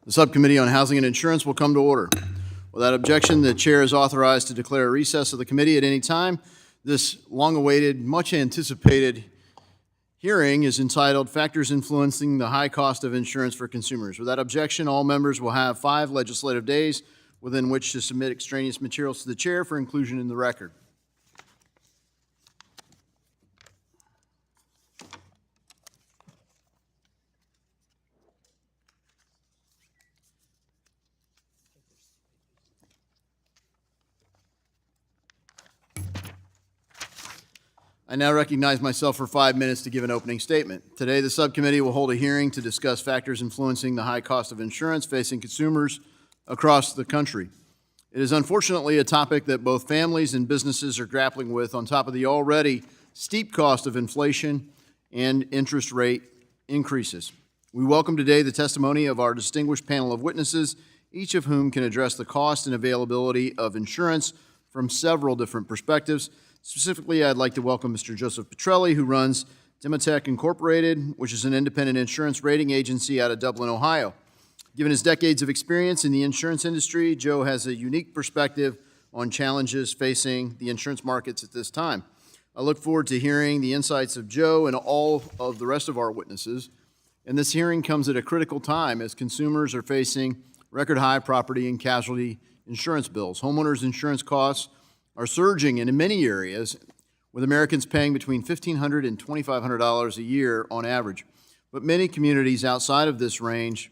The Subcommittee on Housing and Insurance will come to order. Without objection, the Chair is authorized to declare a recess of the committee at any time. This long-awaited, much-anticipated hearing is entitled Factors Influencing the High Cost of Insurance for Consumers. Without objection, all members will have 5 legislative days within which to submit extraneous materials to the Chair for inclusion in the record. I now recognize myself for 5 minutes to give an opening statement. Today, the subcommittee will hold a hearing to discuss factors influencing the high cost of insurance facing consumers across the country. It is unfortunately a topic that both families and businesses are grappling with on top of the already steep cost of inflation and interest rate increases. We welcome today the testimony of our distinguished panel of witnesses, each of whom can address the cost and availability of insurance from several different perspectives. Specifically, I'd like to welcome Mr. Joseph Petrelli, who runs Demotech Incorporated, which is an independent insurance rating agency out of Dublin, Ohio. Given his decades of experience in the insurance industry, Joe has a unique perspective on challenges facing the insurance markets at this time. I look forward to hearing the insights of Joe and all of the rest of our witnesses. And this hearing comes at a critical time as consumers are facing record high property and casualty insurance bills. Homeowners insurance costs are surging in many areas, with Americans paying between $1,500 and $2,500 a year on average. But many communities outside of this range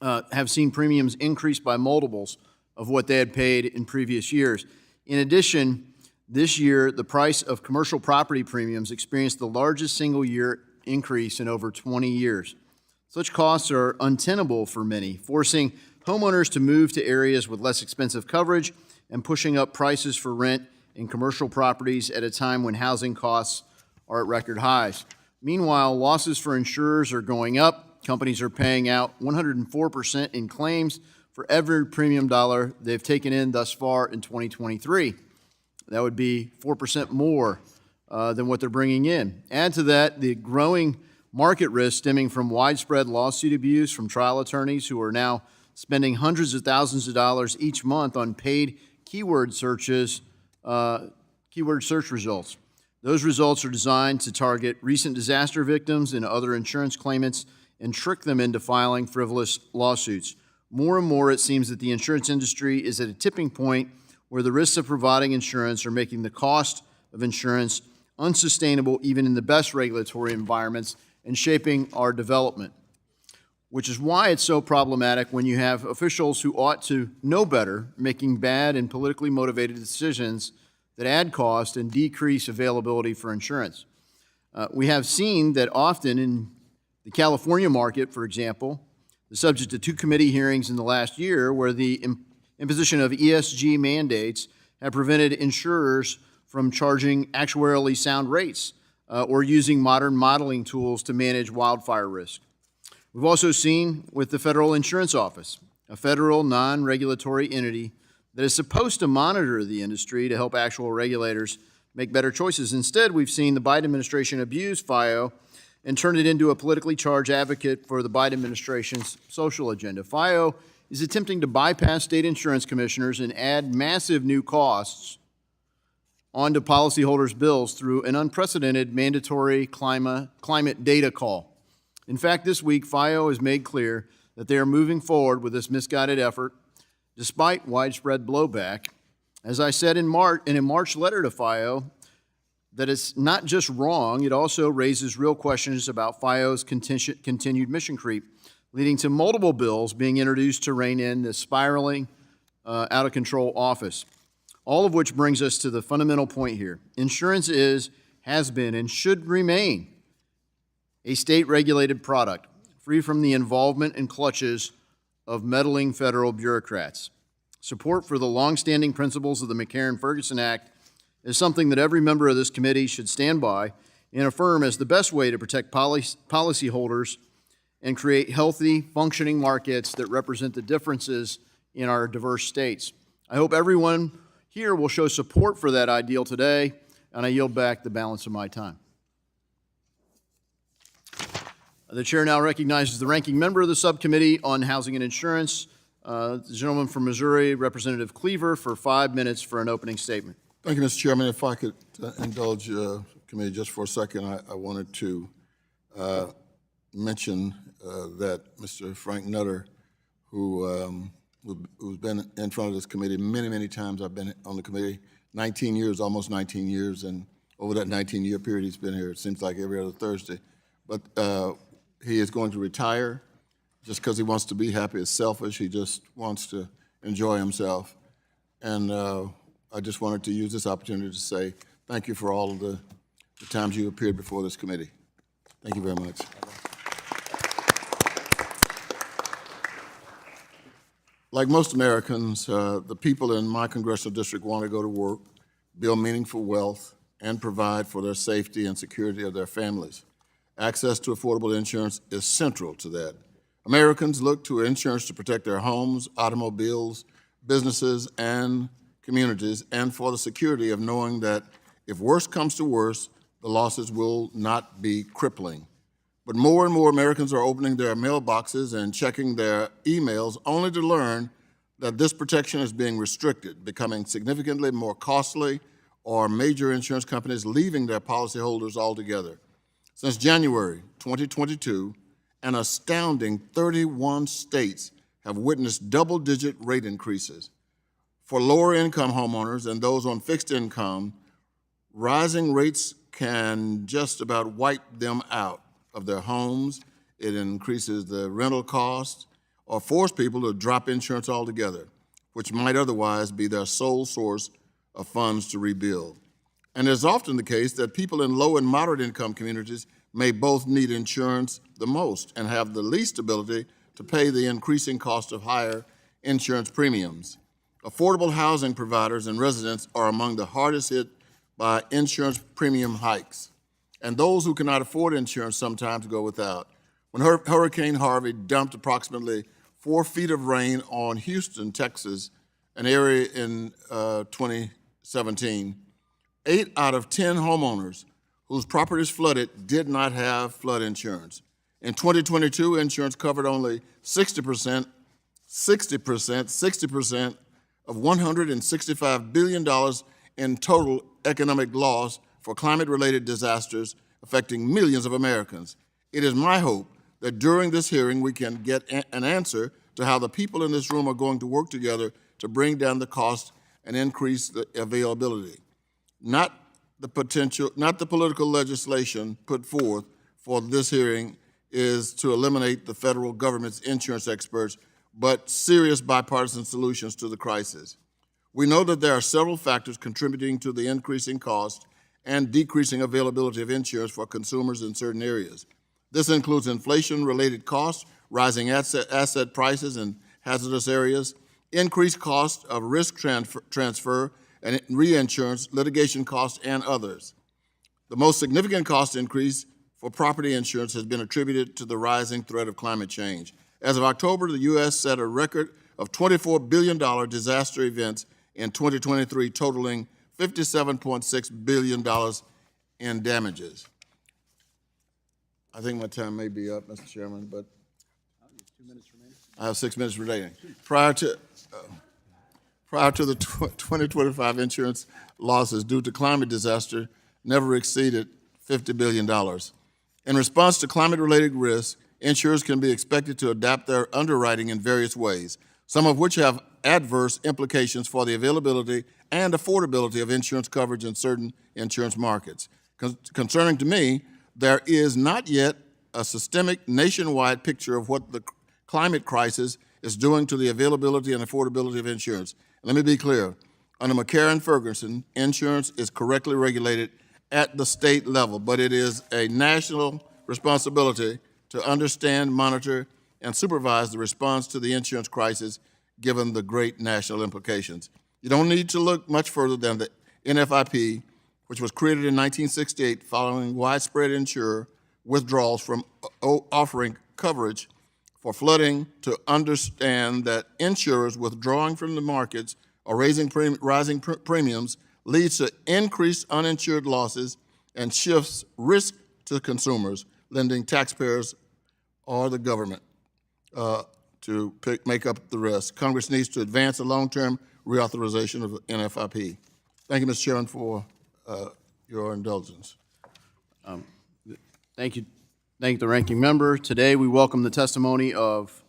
have seen premiums increase by multiples of what they had paid in previous years. In addition, this year, the price of commercial property premiums experienced the largest single-year increase in over 20 years. Such costs are untenable for many, forcing homeowners to move to areas with less expensive coverage and pushing up prices for rent in commercial properties at a time when housing costs are at record highs. Meanwhile, losses for insurers are going up. Companies are paying out 104% in claims for every premium dollar they've taken in thus far in 2023. That would be 4% more than what they're bringing in. Add to that the growing market risk stemming from widespread lawsuit abuse from trial attorneys who are now spending hundreds of thousands of dollars each month on paid keyword search results. Those results are designed to target recent disaster victims and other insurance claimants and trick them into filing frivolous lawsuits. More and more, it seems that the insurance industry is at a tipping point where the risks of providing insurance are making the cost of insurance unsustainable even in the best regulatory environments and shaping our development, which is why it's so problematic when you have officials who ought to know better making bad and politically motivated decisions that add cost and decrease availability for insurance. We have seen that often in the California market, for example, the subject to 2 committee hearings in the last year where the imposition of ESG mandates have prevented insurers from charging actuarially sound rates or using modern modeling tools to manage wildfire risk. We've also seen with the Federal Insurance Office, a federal non-regulatory entity that is supposed to monitor the industry to help actual regulators make better choices. Instead, we've seen the Biden administration abuse FIO and turn it into a politically charged advocate for the Biden administration's social agenda. FIO is attempting to bypass state insurance commissioners and add massive new costs onto policyholders' bills through an unprecedented mandatory climate data call. In fact, this week, FIO has made clear that they are moving forward with this misguided effort despite widespread blowback. As I said in a March letter to FIO, that it's not just wrong, it also raises real questions about FIO's continued mission creep, leading to multiple bills being introduced to rein in this spiraling, out-of-control office. All of which brings us to the fundamental point here. Insurance has been, and should remain a state-regulated product, free from the involvement and clutches of meddling federal bureaucrats. Support for the longstanding principles of the McCarran-Ferguson Act is something that every member of this committee should stand by and affirm as the best way to protect policyholders and create healthy, functioning markets that represent the differences in our diverse states. I hope everyone here will show support for that ideal today, and I yield back the balance of my time. The chair now recognizes the ranking member of the Subcommittee on Housing and Insurance, the gentleman from Missouri, Representative Cleaver, for 5 minutes for an opening statement. Thank you, Mr. Chairman. If I could indulge the committee just for a second, I wanted to mention that Mr. Frank Nutter, who's been in front of this committee many times. I've been on the committee 19 years, almost 19 years, and over that 19-year period he's been here, it seems like every other Thursday. But he is going to retire just because he wants to be happy. It's selfish. He just wants to enjoy himself. And I just wanted to use this opportunity to say thank you for all of the times you appeared before this committee. Thank you very much. Like most Americans, the people in my congressional district want to go to work, build meaningful wealth, and provide for their safety and security of their families. Access to affordable insurance is central to that. Americans look to insurance to protect their homes, automobiles, businesses, and communities, and for the security of knowing that if worse comes to worse, the losses will not be crippling. But more and more Americans are opening their mailboxes and checking their emails only to learn that this protection is being restricted, becoming significantly more costly, or major insurance companies leaving their policyholders altogether. Since January 2022, an astounding 31 states have witnessed double-digit rate increases. For lower-income homeowners and those on fixed income, rising rates can just about wipe them out of their homes. It increases the rental costs or force people to drop insurance altogether, which might otherwise be their sole source of funds to rebuild. And it's often the case that people in low and moderate income communities may both need insurance the most and have the least ability to pay the increasing cost of higher insurance premiums. Affordable housing providers and residents are among the hardest hit by insurance premium hikes. And those who cannot afford insurance sometimes go without. When Hurricane Harvey dumped approximately 4 feet of rain on Houston, Texas, an area in 2017, 8 out of 10 homeowners whose properties flooded did not have flood insurance. In 2022, insurance covered only 60% of $165 billion in total economic loss for climate-related disasters affecting millions of Americans. It is my hope that during this hearing we can get an answer to how the people in this room are going to work together to bring down the cost and increase the availability. Not the political legislation put forth for this hearing is to eliminate the federal government's insurance experts, but serious bipartisan solutions to the crisis. We know that there are several factors contributing to the increasing cost and decreasing availability of insurance for consumers in certain areas. This includes inflation-related costs, rising asset prices in hazardous areas, increased cost of risk transfer and reinsurance, litigation costs, and others. The most significant cost increase for property insurance has been attributed to the rising threat of climate change. As of October, the U.S. set a record of $24 billion disaster events in 2023, totaling $57.6 billion in damages. I think my time may be up, Mr. Chairman, but I have 6 minutes remaining. Prior to the 2025 insurance losses due to climate disaster never exceeded $50 billion. In response to climate-related risks, insurers can be expected to adapt their underwriting in various ways, some of which have adverse implications for the availability and affordability of insurance coverage in certain insurance markets. Concerning to me, there is not yet a systemic nationwide picture of what the climate crisis is doing to the availability and affordability of insurance. Let me be clear. Under McCarran-Ferguson, insurance is correctly regulated at the state level, but it is a national responsibility to understand, monitor, and supervise the response to the insurance crisis given the great national implications. You don't need to look much further than the NFIP, which was created in 1968 following widespread insurer withdrawals from offering coverage for flooding, to understand that insurers withdrawing from the markets or rising premiums leads to increased uninsured losses and shifts risk to consumers, lending taxpayers or the government to make up the rest. Congress needs to advance a long-term reauthorization of NFIP. Thank you, Mr. Chairman, for your indulgence. Thank you. Thank the ranking member. Today, we welcome the testimony of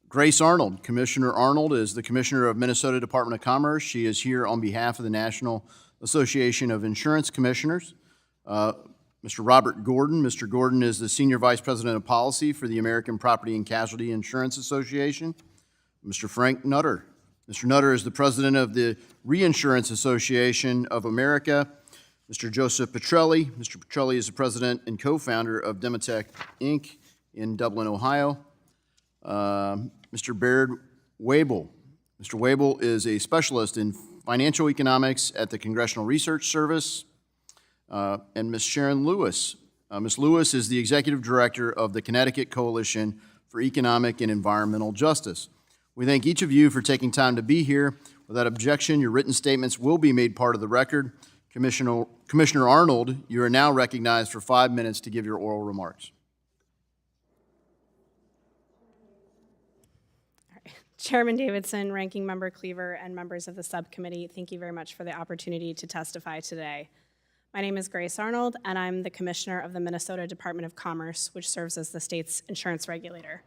Grace Arnold. Commissioner Arnold is the Commissioner of Minnesota Department of Commerce. She is here on behalf of the National Association of Insurance Commissioners. Mr. Robert Gordon. Mr. Gordon is the Senior Vice President of Policy for the American Property and Casualty Insurance Association. Mr. Frank Nutter. Mr. Nutter is the President of the Reinsurance Association of America. Mr. Joseph Petrelli. Mr. Petrelli is the President and co-founder of Demotech, Inc. in Dublin, Ohio. Mr. Baird Webel. Mr. Webel is a specialist in financial economics at the Congressional Research Service. And Ms. Sharon Lewis. Ms. Lewis is the Executive Director of the Connecticut Coalition for Economic and Environmental Justice. We thank each of you for taking time to be here. Without objection, your written statements will be made part of the record. Commissioner Arnold, you are now recognized for 5 minutes to give your oral remarks. Chairman Davidson, Ranking Member Cleaver, and members of the subcommittee, thank you very much for the opportunity to testify today. My name is Grace Arnold, and I'm the Commissioner of the Minnesota Department of Commerce, which serves as the state's insurance regulator.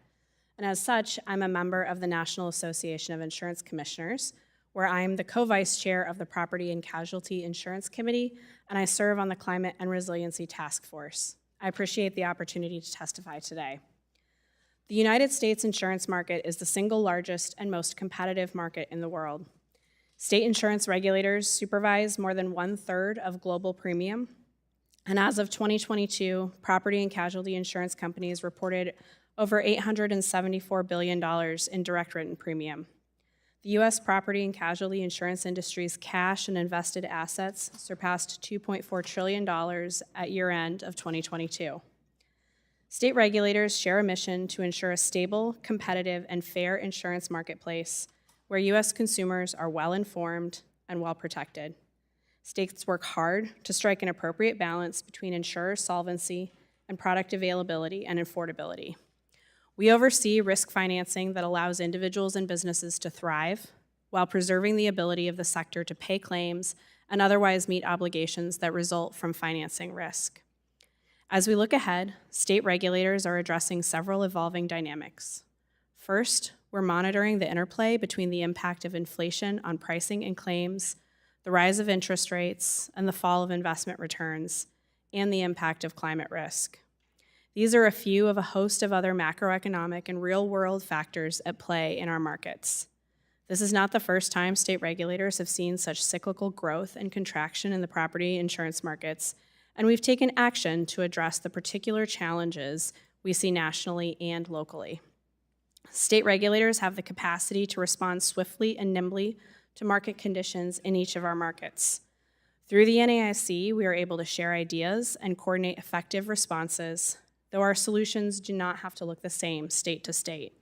And as such, I'm a member of the National Association of Insurance Commissioners, where I'm the co-vice chair of the Property and Casualty Insurance Committee, and I serve on the Climate and Resiliency Task Force. I appreciate the opportunity to testify today. The United States insurance market is the single largest and most competitive market in the world. State insurance regulators supervise more than 1/3 of global premium, and as of 2022, property and casualty insurance companies reported over $874 billion in direct written premium. The U.S. property and casualty insurance industry's cash and invested assets surpassed $2.4 trillion at year-end of 2022. State regulators share a mission to ensure a stable, competitive, and fair insurance marketplace where U.S. consumers are well-informed and well-protected. States work hard to strike an appropriate balance between insurer solvency and product availability and affordability. We oversee risk financing that allows individuals and businesses to thrive while preserving the ability of the sector to pay claims and otherwise meet obligations that result from financing risk. As we look ahead, state regulators are addressing several evolving dynamics. First, we're monitoring the interplay between the impact of inflation on pricing and claims, the rise of interest rates, and the fall of investment returns, and the impact of climate risk. These are a few of a host of other macroeconomic and real-world factors at play in our markets. This is not the first time state regulators have seen such cyclical growth and contraction in the property insurance markets, and we've taken action to address the particular challenges we see nationally and locally. State regulators have the capacity to respond swiftly and nimbly to market conditions in each of our markets. Through the NAIC, we are able to share ideas and coordinate effective responses, though our solutions do not have to look the same state to state.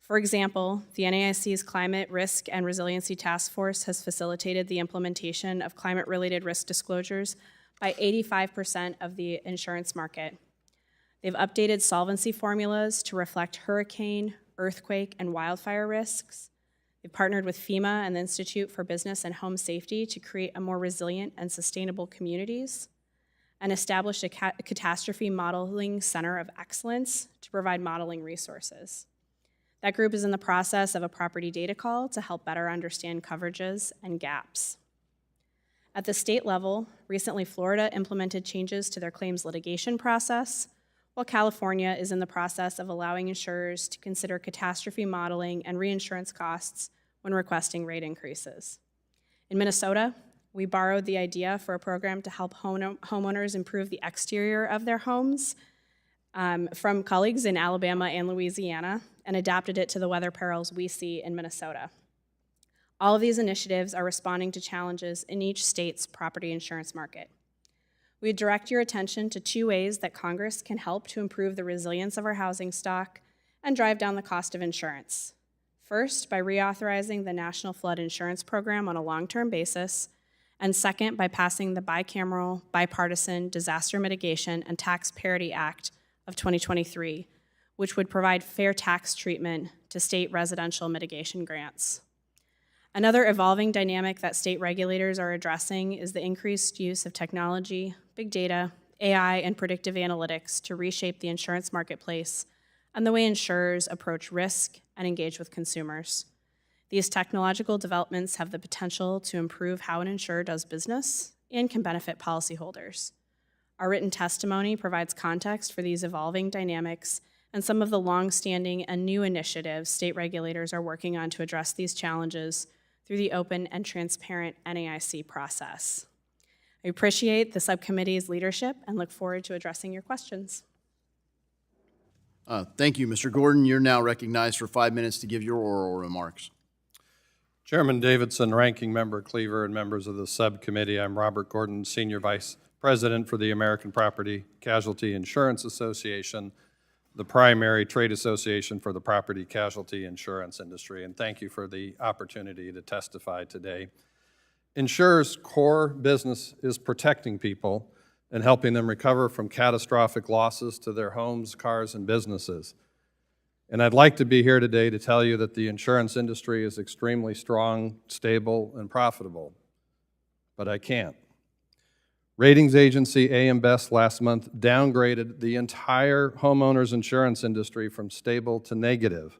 For example, the NAIC's Climate Risk and Resiliency Task Force has facilitated the implementation of climate-related risk disclosures by 85% of the insurance market. They've updated solvency formulas to reflect hurricane, earthquake, and wildfire risks. They've partnered with FEMA and the Institute for Business and Home Safety to create a more resilient and sustainable communities, and established a catastrophe modeling center of excellence to provide modeling resources. That group is in the process of a property data call to help better understand coverages and gaps. At the state level, recently Florida implemented changes to their claims litigation process, while California is in the process of allowing insurers to consider catastrophe modeling and reinsurance costs when requesting rate increases. In Minnesota, we borrowed the idea for a program to help homeowners improve the exterior of their homes from colleagues in Alabama and Louisiana and adapted it to the weather perils we see in Minnesota. All of these initiatives are responding to challenges in each state's property insurance market. We direct your attention to two ways that Congress can help to improve the resilience of our housing stock and drive down the cost of insurance. First, by reauthorizing the National Flood Insurance Program on a long-term basis, and second, by passing the bicameral, bipartisan Disaster Mitigation and Tax Parity Act of 2023, which would provide fair tax treatment to state residential mitigation grants. Another evolving dynamic that state regulators are addressing is the increased use of technology, big data, AI, and predictive analytics to reshape the insurance marketplace and the way insurers approach risk and engage with consumers. These technological developments have the potential to improve how an insurer does business and can benefit policyholders. Our written testimony provides context for these evolving dynamics and some of the long-standing and new initiatives state regulators are working on to address these challenges through the open and transparent NAIC process. I appreciate the subcommittee's leadership and look forward to addressing your questions. Thank you, Mr. Gordon. You're now recognized for 5 minutes to give your oral remarks. Chairman Davidson, Ranking Member Cleaver, and members of the subcommittee, I'm Robert Gordon, Senior Vice President for the American Property Casualty Insurance Association, the primary trade association for the property casualty insurance industry, and thank you for the opportunity to testify today. Insurers' core business is protecting people and helping them recover from catastrophic losses to their homes, cars, and businesses. And I'd like to be here today to tell you that the insurance industry is extremely strong, stable, and profitable, but I can't. Ratings agency AM Best last month downgraded the entire homeowners insurance industry from stable to negative,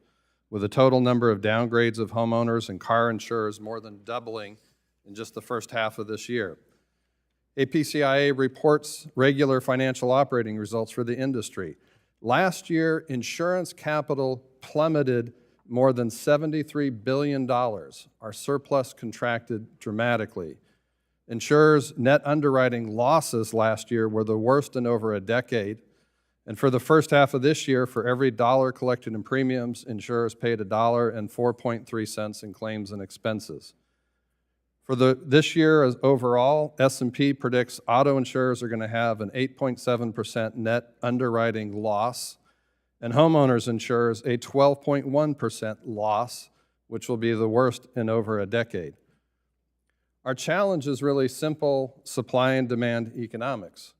with a total number of downgrades of homeowners and car insurers more than doubling in just the first half of this year. APCIA reports regular financial operating results for the industry. Last year, insurance capital plummeted more than $73 billion. Our surplus contracted dramatically. Insurers' net underwriting losses last year were the worst in over a decade. And for the first half of this year, for every dollar collected in premiums, insurers paid $1.043 in claims and expenses. For this year overall, S&P predicts auto insurers are going to have an 8.7% net underwriting loss, and homeowners insurers a 12.1% loss, which will be the worst in over a decade. Our challenge is really simple supply and demand economics.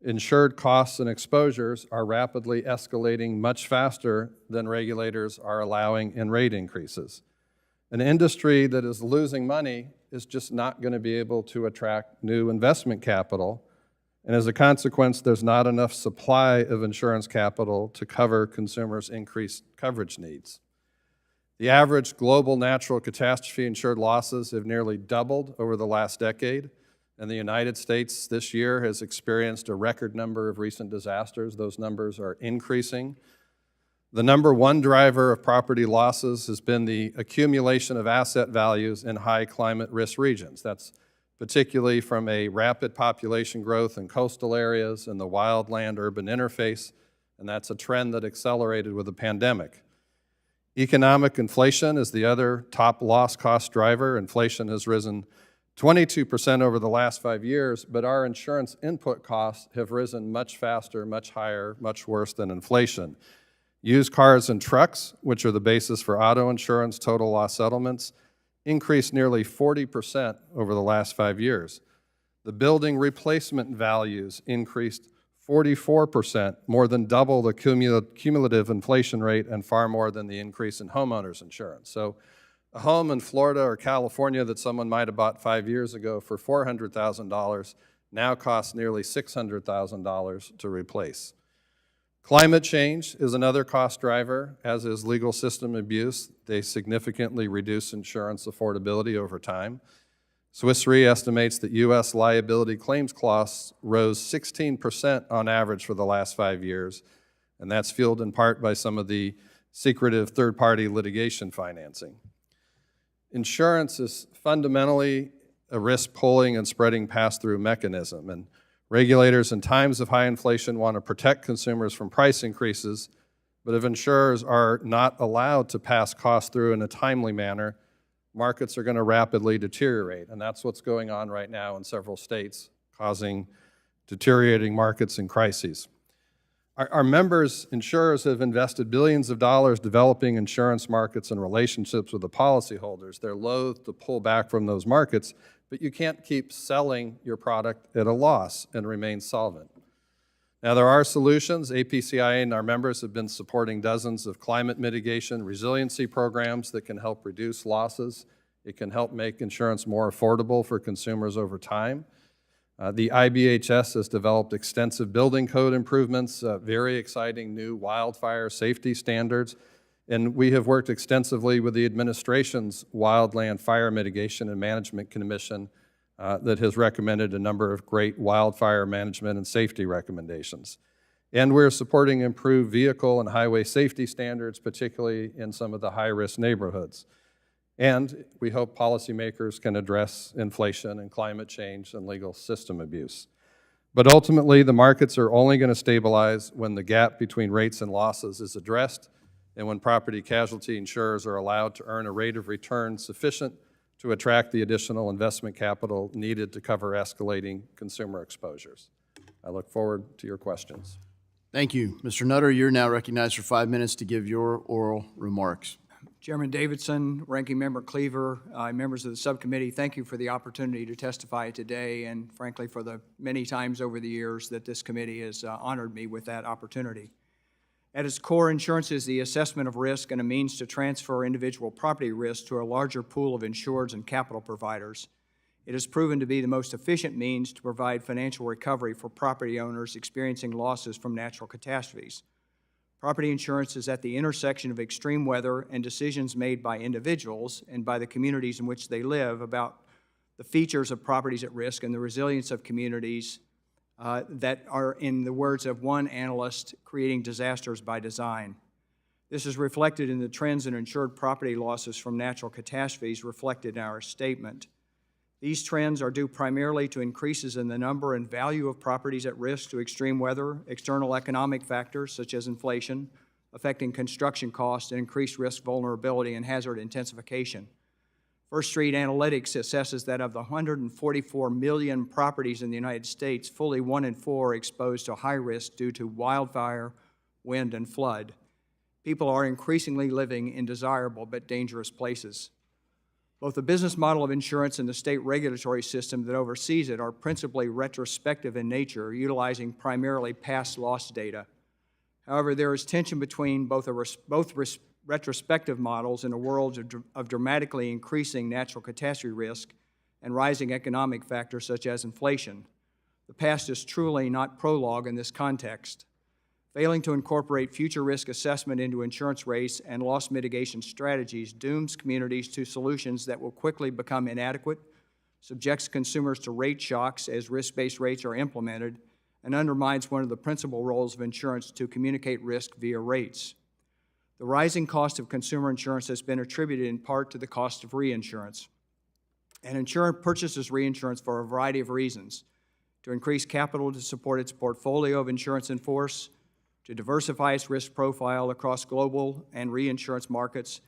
Insured costs and exposures are rapidly escalating much faster than regulators are allowing in rate increases. An industry that is losing money is just not going to be able to attract new investment capital, and as a consequence, there's not enough supply of insurance capital to cover consumers' increased coverage needs. The average global natural catastrophe insured losses have nearly doubled over the last decade, and the United States this year has experienced a record number of recent disasters. Those numbers are increasing. The number one driver of property losses has been the accumulation of asset values in high climate risk regions. That's particularly from a rapid population growth in coastal areas and the wildland-urban interface, and that's a trend that accelerated with the pandemic. Economic inflation is the other top loss cost driver. Inflation has risen 22% over the last 5 years, but our insurance input costs have risen much faster, much higher, much worse than inflation. Used cars and trucks, which are the basis for auto insurance total loss settlements, increased nearly 40% over the last 5 years. The building replacement values increased 44%, more than double the cumulative inflation rate and far more than the increase in homeowners insurance. So a home in Florida or California that someone might have bought 5 years ago for $400,000 now costs nearly $600,000 to replace. Climate change is another cost driver, as is legal system abuse. They significantly reduce insurance affordability over time. Swiss Re estimates that U.S. liability claims costs rose 16% on average for the last 5 years, and that's fueled in part by some of the secretive third-party litigation financing. Insurance is fundamentally a risk pulling and spreading pass-through mechanism, and regulators in times of high inflation want to protect consumers from price increases, but if insurers are not allowed to pass costs through in a timely manner, markets are going to rapidly deteriorate, and that's what's going on right now in several states, causing deteriorating markets and crises. Our members, insurers, have invested billions of dollars developing insurance markets and relationships with the policyholders. They're loath to pull back from those markets, but you can't keep selling your product at a loss and remain solvent. Now, there are solutions. APCIA and our members have been supporting dozens of climate mitigation resiliency programs that can help reduce losses. It can help make insurance more affordable for consumers over time. The IBHS has developed extensive building code improvements, very exciting new wildfire safety standards, and we have worked extensively with the administration's Wildland Fire Mitigation and Management Commission that has recommended a number of great wildfire management and safety recommendations. And we're supporting improved vehicle and highway safety standards, particularly in some of the high-risk neighborhoods. And we hope policymakers can address inflation and climate change and legal system abuse. But ultimately, the markets are only going to stabilize when the gap between rates and losses is addressed and when property casualty insurers are allowed to earn a rate of return sufficient to attract the additional investment capital needed to cover escalating consumer exposures. I look forward to your questions. Thank you. Mr. Nutter, you're now recognized for 5 minutes to give your oral remarks. Chairman Davidson, Ranking Member Cleaver, members of the subcommittee, thank you for the opportunity to testify today and frankly for the many times over the years that this committee has honored me with that opportunity. At its core, insurance is the assessment of risk and a means to transfer individual property risk to a larger pool of insureds and capital providers. It has proven to be the most efficient means to provide financial recovery for property owners experiencing losses from natural catastrophes. Property insurance is at the intersection of extreme weather and decisions made by individuals and by the communities in which they live about the features of properties at risk and the resilience of communities that are, in the words of one analyst, creating disasters by design. This is reflected in the trends in insured property losses from natural catastrophes reflected in our statement. These trends are due primarily to increases in the number and value of properties at risk to extreme weather, external economic factors such as inflation, affecting construction costs, and increased risk vulnerability and hazard intensification. First Street Analytics assesses that of the 144 million properties in the United States, fully 1 in 4 are exposed to high risk due to wildfire, wind, and flood. People are increasingly living in desirable but dangerous places. Both the business model of insurance and the state regulatory system that oversees it are principally retrospective in nature, utilizing primarily past loss data. However, there is tension between both retrospective models in a world of dramatically increasing natural catastrophe risk and rising economic factors such as inflation. The past is truly not prologue in this context. Failing to incorporate future risk assessment into insurance rates and loss mitigation strategies dooms communities to solutions that will quickly become inadequate, subjects consumers to rate shocks as risk-based rates are implemented, and undermines one of the principal roles of insurance to communicate risk via rates. The rising cost of consumer insurance has been attributed in part to the cost of reinsurance. An insurer purchases reinsurance for a variety of reasons: to increase capital to support its portfolio of insurance in force, to diversify its risk profile across global and reinsurance markets,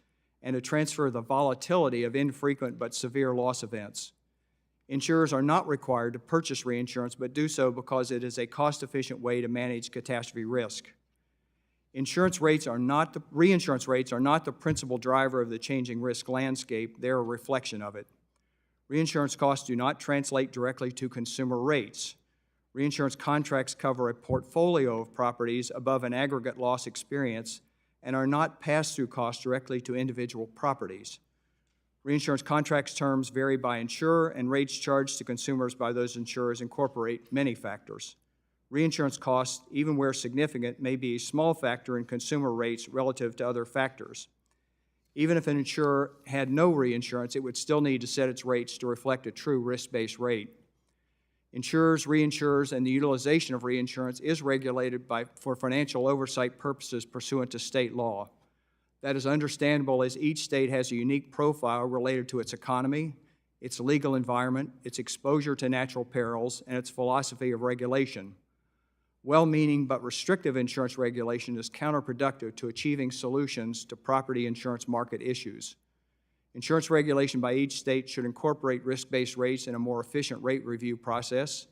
and to transfer the volatility of infrequent but severe loss events. Insurers are not required to purchase reinsurance, but do so because it is a cost-efficient way to manage catastrophe risk. Reinsurance rates are not the principal driver of the changing risk landscape. They're a reflection of it. Reinsurance costs do not translate directly to consumer rates. Reinsurance contracts cover a portfolio of properties above an aggregate loss experience and are not pass-through costs directly to individual properties. Reinsurance contracts terms vary by insurer, and rates charged to consumers by those insurers incorporate many factors. Reinsurance costs, even where significant, may be a small factor in consumer rates relative to other factors. Even if an insurer had no reinsurance, it would still need to set its rates to reflect a true risk-based rate. Insurers, reinsurers, and the utilization of reinsurance is regulated for financial oversight purposes pursuant to state law. That is understandable as each state has a unique profile related to its economy, its legal environment, its exposure to natural perils, and its philosophy of regulation. Well-meaning but restrictive insurance regulation is counterproductive to achieving solutions to property insurance market issues. Insurance regulation by each state should incorporate risk-based rates in a more efficient rate review process,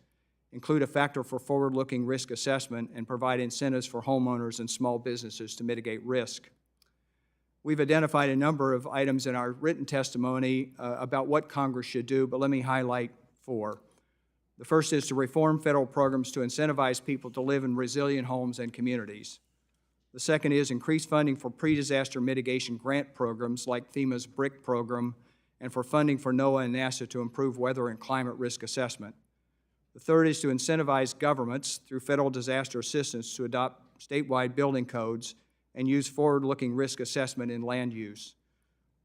include a factor for forward-looking risk assessment, and provide incentives for homeowners and small businesses to mitigate risk. We've identified a number of items in our written testimony about what Congress should do, but let me highlight 4. The first is to reform federal programs to incentivize people to live in resilient homes and communities. The second is increase funding for pre-disaster mitigation grant programs like FEMA's BRIC program and for funding for NOAA and NASA to improve weather and climate risk assessment. The third is to incentivize governments through federal disaster assistance to adopt statewide building codes and use forward-looking risk assessment in land use.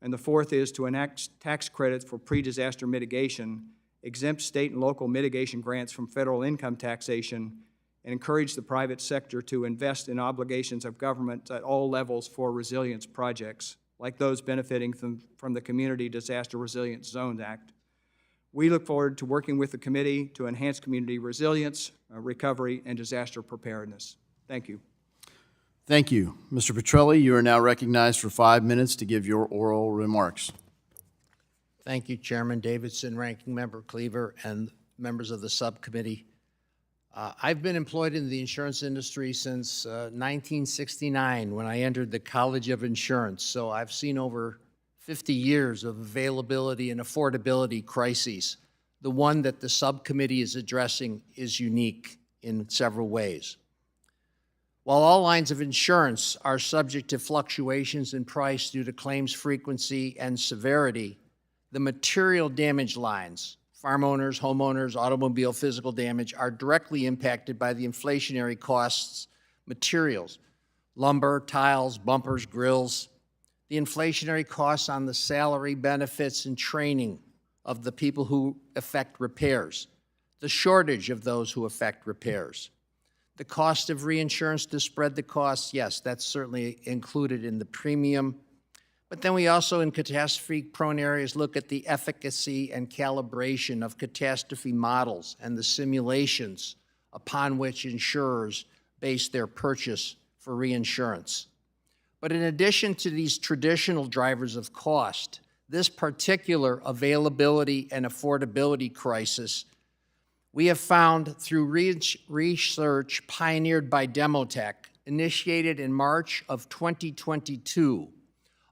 And the fourth is to enact tax credits for pre-disaster mitigation, exempt state and local mitigation grants from federal income taxation, and encourage the private sector to invest in obligations of government at all levels for resilience projects, like those benefiting from the Community Disaster Resilience Zones Act. We look forward to working with the committee to enhance community resilience, recovery, and disaster preparedness. Thank you. Thank you. Mr. Petrelli, you are now recognized for 5 minutes to give your oral remarks. Thank you, Chairman Davidson, Ranking Member Cleaver, and members of the subcommittee. I've been employed in the insurance industry since 1969 when I entered the College of Insurance, so I've seen over 50 years of availability and affordability crises. The one that the subcommittee is addressing is unique in several ways. While all lines of insurance are subject to fluctuations in price due to claims frequency and severity, the material damage lines, farm owners, homeowners, automobile physical damage, are directly impacted by the inflationary costs, materials, lumber, tiles, bumpers, grills, the inflationary costs on the salary, benefits, and training of the people who effect repairs, the shortage of those who effect repairs, the cost of reinsurance to spread the costs. Yes, that's certainly included in the premium. But then we also, in catastrophe-prone areas, look at the efficacy and calibration of catastrophe models and the simulations upon which insurers base their purchase for reinsurance. But in addition to these traditional drivers of cost, this particular availability and affordability crisis, we have found through research pioneered by Demotech, initiated in March of 2022,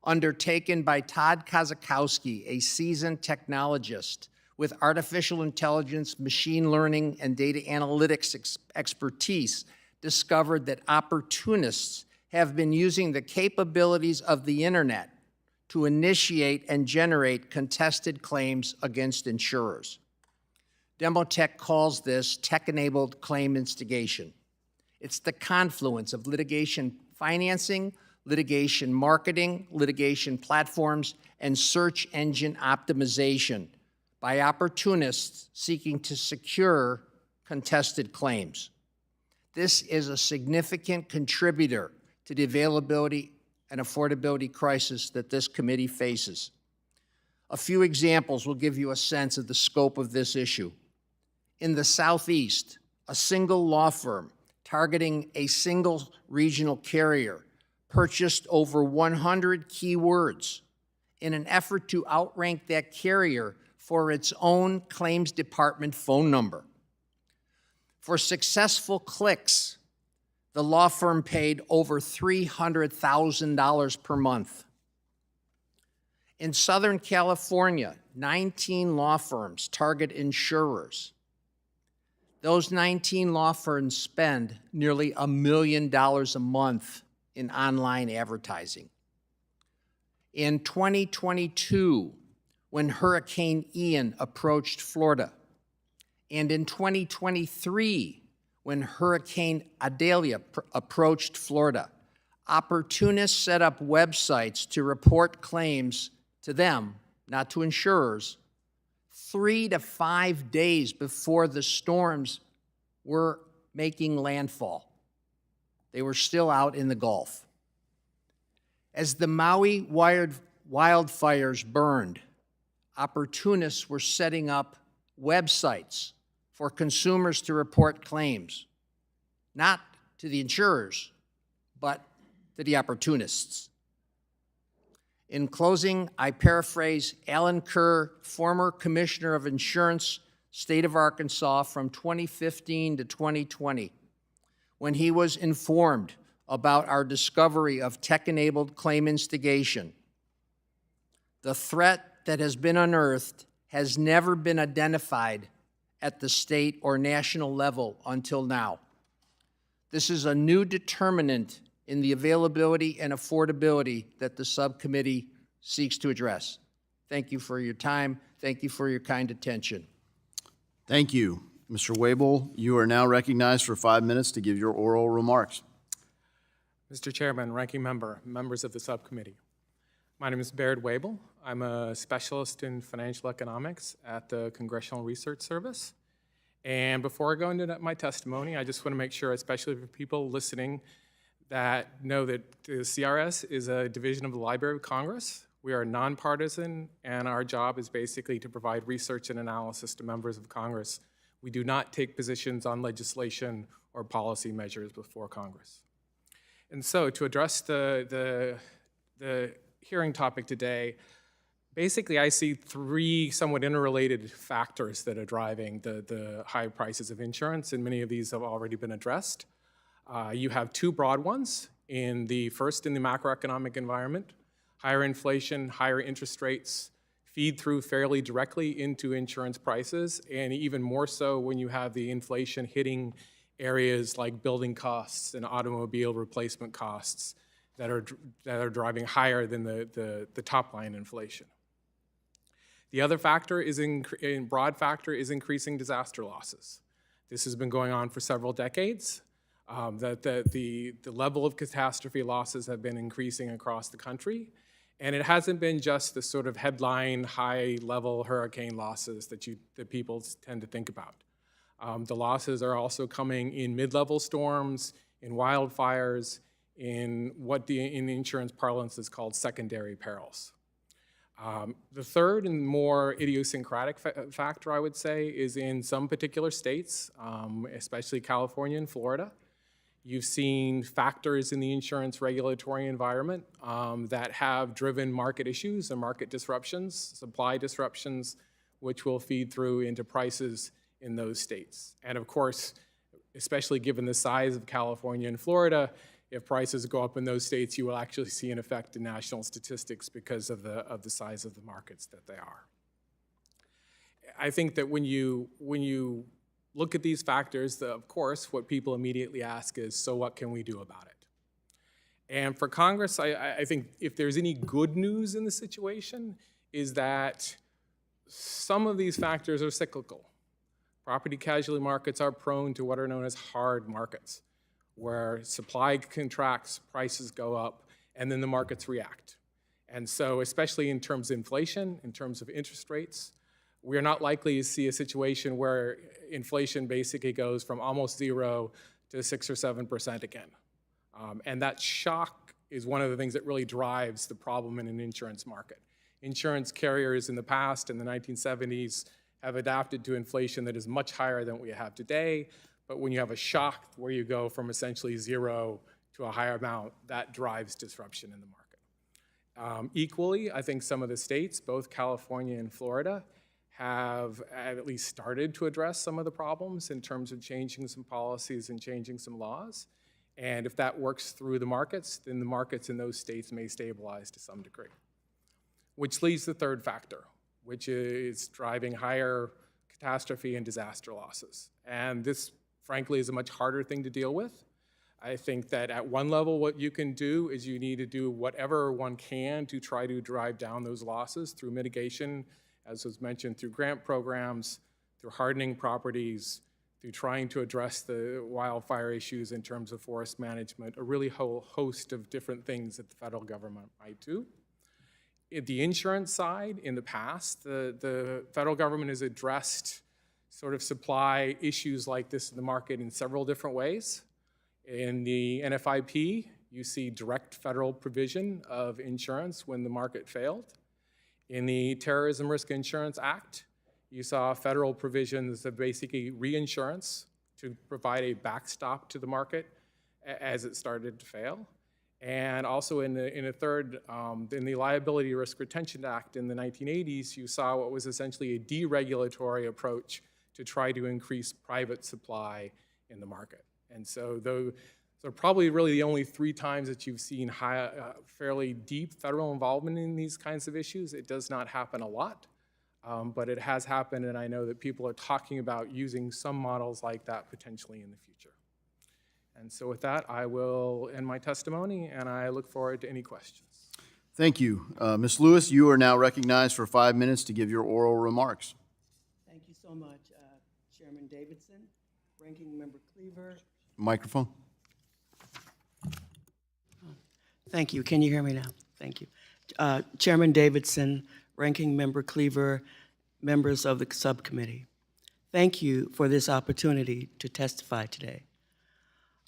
undertaken by Todd Kozakowski, a seasoned technologist with artificial intelligence, machine learning, and data analytics expertise, discovered that opportunists have been using the capabilities of the internet to initiate and generate contested claims against insurers. Demotech calls this tech-enabled claim instigation. It's the confluence of litigation financing, litigation marketing, litigation platforms, and search engine optimization by opportunists seeking to secure contested claims. This is a significant contributor to the availability and affordability crisis that this committee faces. A few examples will give you a sense of the scope of this issue. In the Southeast, a single law firm targeting a single regional carrier purchased over 100 keywords in an effort to outrank that carrier for its own claims department phone number. For successful clicks, the law firm paid over $300,000 per month. In Southern California, 19 law firms target insurers. Those 19 law firms spend nearly $1 million a month in online advertising. In 2022, when Hurricane Ian approached Florida, and in 2023, when Hurricane Idalia approached Florida, opportunists set up websites to report claims to them, not to insurers, 3 to 5 days before the storms were making landfall. They were still out in the Gulf. As the Maui wildfires burned, opportunists were setting up websites for consumers to report claims, not to the insurers, but to the opportunists. In closing, I paraphrase Alan Kerr, former Commissioner of Insurance, State of Arkansas from 2015 to 2020, when he was informed about our discovery of tech-enabled claim instigation. The threat that has been unearthed has never been identified at the state or national level until now. This is a new determinant in the availability and affordability that the subcommittee seeks to address. Thank you for your time. Thank you for your kind attention. Thank you. Mr. Webel, you are now recognized for 5 minutes to give your oral remarks. Mr. Chairman, Ranking Member, members of the subcommittee. My name is Baird Webel. I'm a specialist in financial economics at the Congressional Research Service. And before I go into my testimony, I just want to make sure, especially for people listening, that know that the CRS is a division of the Library of Congress. We are nonpartisan, and our job is basically to provide research and analysis to members of Congress. We do not take positions on legislation or policy measures before Congress. And so to address the hearing topic today, basically I see three somewhat interrelated factors that are driving the high prices of insurance, and many of these have already been addressed. You have two broad ones. In the macroeconomic environment, higher inflation, higher interest rates feed through fairly directly into insurance prices, and even more so when you have the inflation hitting areas like building costs and automobile replacement costs that are driving higher than the top line inflation. The other factor broad factor is increasing disaster losses. This has been going on for several decades. The level of catastrophe losses have been increasing across the country. And it hasn't been just the sort of headline, high-level hurricane losses that people tend to think about. The losses are also coming in mid-level storms, in wildfires, in what in insurance parlance is called secondary perils. The third and more idiosyncratic factor, I would say, is in some particular states, especially California and Florida. You've seen factors in the insurance regulatory environment that have driven market issues and market disruptions, supply disruptions, which will feed through into prices in those states. And of course, especially given the size of California and Florida, if prices go up in those states, you will actually see an effect in national statistics because of the size of the markets that they are. I think that when you look at these factors, of course, what people immediately ask is, so what can we do about it? And for Congress, I think if there's any good news in the situation, is that some of these factors are cyclical. Property casualty markets are prone to what are known as hard markets, where supply contracts, prices go up, and then the markets react. And so, especially in terms of inflation, in terms of interest rates, we are not likely to see a situation where inflation basically goes from almost 0 to 6 or 7% again. And that shock is one of the things that really drives the problem in an insurance market. Insurance carriers in the past, in the 1970s, have adapted to inflation that is much higher than we have today. But when you have a shock where you go from essentially 0 to a higher amount, that drives disruption in the market. Equally, I think some of the states, both California and Florida, have at least started to address some of the problems in terms of changing some policies and changing some laws. And if that works through the markets, then the markets in those states may stabilize to some degree. Which leads to the third factor, which is driving higher catastrophe and disaster losses. And this, frankly, is a much harder thing to deal with. I think that at one level, what you can do is you need to do whatever one can to try to drive down those losses through mitigation, as was mentioned, through grant programs, through hardening properties, through trying to address the wildfire issues in terms of forest management, a really whole host of different things that the federal government might do. At the insurance side, in the past, the federal government has addressed sort of supply issues like this in the market in several different ways. In the NFIP, you see direct federal provision of insurance when the market failed. In the Terrorism Risk Insurance Act, you saw federal provisions of basically reinsurance to provide a backstop to the market as it started to fail. And also in the Liability Risk Retention Act in the 1980s, you saw what was essentially a deregulatory approach to try to increase private supply in the market. And so those are probably really the only 3 times that you've seen fairly deep federal involvement in these kinds of issues. It does not happen a lot. But it has happened, and I know that people are talking about using some models like that potentially in the future. And so with that, I will end my testimony, and I look forward to any questions. Thank you. Ms. Lewis, you are now recognized for 5 minutes to give your oral remarks. Thank you so much, Chairman Davidson, Ranking Member Cleaver. Microphone. Thank you. Can you hear me now? Thank you. Chairman Davidson, Ranking Member Cleaver, members of the subcommittee. Thank you for this opportunity to testify today.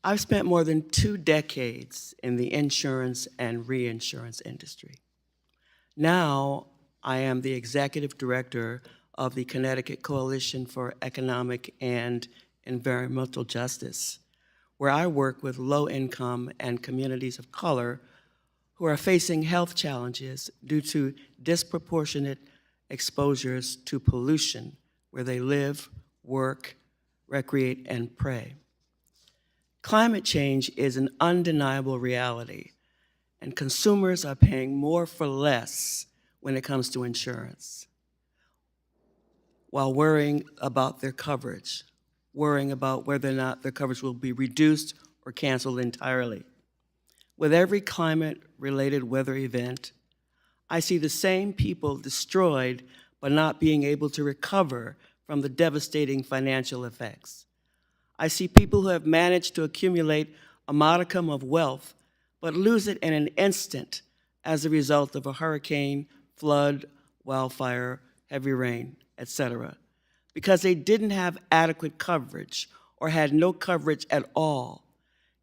I've spent more than 2 decades in the insurance and reinsurance industry. Now, I am the executive director of the Connecticut Coalition for Economic and Environmental Justice, where I work with low-income and communities of color who are facing health challenges due to disproportionate exposures to pollution where they live, work, recreate, and pray. Climate change is an undeniable reality, and consumers are paying more for less when it comes to insurance, while worrying about their coverage, worrying about whether or not their coverage will be reduced or canceled entirely. With every climate-related weather event, I see the same people destroyed but not being able to recover from the devastating financial effects. I see people who have managed to accumulate a modicum of wealth but lose it in an instant as a result of a hurricane, flood, wildfire, heavy rain, etc., because they didn't have adequate coverage or had no coverage at all,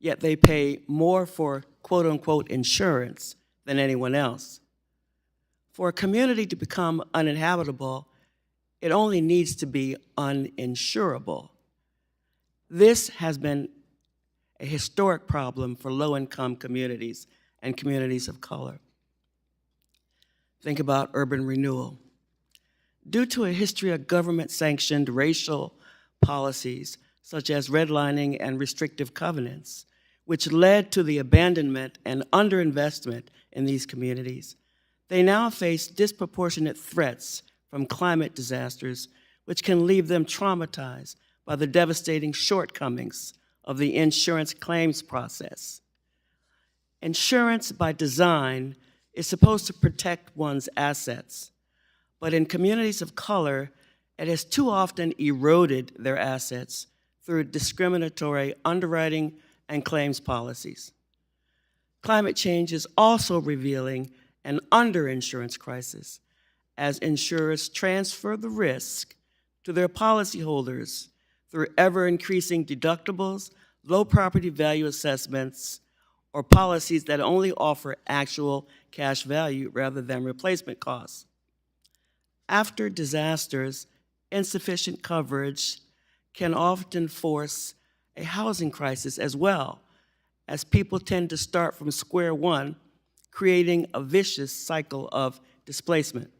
yet they pay more for quote-unquote insurance than anyone else. For a community to become uninhabitable, it only needs to be uninsurable. This has been a historic problem for low-income communities and communities of color. Think about urban renewal. Due to a history of government-sanctioned racial policies, such as redlining and restrictive covenants, which led to the abandonment and underinvestment in these communities, they now face disproportionate threats from climate disasters, which can leave them traumatized by the devastating shortcomings of the insurance claims process. Insurance, by design, is supposed to protect one's assets, but in communities of color, it has too often eroded their assets through discriminatory underwriting and claims policies. Climate change is also revealing an underinsurance crisis as insurers transfer the risk to their policyholders through ever-increasing deductibles, low property value assessments, or policies that only offer actual cash value rather than replacement costs. After disasters, insufficient coverage can often force a housing crisis as well, as people tend to start from square one, creating a vicious cycle of displacement.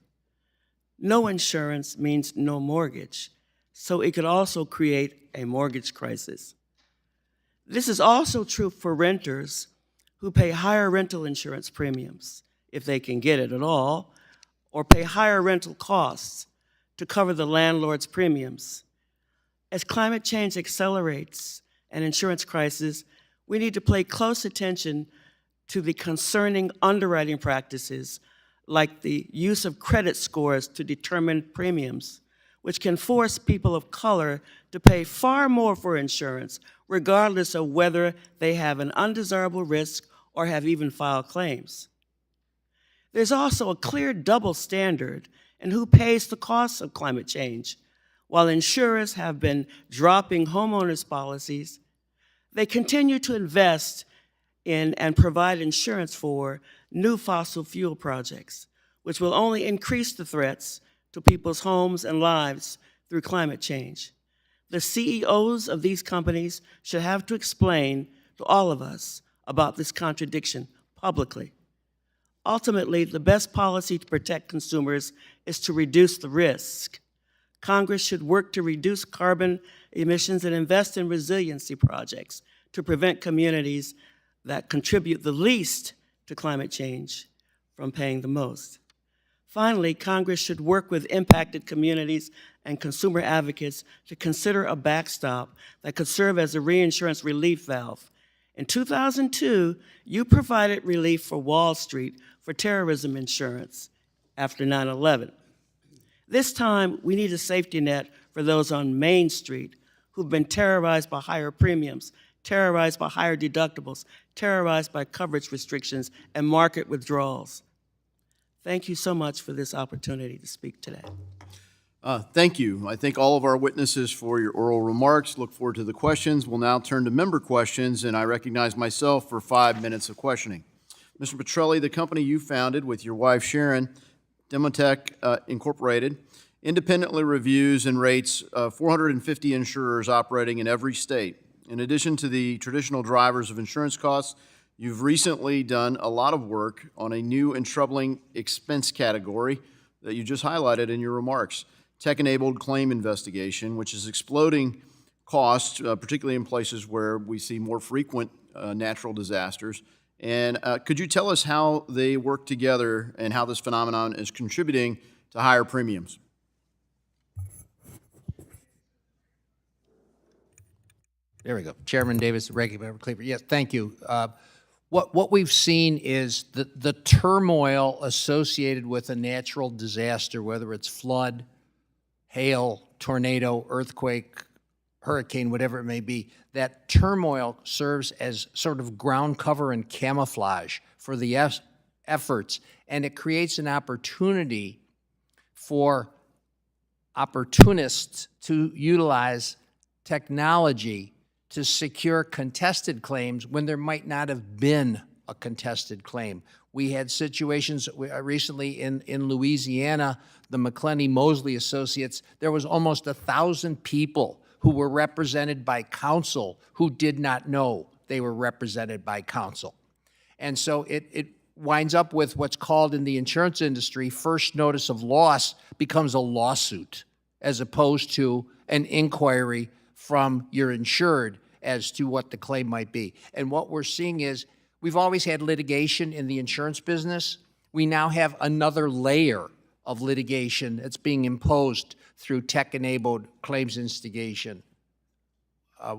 No insurance means no mortgage, so it could also create a mortgage crisis. This is also true for renters who pay higher rental insurance premiums, if they can get it at all, or pay higher rental costs to cover the landlord's premiums. As climate change accelerates an insurance crisis, we need to pay close attention to the concerning underwriting practices like the use of credit scores to determine premiums, which can force people of color to pay far more for insurance, regardless of whether they have an undesirable risk or have even filed claims. There's also a clear double standard in who pays the costs of climate change. While insurers have been dropping homeowners' policies, they continue to invest in and provide insurance for new fossil fuel projects, which will only increase the threats to people's homes and lives through climate change. The CEOs of these companies should have to explain to all of us about this contradiction publicly. Ultimately, the best policy to protect consumers is to reduce the risk. Congress should work to reduce carbon emissions and invest in resiliency projects to prevent communities that contribute the least to climate change from paying the most. Finally, Congress should work with impacted communities and consumer advocates to consider a backstop that could serve as a reinsurance relief valve. In 2002, you provided relief for Wall Street for terrorism insurance after 9/11. This time, we need a safety net for those on Main Street who've been terrorized by higher premiums, terrorized by higher deductibles, terrorized by coverage restrictions and market withdrawals. Thank you so much for this opportunity to speak today. Thank you. I thank all of our witnesses for your oral remarks. Look forward to the questions. We'll now turn to member questions, and I recognize myself for 5 minutes of questioning. Mr. Petrelli, the company you founded with your wife Sharon, Demotech Incorporated, independently reviews and rates 450 insurers operating in every state. In addition to the traditional drivers of insurance costs, you've recently done a lot of work on a new and troubling expense category that you just highlighted in your remarks: tech-enabled claim investigation, which is exploding costs, particularly in places where we see more frequent natural disasters. And could you tell us how they work together and how this phenomenon is contributing to higher premiums? There we go. Chairman Davis, Ranking Member Cleaver. Yes, thank you. What we've seen is the turmoil associated with a natural disaster, whether it's flood, hail, tornado, earthquake, hurricane, whatever it may be. That turmoil serves as sort of ground cover and camouflage for the efforts, and it creates an opportunity for opportunists to utilize technology to secure contested claims when there might not have been a contested claim. We had situations recently in Louisiana, the McClenny-Mosley Associates, there was almost 1,000 people who were represented by counsel who did not know they were represented by counsel. And so it winds up with what's called in the insurance industry, first notice of loss becomes a lawsuit as opposed to an inquiry from your insured as to what the claim might be. And what we're seeing is we've always had litigation in the insurance business. We now have another layer of litigation that's being imposed through tech-enabled claims instigation. I'd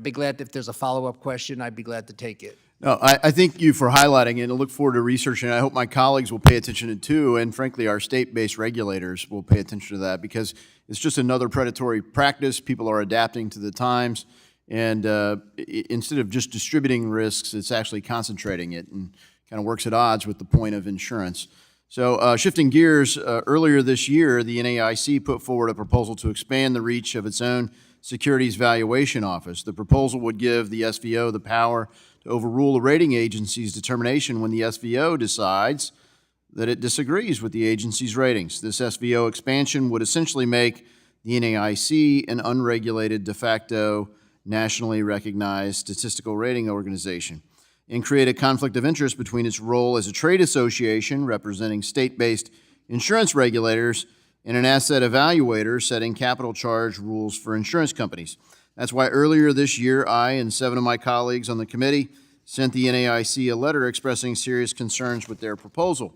be glad if there's a follow-up question, I'd be glad to take it. No, I thank you for highlighting it, and I look forward to researching it. I hope my colleagues will pay attention to it too, and frankly, our state-based regulators will pay attention to that, because it's just another predatory practice. People are adapting to the times, and instead of just distributing risks, it's actually concentrating it, and kind of works at odds with the point of insurance. So shifting gears, earlier this year, the NAIC put forward a proposal to expand the reach of its own Securities Valuation Office. The proposal would give the SVO the power to overrule a rating agency's determination when the SVO decides that it disagrees with the agency's ratings. This SVO expansion would essentially make the NAIC an unregulated, de facto, nationally recognized statistical rating organization, and create a conflict of interest between its role as a trade association representing state-based insurance regulators and an asset evaluator setting capital charge rules for insurance companies. That's why earlier this year, I and 7 of my colleagues on the committee sent the NAIC a letter expressing serious concerns with their proposal.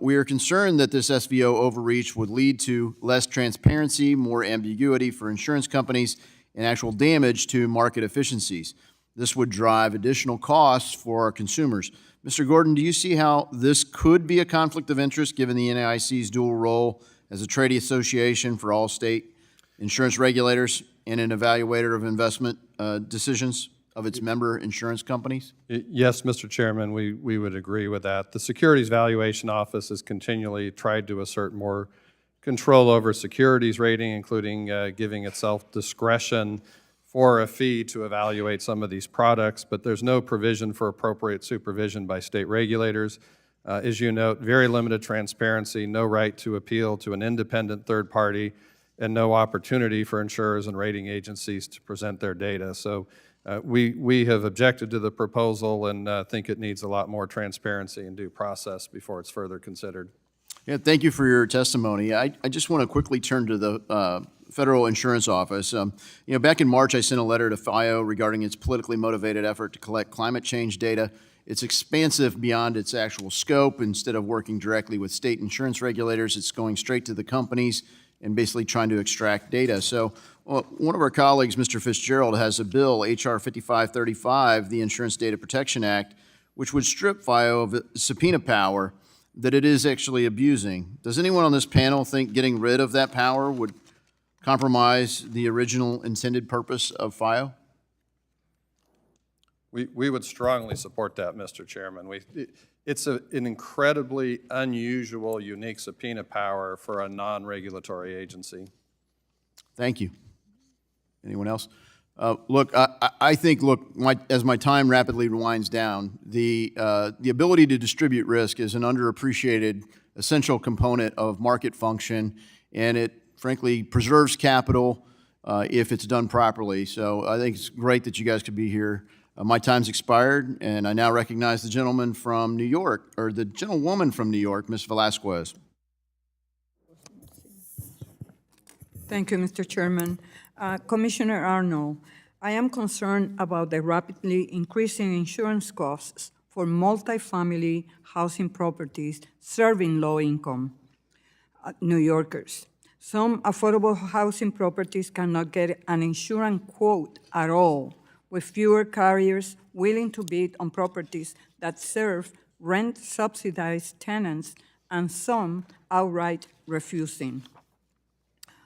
We are concerned that this SVO overreach would lead to less transparency, more ambiguity for insurance companies, and actual damage to market efficiencies. This would drive additional costs for our consumers. Mr. Gordon, do you see how this could be a conflict of interest given the NAIC's dual role as a trade association for all state insurance regulators and an evaluator of investment decisions of its member insurance companies? Yes, Mr. Chairman, we would agree with that. The Securities Valuation Office has continually tried to assert more control over securities rating, including giving itself discretion for a fee to evaluate some of these products, but there's no provision for appropriate supervision by state regulators. As you note, very limited transparency, no right to appeal to an independent third party, and no opportunity for insurers and rating agencies to present their data. So we have objected to the proposal and think it needs a lot more transparency and due process before it's further considered. Yeah, thank you for your testimony. I just want to quickly turn to the Federal Insurance Office. Back in March, I sent a letter to FIO regarding its politically motivated effort to collect climate change data. It's expansive beyond its actual scope. Instead of working directly with state insurance regulators, it's going straight to the companies and basically trying to extract data. So one of our colleagues, Mr. Fitzgerald, has a bill, H.R. 5535, the Insurance Data Protection Act, which would strip FIO of subpoena power that it is actually abusing. Does anyone on this panel think getting rid of that power would compromise the original intended purpose of FIO? We would strongly support that, Mr. Chairman. It's an incredibly unusual, unique subpoena power for a non-regulatory agency. Thank you. Anyone else? I think, as my time rapidly winds down, the ability to distribute risk is an underappreciated, essential component of market function, and it, frankly, preserves capital if it's done properly. So I think it's great that you guys could be here. My time's expired, and I now recognize the gentleman from New York, or the gentlewoman from New York, Ms. Velasquez. Thank you, Mr. Chairman. Commissioner Arnold, I am concerned about the rapidly increasing insurance costs for multifamily housing properties serving low-income New Yorkers. Some affordable housing properties cannot get an insurance quote at all, with fewer carriers willing to bid on properties that serve rent-subsidized tenants and some outright refusing.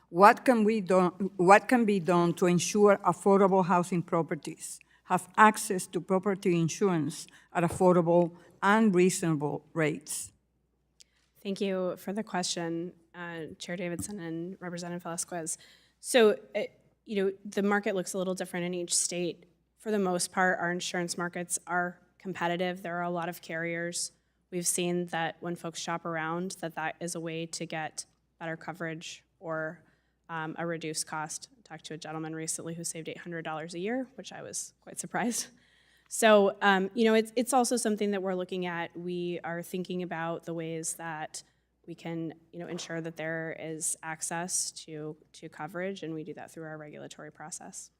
What can be done to ensure affordable housing properties have access to property insurance at affordable and reasonable rates? Thank you for the question, Chair Davidson and Representative Velasquez. So, the market looks a little different in each state. For the most part, our insurance markets are competitive. There are a lot of carriers. We've seen that when folks shop around, that is a way to get better coverage or a reduced cost. I talked to a gentleman recently who saved $800 a year, which I was quite surprised. So, it's also something that we're looking at. We are thinking about the ways that we can, ensure that there is access to coverage, and we do that through our regulatory process.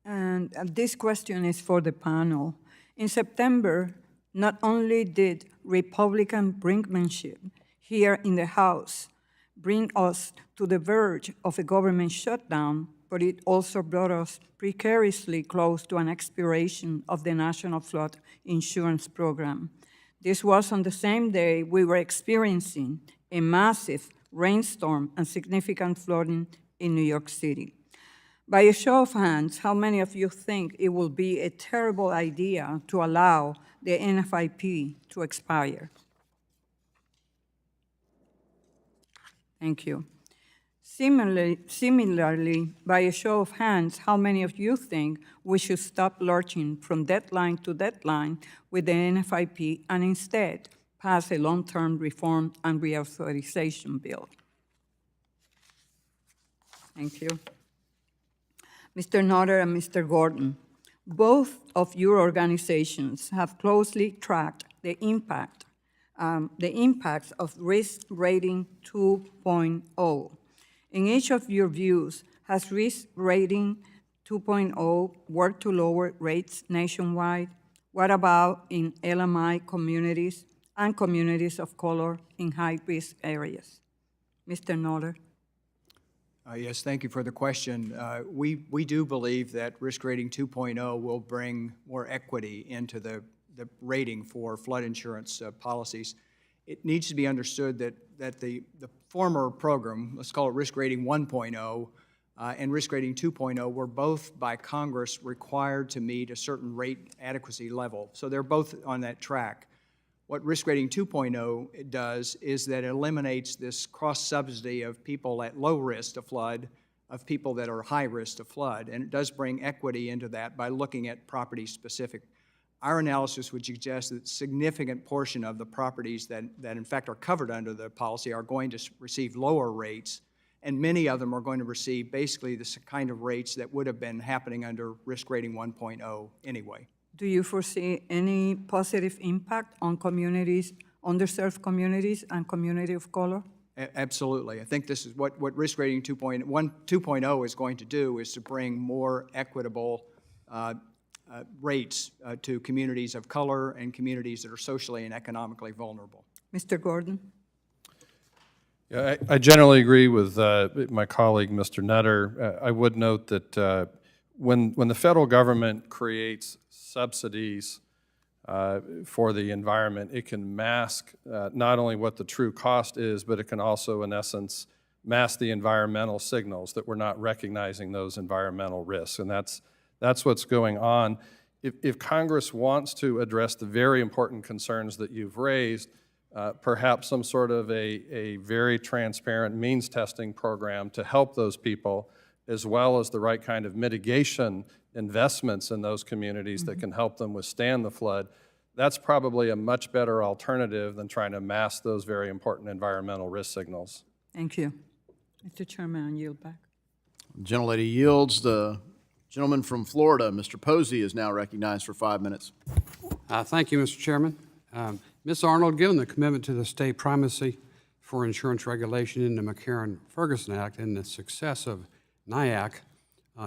And this question is for the panel. In September, not only did Republican brinkmanship here in the House bring us to the verge of a government shutdown, but it also brought us precariously close to an expiration of the National Flood Insurance Program. This was on the same day we were experiencing a massive rainstorm and significant flooding in New York City. By a show of hands, how many of you think it will be a terrible idea to allow the NFIP to expire? Thank you. Similarly, by a show of hands, how many of you think we should stop lurching from deadline to deadline with the NFIP and instead pass a long-term reform and reauthorization bill? Thank you. Mr. Nutter and Mr. Gordon, both of your organizations have closely tracked the impacts of Risk Rating 2.0. In each of your views, has Risk Rating 2.0 worked to lower rates nationwide? What about in LMI communities and communities of color in high-risk areas? Mr. Nutter. Yes, thank you for the question. We do believe that Risk Rating 2.0 will bring more equity into the rating for flood insurance policies. It needs to be understood that the former program, let's call it Risk Rating 1.0, and Risk Rating 2.0 were both by Congress required to meet a certain rate adequacy level. So they're both on that track. What Risk Rating 2.0 does is that it eliminates this cross-subsidy of people at low risk to flood, of people that are high risk to flood, and it does bring equity into that by looking at property-specific. Our analysis would suggest that a significant portion of the properties that in fact are covered under the policy are going to receive lower rates, and many of them are going to receive basically the kind of rates that would have been happening under Risk Rating 1.0 anyway. Do you foresee any positive impact on communities, underserved communities and community of color? Absolutely. I think this is what risk rating 2.0 is going to do, is to bring more equitable rates to communities of color and communities that are socially and economically vulnerable. Mr. Gordon? Yeah, I generally agree with my colleague, Mr. Nutter. I would note that when the federal government creates subsidies for the environment, it can mask not only what the true cost is, but it can also, in essence, mask the environmental signals that we're not recognizing those environmental risks. And that's what's going on. If Congress wants to address the very important concerns that you've raised, perhaps some sort of a very transparent means testing program to help those people, as well as the right kind of mitigation investments in those communities that can help them withstand the flood, that's probably a much better alternative than trying to mask those very important environmental risk signals. Thank you. Mr. Chairman, I yield back. Gentlelady yields. The gentleman from Florida, Mr. Posey, is now recognized for 5 minutes. Thank you, Mr. Chairman. Ms. Arnold, given the commitment to the state primacy for insurance regulation in the McCarran-Ferguson Act and the success of NAIC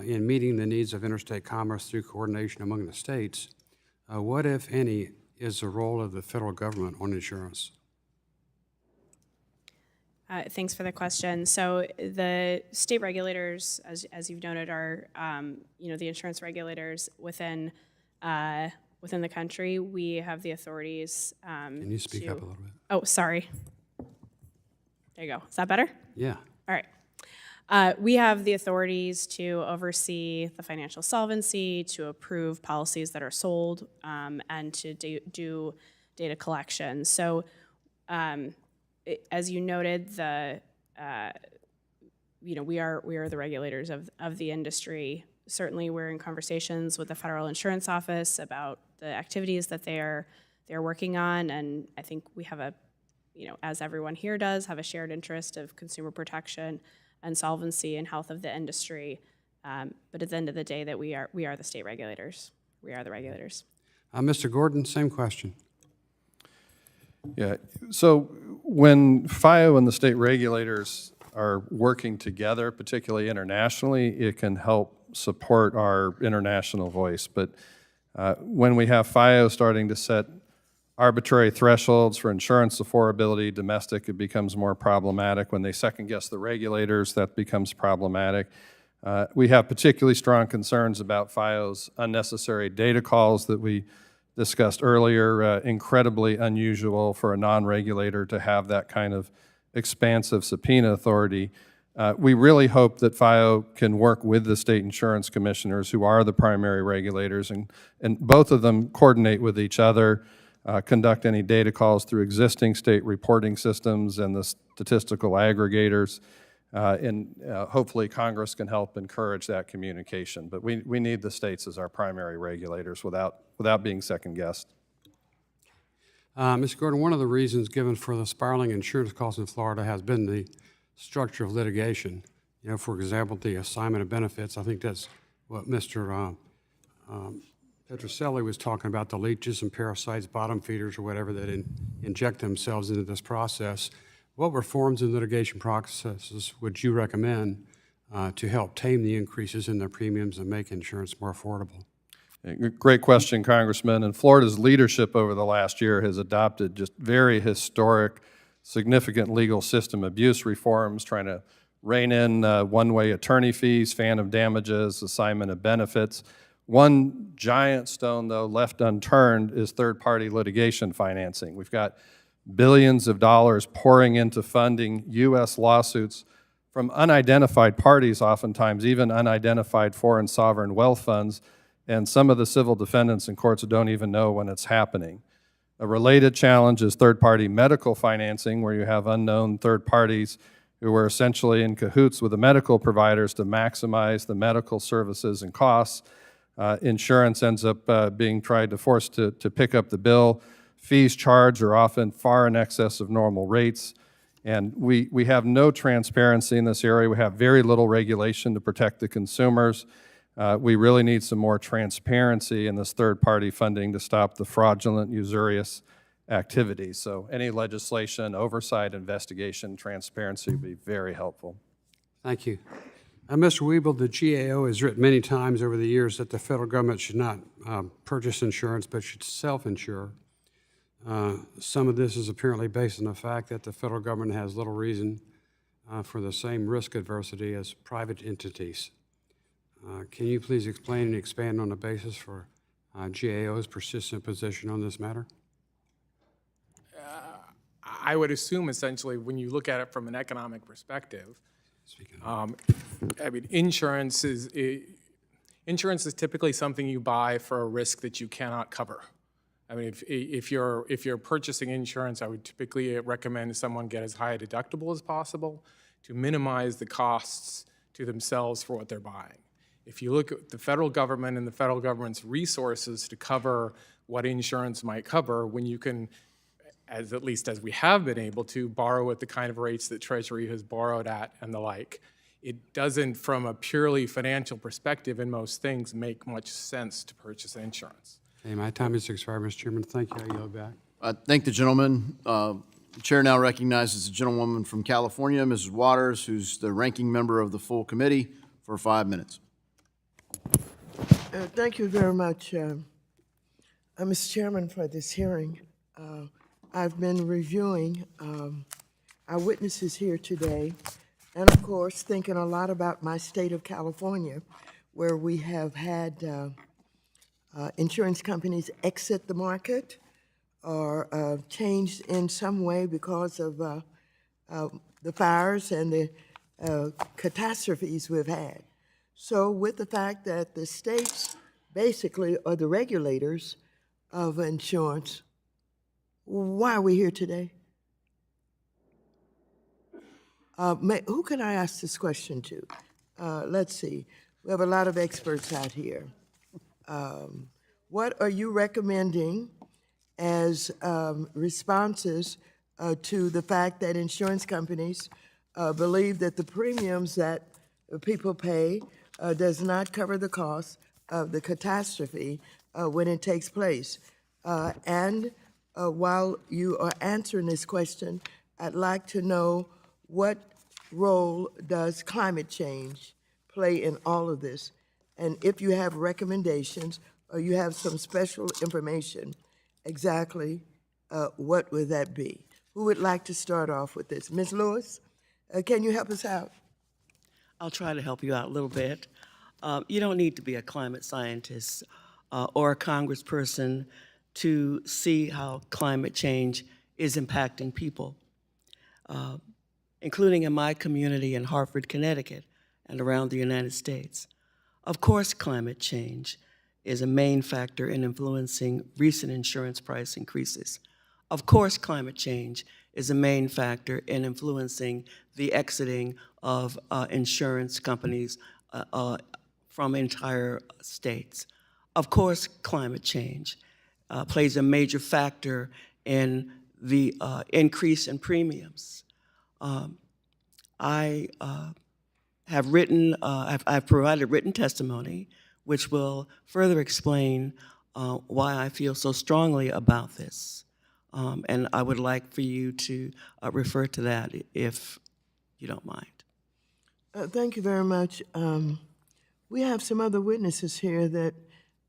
in meeting the needs of interstate commerce through coordination among the states, what, if any, is the role of the federal government on insurance? Thanks for the question. So the state regulators, as you've noted, are the insurance regulators within the country. We have the authorities. Can you speak up a little bit? Oh, sorry. There you go. Is that better? Yeah. All right. We have the authorities to oversee the financial solvency, to approve policies that are sold, and to do data collection. So, as you noted, we are the regulators of the industry. Certainly, we're in conversations with the Federal Insurance Office about the activities that they're working on, and I think we have as everyone here does, have a shared interest of consumer protection and solvency and health of the industry. But at the end of the day, that we are the state regulators. We are the regulators. Mr. Gordon, same question. Yeah, so when FIO and the state regulators are working together, particularly internationally, it can help support our international voice. But when we have FIO starting to set arbitrary thresholds for insurance affordability, domestic, it becomes more problematic. When they second-guess the regulators, that becomes problematic. We have particularly strong concerns about FIO's unnecessary data calls that we discussed earlier. Incredibly unusual for a non-regulator to have that kind of expansive subpoena authority. We really hope that FIO can work with the state insurance commissioners, who are the primary regulators, and both of them coordinate with each other, conduct any data calls through existing state reporting systems and the statistical aggregators, and hopefully Congress can help encourage that communication. But we need the states as our primary regulators without being second-guessed. Mr. Gordon, one of the reasons given for the spiraling insurance costs in Florida has been the structure of litigation. For example, the assignment of benefits. I think that's what Mr. Petrelli was talking about, the leeches and parasites, bottom feeders, or whatever that inject themselves into this process. What reforms in litigation processes would you recommend to help tame the increases in their premiums and make insurance more affordable? Great question, Congressman. And Florida's leadership over the last year has adopted just very historic, significant legal system abuse reforms, trying to rein in one-way attorney fees, phantom damages, assignment of benefits. One giant stone, though, left unturned is third-party litigation financing. We've got billions of dollars pouring into funding U.S. lawsuits from unidentified parties, oftentimes even unidentified foreign sovereign wealth funds, and some of the civil defendants in courts don't even know when it's happening. A related challenge is third-party medical financing, where you have unknown third parties who are essentially in cahoots with the medical providers to maximize the medical services and costs. Insurance ends up being tried to force to pick up the bill. Fees charged are often far in excess of normal rates. And we have no transparency in this area. We have very little regulation to protect the consumers. We really need some more transparency in this third-party funding to stop the fraudulent, usurious activities. So any legislation, oversight, investigation, transparency would be very helpful. Thank you. Mr. Webel, the GAO has written many times over the years that the federal government should not purchase insurance but should self-insure. Some of this is apparently based on the fact that the federal government has little reason for the same risk adversity as private entities. Can you please explain and expand on the basis for GAO's persistent position on this matter? I would assume essentially when you look at it from an economic perspective, I mean, insurance is typically something you buy for a risk that you cannot cover. I mean, if you're purchasing insurance, I would typically recommend someone get as high a deductible as possible to minimize the costs to themselves for what they're buying. If you look at the federal government and the federal government's resources to cover what insurance might cover, when you can, at least as we have been able to, borrow at the kind of rates that Treasury has borrowed at and the like, it doesn't, from a purely financial perspective in most things, make much sense to purchase insurance. Okay, my time has expired, Mr. Chairman. Thank you. I yield back. I thank the gentleman. The chair now recognizes the gentlewoman from California, Mrs. Waters, who's the ranking member of the full committee, for 5 minutes. Thank you very much, Mr. Chairman, for this hearing. I've been reviewing our witnesses here today, and of course, thinking a lot about my state of California, where we have had insurance companies exit the market or changed in some way because of the fires and the catastrophes we've had. So with the fact that the states basically are the regulators of insurance, why are we here today? Who can I ask this question to? Let's see. We have a lot of experts out here. What are you recommending as responses to the fact that insurance companies believe that the premiums that people pay does not cover the cost of the catastrophe when it takes place? And while you are answering this question, I'd like to know what role does climate change play in all of this? And if you have recommendations or you have some special information, exactly what would that be? Who would like to start off with this? Ms. Lewis, can you help us out? I'll try to help you out a little bit. You don't need to be a climate scientist or a congressperson to see how climate change is impacting people, including in my community in Hartford, Connecticut, and around the United States. Of course, climate change is a main factor in influencing recent insurance price increases. Of course, climate change is a main factor in influencing the exiting of insurance companies from entire states. Of course, climate change plays a major factor in the increase in premiums. I have written, I've provided written testimony which will further explain why I feel so strongly about this. And I would like for you to refer to that if you don't mind. Thank you very much. We have some other witnesses here that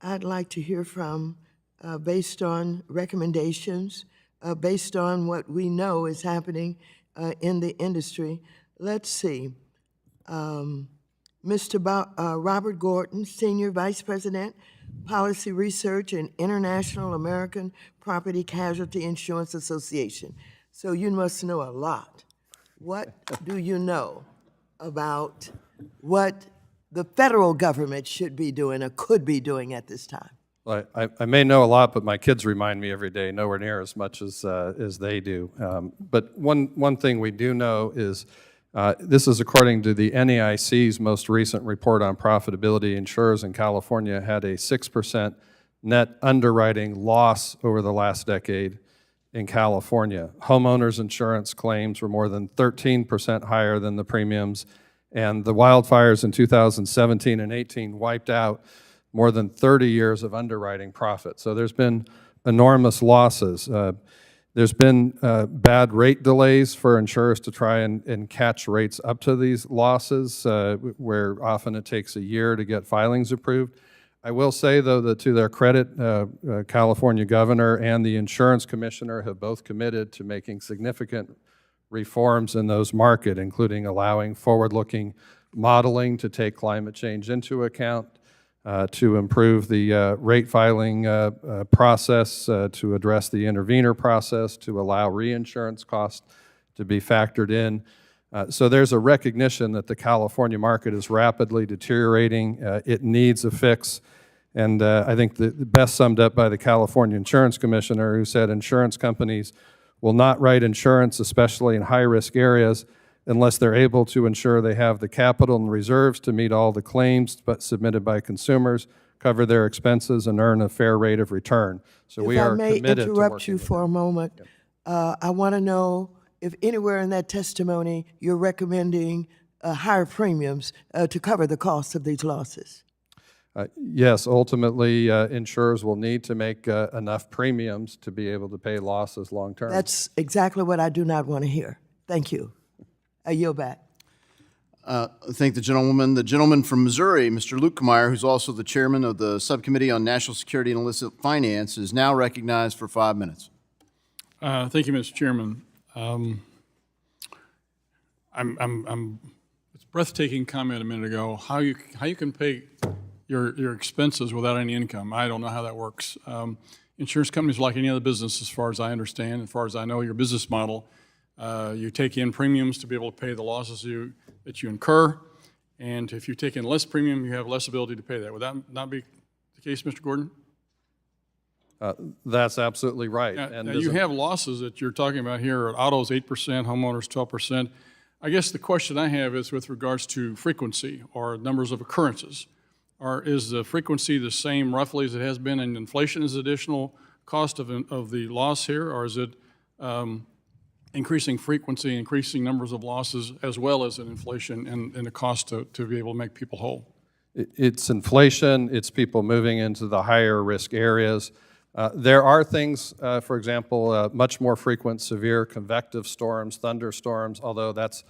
I'd like to hear from based on recommendations, based on what we know is happening in the industry. Let's see. Mr. Robert Gordon, Senior Vice President, Policy Research and International American Property Casualty Insurance Association. So you must know a lot. What do you know about what the federal government should be doing or could be doing at this time? Well, I may know a lot, but my kids remind me every day nowhere near as much as they do. But one thing we do know is this is according to the NAIC's most recent report on profitability. Insurers in California had a 6% net underwriting loss over the last decade in California. Homeowners insurance claims were more than 13% higher than the premiums, and the wildfires in 2017 and 18 wiped out more than 30 years of underwriting profit. So there's been enormous losses. There's been bad rate delays for insurers to try and catch rates up to these losses, where often it takes a year to get filings approved. I will say, though, that to their credit, California governor and the insurance commissioner have both committed to making significant reforms in those markets, including allowing forward-looking modeling to take climate change into account, to improve the rate filing process, to address the intervener process, to allow reinsurance costs to be factored in. So there's a recognition that the California market is rapidly deteriorating. It needs a fix. And I think the best summed up by the California Insurance Commissioner, who said insurance companies will not write insurance, especially in high-risk areas, unless they're able to ensure they have the capital and reserves to meet all the claims submitted by consumers, cover their expenses, and earn a fair rate of return. So we are committed to working. If I may interrupt you for a moment, I want to know if anywhere in that testimony you're recommending higher premiums to cover the costs of these losses. Yes, ultimately, insurers will need to make enough premiums to be able to pay losses long term. That's exactly what I do not want to hear. Thank you. I yield back. Thank the gentlewoman. The gentleman from Missouri, Mr. Luke Meyer, who's also the chairman of the Subcommittee on National Security and Illicit Finance, is now recognized for 5 minutes. Thank you, Mr. Chairman. It's a breathtaking comment a minute ago. How you can pay your expenses without any income. I don't know how that works. Insurance companies are like any other business, as far as I understand, as far as I know your business model. You take in premiums to be able to pay the losses that you incur, and if you take in less premium, you have less ability to pay that. Would that not be the case, Mr. Gordon? That's absolutely right. Now you have losses that you're talking about here. Autos 8%, homeowners 12%. I guess the question I have is with regards to frequency or numbers of occurrences. Is the frequency the same roughly as it has been, and inflation is additional cost of the loss here, or is it increasing frequency, increasing numbers of losses, as well as an inflation and the cost to be able to make people whole? It's inflation, it's people moving into the higher risk areas. There are things, for example, much more frequent severe convective storms, thunderstorms, although that's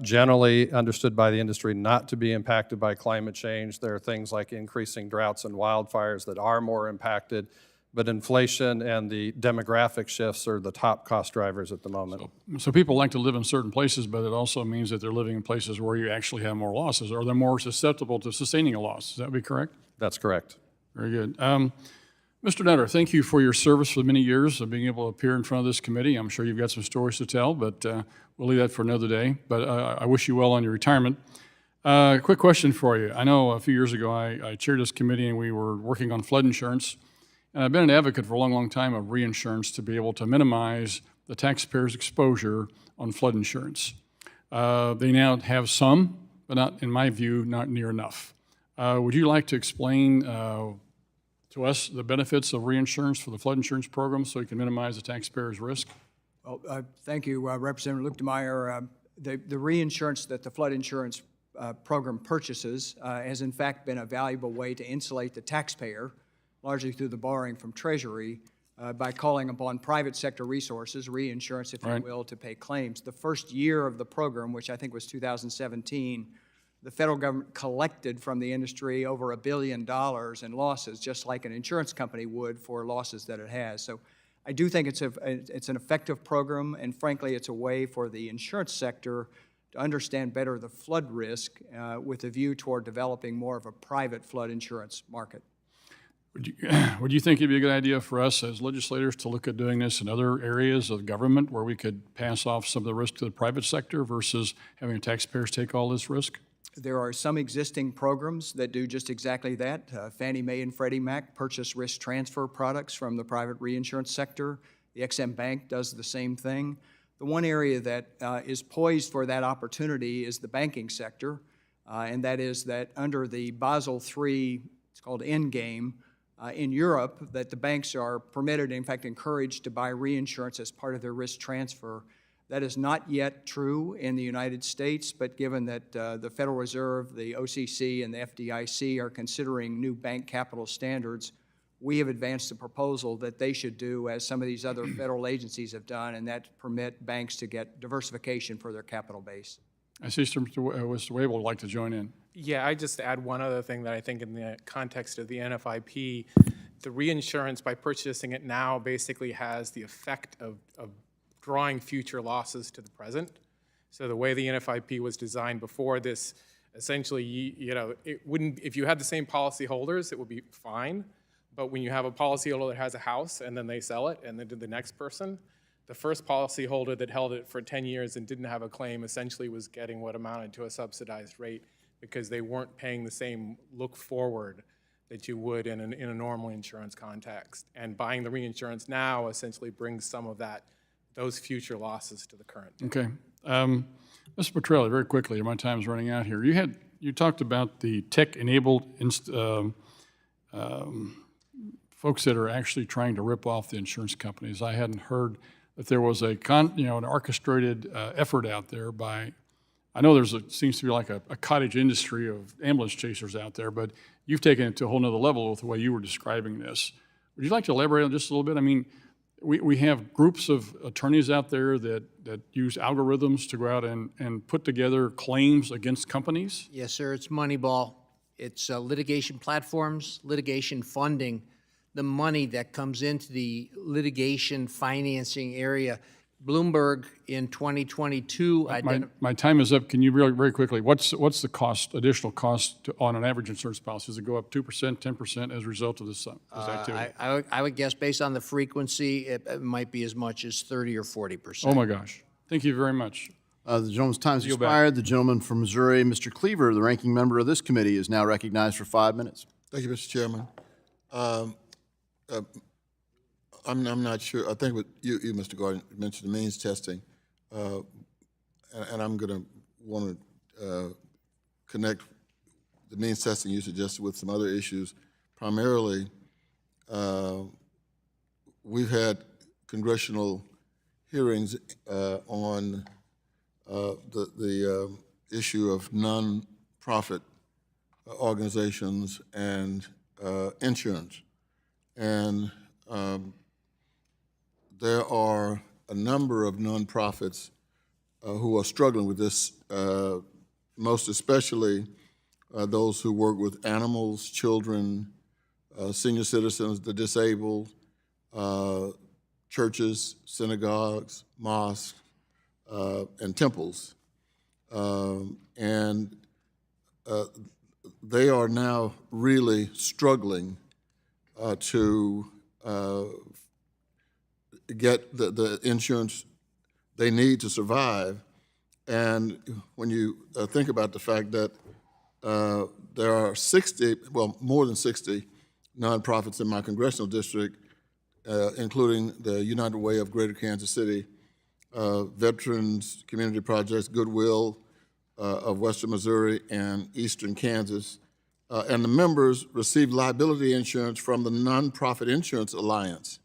generally understood by the industry not to be impacted by climate change. There are things like increasing droughts and wildfires that are more impacted, but inflation and the demographic shifts are the top cost drivers at the moment. So people like to live in certain places, but it also means that they're living in places where you actually have more losses, or they're more susceptible to sustaining a loss. Is that be correct? That's correct. Very good. Mr. Nutter, thank you for your service for many years of being able to appear in front of this committee. I'm sure you've got some stories to tell, but we'll leave that for another day. But I wish you well on your retirement. Quick question for you. I know a few years ago I chaired this committee and we were working on flood insurance. And I've been an advocate for a long, long time of reinsurance to be able to minimize the taxpayers' exposure on flood insurance. They now have some, but not, in my view, not near enough. Would you like to explain to us the benefits of reinsurance for the flood insurance program so you can minimize the taxpayers' risk? Well, thank you, Representative Luke Meyer. The reinsurance that the flood insurance program purchases has in fact been a valuable way to insulate the taxpayer, largely through the borrowing from Treasury, by calling upon private sector resources, reinsurance, if you will, to pay claims. The first year of the program, which I think was 2017, the federal government collected from the industry over $1 billion in losses, just like an insurance company would for losses that it has. So I do think it's an effective program, and frankly, it's a way for the insurance sector to understand better the flood risk with a view toward developing more of a private flood insurance market. Would you think it'd be a good idea for us as legislators to look at doing this in other areas of government where we could pass off some of the risk to the private sector versus having taxpayers take all this risk? There are some existing programs that do just exactly that. Fannie Mae and Freddie Mac purchase risk transfer products from the private reinsurance sector. The XM Bank does the same thing. The one area that is poised for that opportunity is the banking sector, and that is that under the Basel III, it's called Endgame, in Europe, that the banks are permitted, in fact encouraged, to buy reinsurance as part of their risk transfer. That is not yet true in the United States, but given that the Federal Reserve, the OCC, and the FDIC are considering new bank capital standards, we have advanced a proposal that they should do as some of these other federal agencies have done, and that permit banks to get diversification for their capital base. I see Mr. Webel would like to join in. Yeah, I just add one other thing that I think in the context of the NFIP, the reinsurance, by purchasing it now, basically has the effect of drawing future losses to the present. So the way the NFIP was designed before this, essentially, you know, it wouldn't, if you had the same policy holders, it would be fine. But when you have a policyholder that has a house and then they sell it and then to the next person, the first policyholder that held it for 10 years and didn't have a claim essentially was getting what amounted to a subsidized rate because they weren't paying the same look forward that you would in a normal insurance context. And buying the reinsurance now essentially brings some of those future losses to the current. Okay. Mr. Petrelli, very quickly, my time's running out here. You talked about the tech-enabled folks that are actually trying to rip off the insurance companies. I hadn't heard that there was an orchestrated effort out there by, I know seems to be like a cottage industry of ambulance chasers out there, but you've taken it to a whole nother level with the way you were describing this. Would you like to elaborate on just a little bit? I mean, we have groups of attorneys out there that use algorithms to go out and put together claims against companies? Yes, sir, it's Moneyball. It's litigation platforms, litigation funding, the money that comes into the litigation financing area. Bloomberg in 2022 My time is up. Can you really very quickly, what's the cost, additional cost on an average insurance policy? Does it go up 2%, 10% as a result of this activity? I would guess based on the frequency, it might be as much as 30 or 40%. Oh my gosh. Thank you very much. The gentleman's time's Yield back. expired. The gentleman from Missouri, Mr. Cleaver, the ranking member of this committee, is now recognized for 5 minutes. Thank you, Mr. Chairman. I'm not sure. I think what you Mr. Gordon, mentioned the means testing, and I'm going to want to connect the means testing you suggested with some other issues. Primarily, we've had congressional hearings on the issue of non-profit organizations and insurance, and there are a number of nonprofits who are struggling with this, most especially those who work with animals, children, senior citizens, the disabled, churches, synagogues, mosques, and temples. And they are now really struggling to get the insurance they need to survive. And when you think about the fact that there are 60, well, more than 60 nonprofits in my congressional district, including the United Way of Greater Kansas City, Veterans Community Projects, Goodwill of Western Missouri and Eastern Kansas, and the members receive liability insurance from the Nonprofit Insurance Alliance.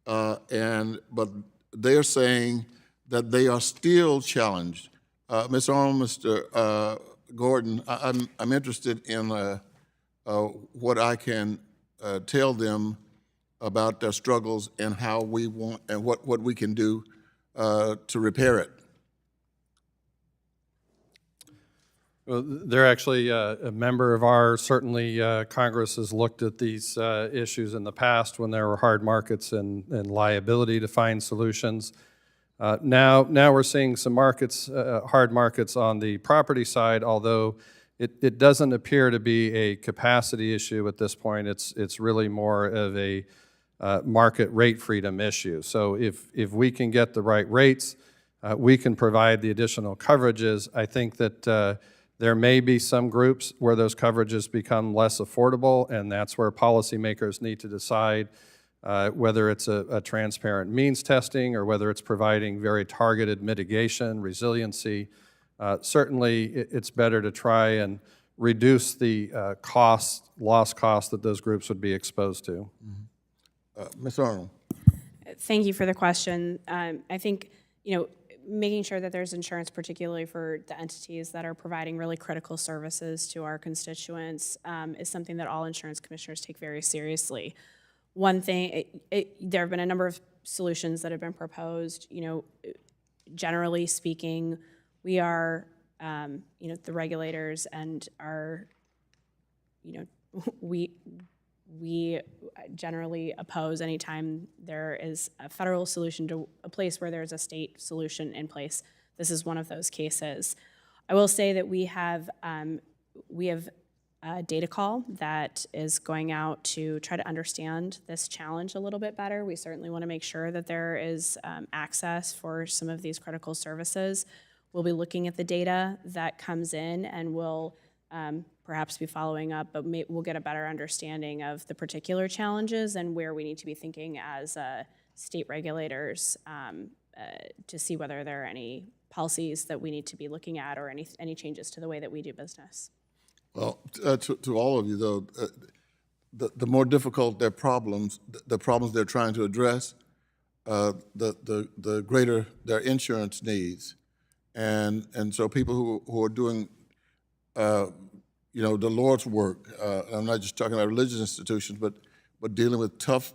But they are saying that they are still challenged. Ms. Arnold, Mr. Gordon, I'm interested in what I can tell them about their struggles and how we want and what we can do to repair it. Well, they're actually a member of our, certainly Congress has looked at these issues in the past when there were hard markets and liability to find solutions. Now we're seeing some markets, hard markets on the property side, although it doesn't appear to be a capacity issue at this point. It's really more of a market rate freedom issue. So if we can get the right rates, we can provide the additional coverages. I think that there may be some groups where those coverages become less affordable, and that's where policymakers need to decide whether it's a transparent means testing or whether it's providing very targeted mitigation, resiliency. Certainly, it's better to try and reduce the loss cost that those groups would be exposed to. Ms. Arnold. Thank you for the question. I think, making sure that there's insurance, particularly for the entities that are providing really critical services to our constituents, is something that all insurance commissioners take very seriously. One thing, there have been a number of solutions that have been proposed. You know, generally speaking, we are, you know, the regulators and our, you know, we generally oppose anytime there is a federal solution to a place where there's a state solution in place. This is one of those cases. I will say that we have a data call that is going out to try to understand this challenge a little bit better. We certainly want to make sure that there is access for some of these critical services. We'll be looking at the data that comes in, and we'll perhaps be following up, but we'll get a better understanding of the particular challenges and where we need to be thinking as state regulators to see whether there are any policies that we need to be looking at or any changes to the way that we do business. Well, to all of you, though, the more difficult their problems, the problems they're trying to address, the greater their insurance needs. And so people who are doing, you know, the Lord's work, I'm not just talking about religious institutions, but dealing with tough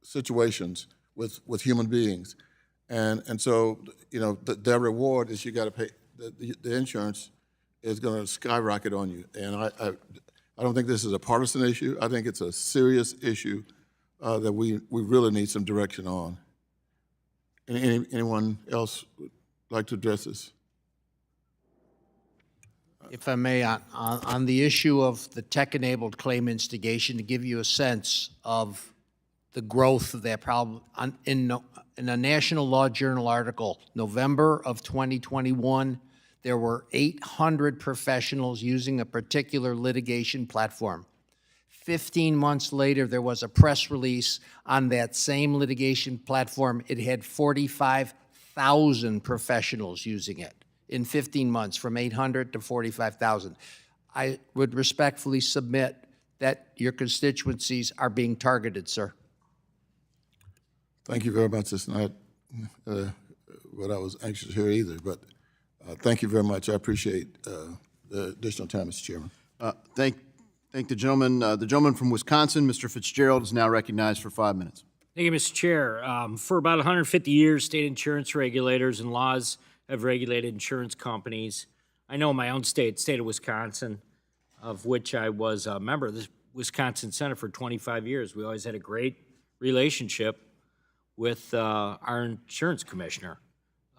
situations with human beings. And so, you know, their reward is you got to pay, the insurance is going to skyrocket on you. And I don't think this is a partisan issue. I think it's a serious issue that we really need some direction on. Anyone else would like to address this? If I may, on the issue of the tech-enabled claim instigation, to give you a sense of the growth of that problem, in a National Law Journal article, November of 2021, there were 800 professionals using a particular litigation platform. 15 months later, there was a press release on that same litigation platform. It had 45,000 professionals using it in 15 months, from 800 to 45,000. I would respectfully submit that your constituencies are being targeted, sir. Thank you very much. It's not what I was anxious to hear either, but thank you very much. I appreciate the additional time, Mr. Chairman. Thank the gentleman. The gentleman from Wisconsin, Mr. Fitzgerald, is now recognized for 5 minutes. Thank you, Mr. Chair. For about 150 years, state insurance regulators and laws have regulated insurance companies. I know my own state of Wisconsin, of which I was a member of the Wisconsin Senate for 25 years. We always had a great relationship with our insurance commissioner.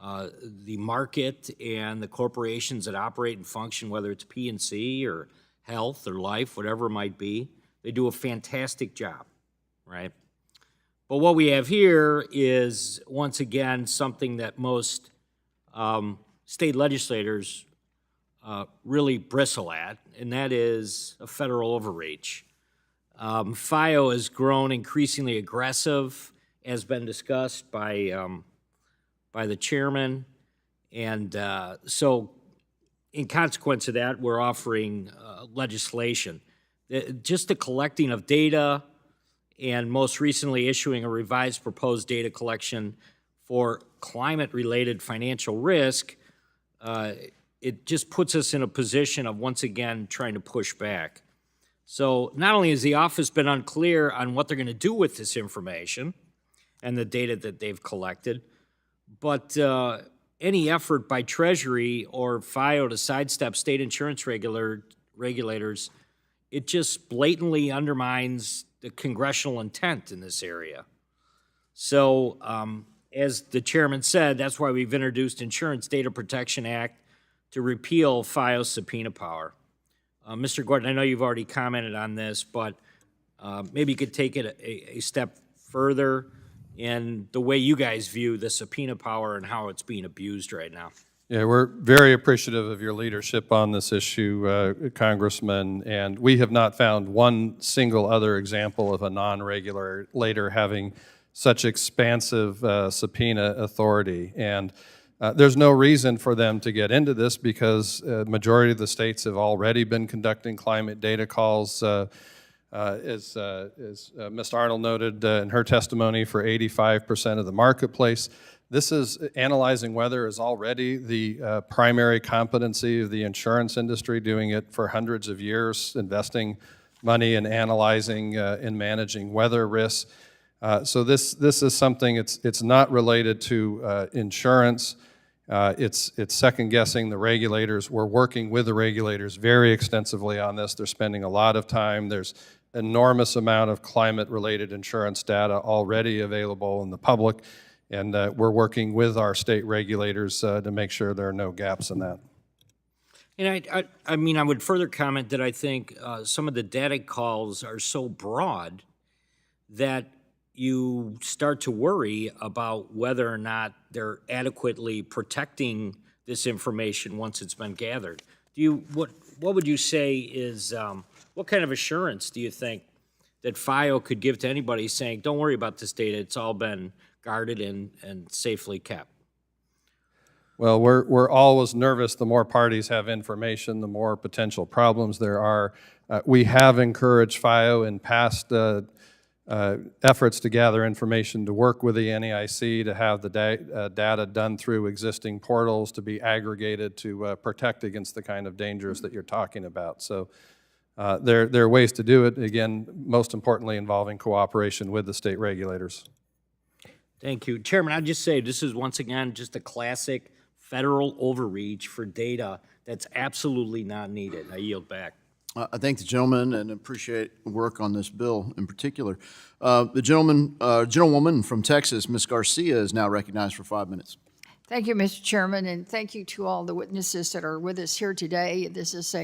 The market and the corporations that operate and function, whether it's P&C or health or life, whatever it might be, they do a fantastic job, right? But what we have here is, once again, something that most state legislators really bristle at, and that is a federal overreach. FIO has grown increasingly aggressive, as been discussed by the chairman, and so in consequence of that, we're offering legislation. Just the collecting of data, and most recently issuing a revised proposed data collection for climate-related financial risk, it just puts us in a position of, once again, trying to push back. So not only has the office been unclear on what they're going to do with this information and the data that they've collected, but any effort by Treasury or FIO to sidestep state insurance regulators, it just blatantly undermines the congressional intent in this area. So, as the chairman said, that's why we've introduced Insurance Data Protection Act to repeal FIO's subpoena power. Mr. Gordon, I know you've already commented on this, but maybe you could take it a step further in the way you guys view the subpoena power and how it's being abused right now. Yeah, we're very appreciative of your leadership on this issue, Congressman, and we have not found one single other example of a non-regulator having such expansive subpoena authority. And there's no reason for them to get into this because majority of the states have already been conducting climate data calls, as Ms. Arnold noted in her testimony, for 85% of the marketplace. This is analyzing weather is already the primary competency of the insurance industry, doing it for hundreds of years, investing money in analyzing and managing weather risks. So this is something, it's not related to insurance. It's second guessing the regulators. We're working with the regulators very extensively on this. They're spending a lot of time. There's enormous amount of climate-related insurance data already available in the public, and we're working with our state regulators to make sure there are no gaps in that. And I mean, I would further comment that I think some of the data calls are so broad that you start to worry about whether or not they're adequately protecting this information once it's been gathered. What would you say is, what kind of assurance do you think that FIO could give to anybody saying, don't worry about this data, it's all been guarded and safely kept? Well, we're always nervous. The more parties have information, the more potential problems there are. We have encouraged FIO in past efforts to gather information to work with the NAIC, to have the data done through existing portals, to be aggregated to protect against the kind of dangers that you're talking about. So there are ways to do it, again, most importantly involving cooperation with the state regulators. Thank you. Chairman, I'd just say this is once again just a classic federal overreach for data that's absolutely not needed. I yield back. I thank the gentleman and appreciate work on this bill in particular. The gentlewoman from Texas, Ms. Garcia, is now recognized for 5 minutes. Thank you, Mr. Chairman, and thank you to all the witnesses that are with us here today. This is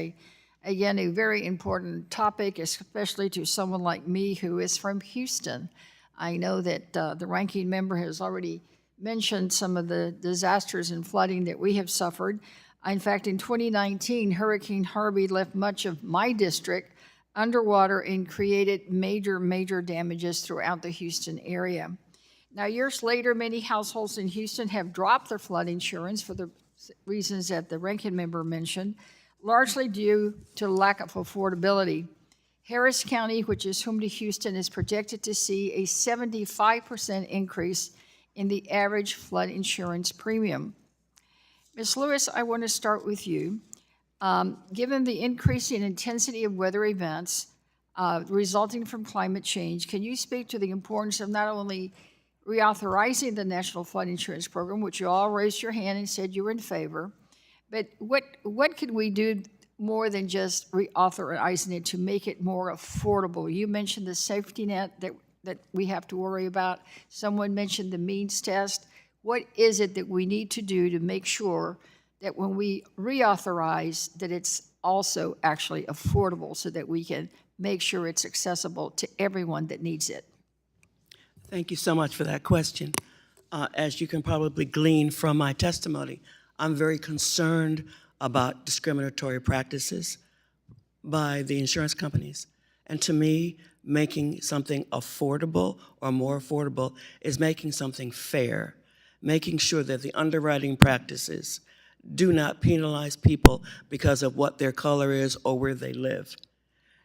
again, a very important topic, especially to someone like me who is from Houston. I know that the ranking member has already mentioned some of the disasters and flooding that we have suffered. In fact, in 2019, Hurricane Harvey left much of my district underwater and created major damages throughout the Houston area. Now, years later, many households in Houston have dropped their flood insurance for the reasons that the ranking member mentioned, largely due to lack of affordability. Harris County, which is home to Houston, is projected to see a 75% increase in the average flood insurance premium. Ms. Lewis, I want to start with you. Given the increasing intensity of weather events resulting from climate change, can you speak to the importance of not only reauthorizing the National Flood Insurance Program, which you all raised your hand and said you were in favor, but what could we do more than just reauthorizing it to make it more affordable? You mentioned the safety net that we have to worry about. Someone mentioned the means test. What is it that we need to do to make sure that when we reauthorize that it's also actually affordable so that we can make sure it's accessible to everyone that needs it? Thank you so much for that question. As you can probably glean from my testimony, I'm very concerned about discriminatory practices by the insurance companies. And to me, making something affordable or more affordable is making something fair, making sure that the underwriting practices do not penalize people because of what their color is or where they live.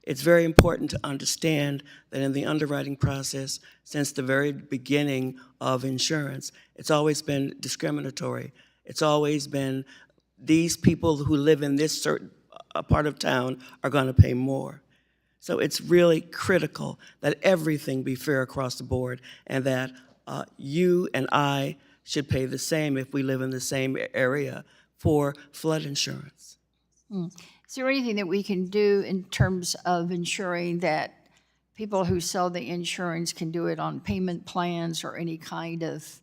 It's very important to understand that in the underwriting process, since the very beginning of insurance, it's always been discriminatory. It's always been these people who live in this certain part of town are going to pay more. So it's really critical that everything be fair across the board and that you and I should pay the same if we live in the same area for flood insurance. Is there anything that we can do in terms of ensuring that people who sell the insurance can do it on payment plans or any kind of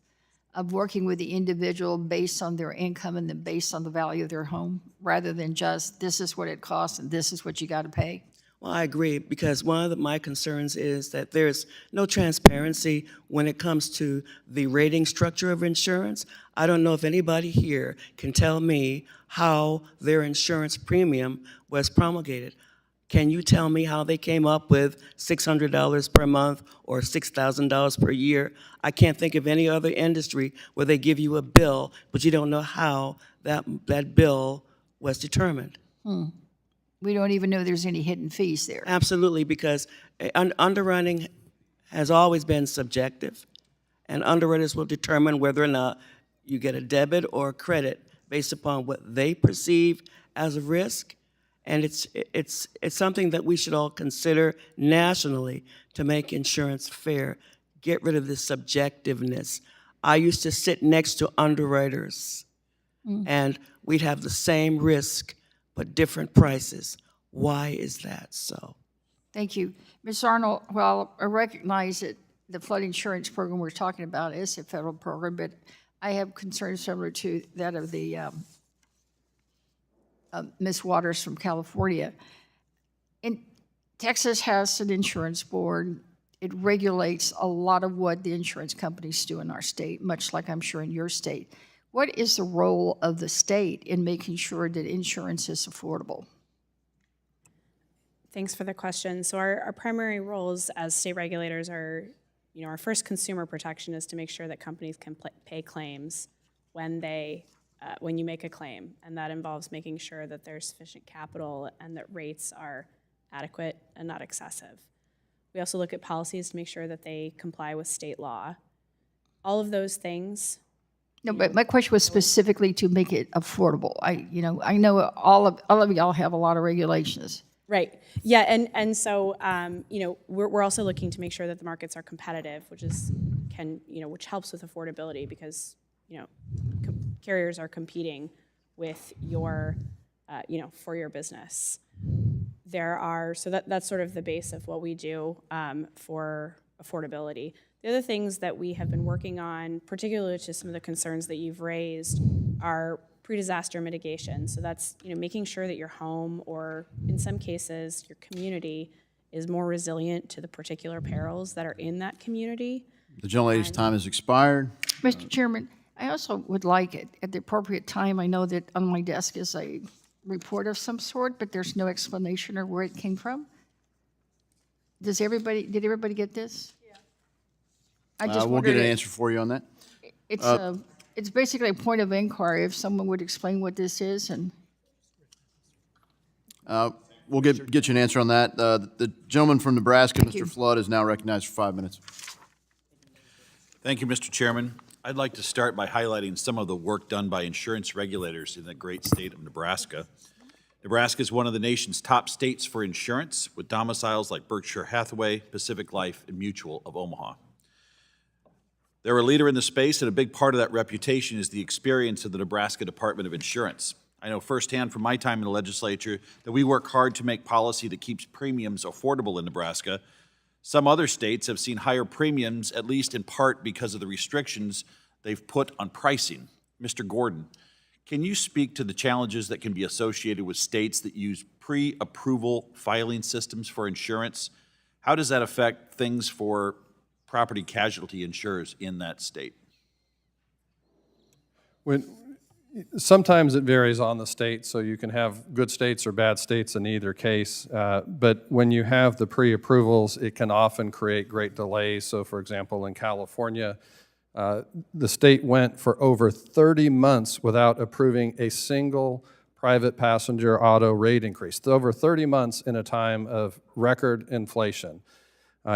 working with the individual based on their income and then based on the value of their home, rather than just this is what it costs and this is what you got to pay? Well, I agree, because one of my concerns is that there's no transparency when it comes to the rating structure of insurance. I don't know if anybody here can tell me how their insurance premium was promulgated. Can you tell me how they came up with $600 per month or $6,000 per year? I can't think of any other industry where they give you a bill, but you don't know how that bill was determined. We don't even know there's any hidden fees there. Absolutely, because underwriting has always been subjective, and underwriters will determine whether or not you get a debit or a credit based upon what they perceive as a risk And it's something that we should all consider nationally to make insurance fair. Get rid of this subjectiveness. I used to sit next to underwriters, and we'd have the same risk, but different prices. Why is that so? Thank you. Ms. Arnold, well, I recognize that the flood insurance program we're talking about is a federal program, but I have concerns similar to that of the Ms. Waters from California. Texas has an insurance board. It regulates a lot of what the insurance companies do in our state, much like I'm sure in your state. What is the role of the state in making sure that insurance is affordable? Thanks for the question. So our primary roles as state regulators are, our first consumer protection is to make sure that companies can pay claims when you make a claim, and that involves making sure that there's sufficient capital and that rates are adequate and not excessive. We also look at policies to make sure that they comply with state law. All of those things. No, but my question was specifically to make it affordable. I know all of y'all have a lot of regulations. Right. Yeah, and so we're also looking to make sure that the markets are competitive, which helps with affordability because carriers are competing with your for your business. That's sort of the base of what we do for affordability. The other things that we have been working on, particularly to some of the concerns that you've raised, are pre-disaster mitigation. So that's making sure that your home, or in some cases your community, is more resilient to the particular perils that are in that community. The gentlelady's time has expired. Mr. Chairman, I also would like at the appropriate time, I know that on my desk is a report of some sort, but there's no explanation or where it came from. Did everybody get this? Yeah. We'll get an answer for you on that. It's basically a point of inquiry, if someone would explain what this is. And we'll get you an answer on that. The gentleman from Nebraska, Mr. Flood, is now recognized for 5 minutes. Thank you, Mr. Chairman. I'd like to start by highlighting some of the work done by insurance regulators in the great state of Nebraska. Nebraska is one of the nation's top states for insurance, with domiciles like Berkshire Hathaway, Pacific Life, and Mutual of Omaha. They're a leader in the space, and a big part of that reputation is the experience of the Nebraska Department of Insurance. I know firsthand from my time in the legislature that we work hard to make policy that keeps premiums affordable in Nebraska. Some other states have seen higher premiums, at least in part because of the restrictions they've put on pricing. Mr. Gordon, can you speak to the challenges that can be associated with states that use pre-approval filing systems for insurance? How does that affect things for property casualty insurers in that state? Sometimes it varies on the state, so you can have good states or bad states in either case. But when you have the pre-approvals, it can often create great delays. So for example, in California, the state went for over 30 months without approving a single private passenger auto rate increase. Over 30 months in a time of record inflation.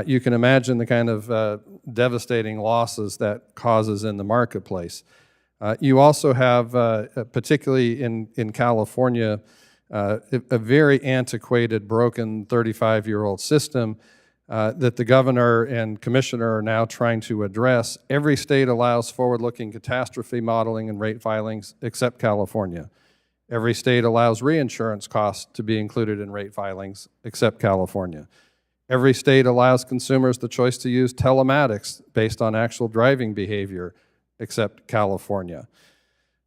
You can imagine the kind of devastating losses that causes in the marketplace. You also have, particularly in California, a very antiquated, broken 35-year-old system that the governor and commissioner are now trying to address. Every state allows forward-looking catastrophe modeling and rate filings except California. Every state allows reinsurance costs to be included in rate filings except California. Every state allows consumers the choice to use telematics based on actual driving behavior except California.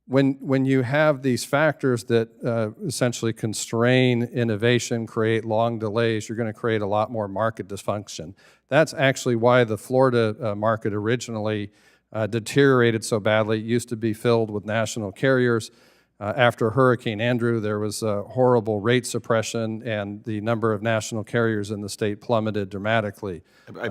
When you have these factors that essentially constrain innovation, create long delays, you're going to create a lot more market dysfunction. That's actually why the Florida market originally deteriorated so badly. It used to be filled with national carriers. After Hurricane Andrew, there was horrible rate suppression, and the number of national carriers in the state plummeted dramatically.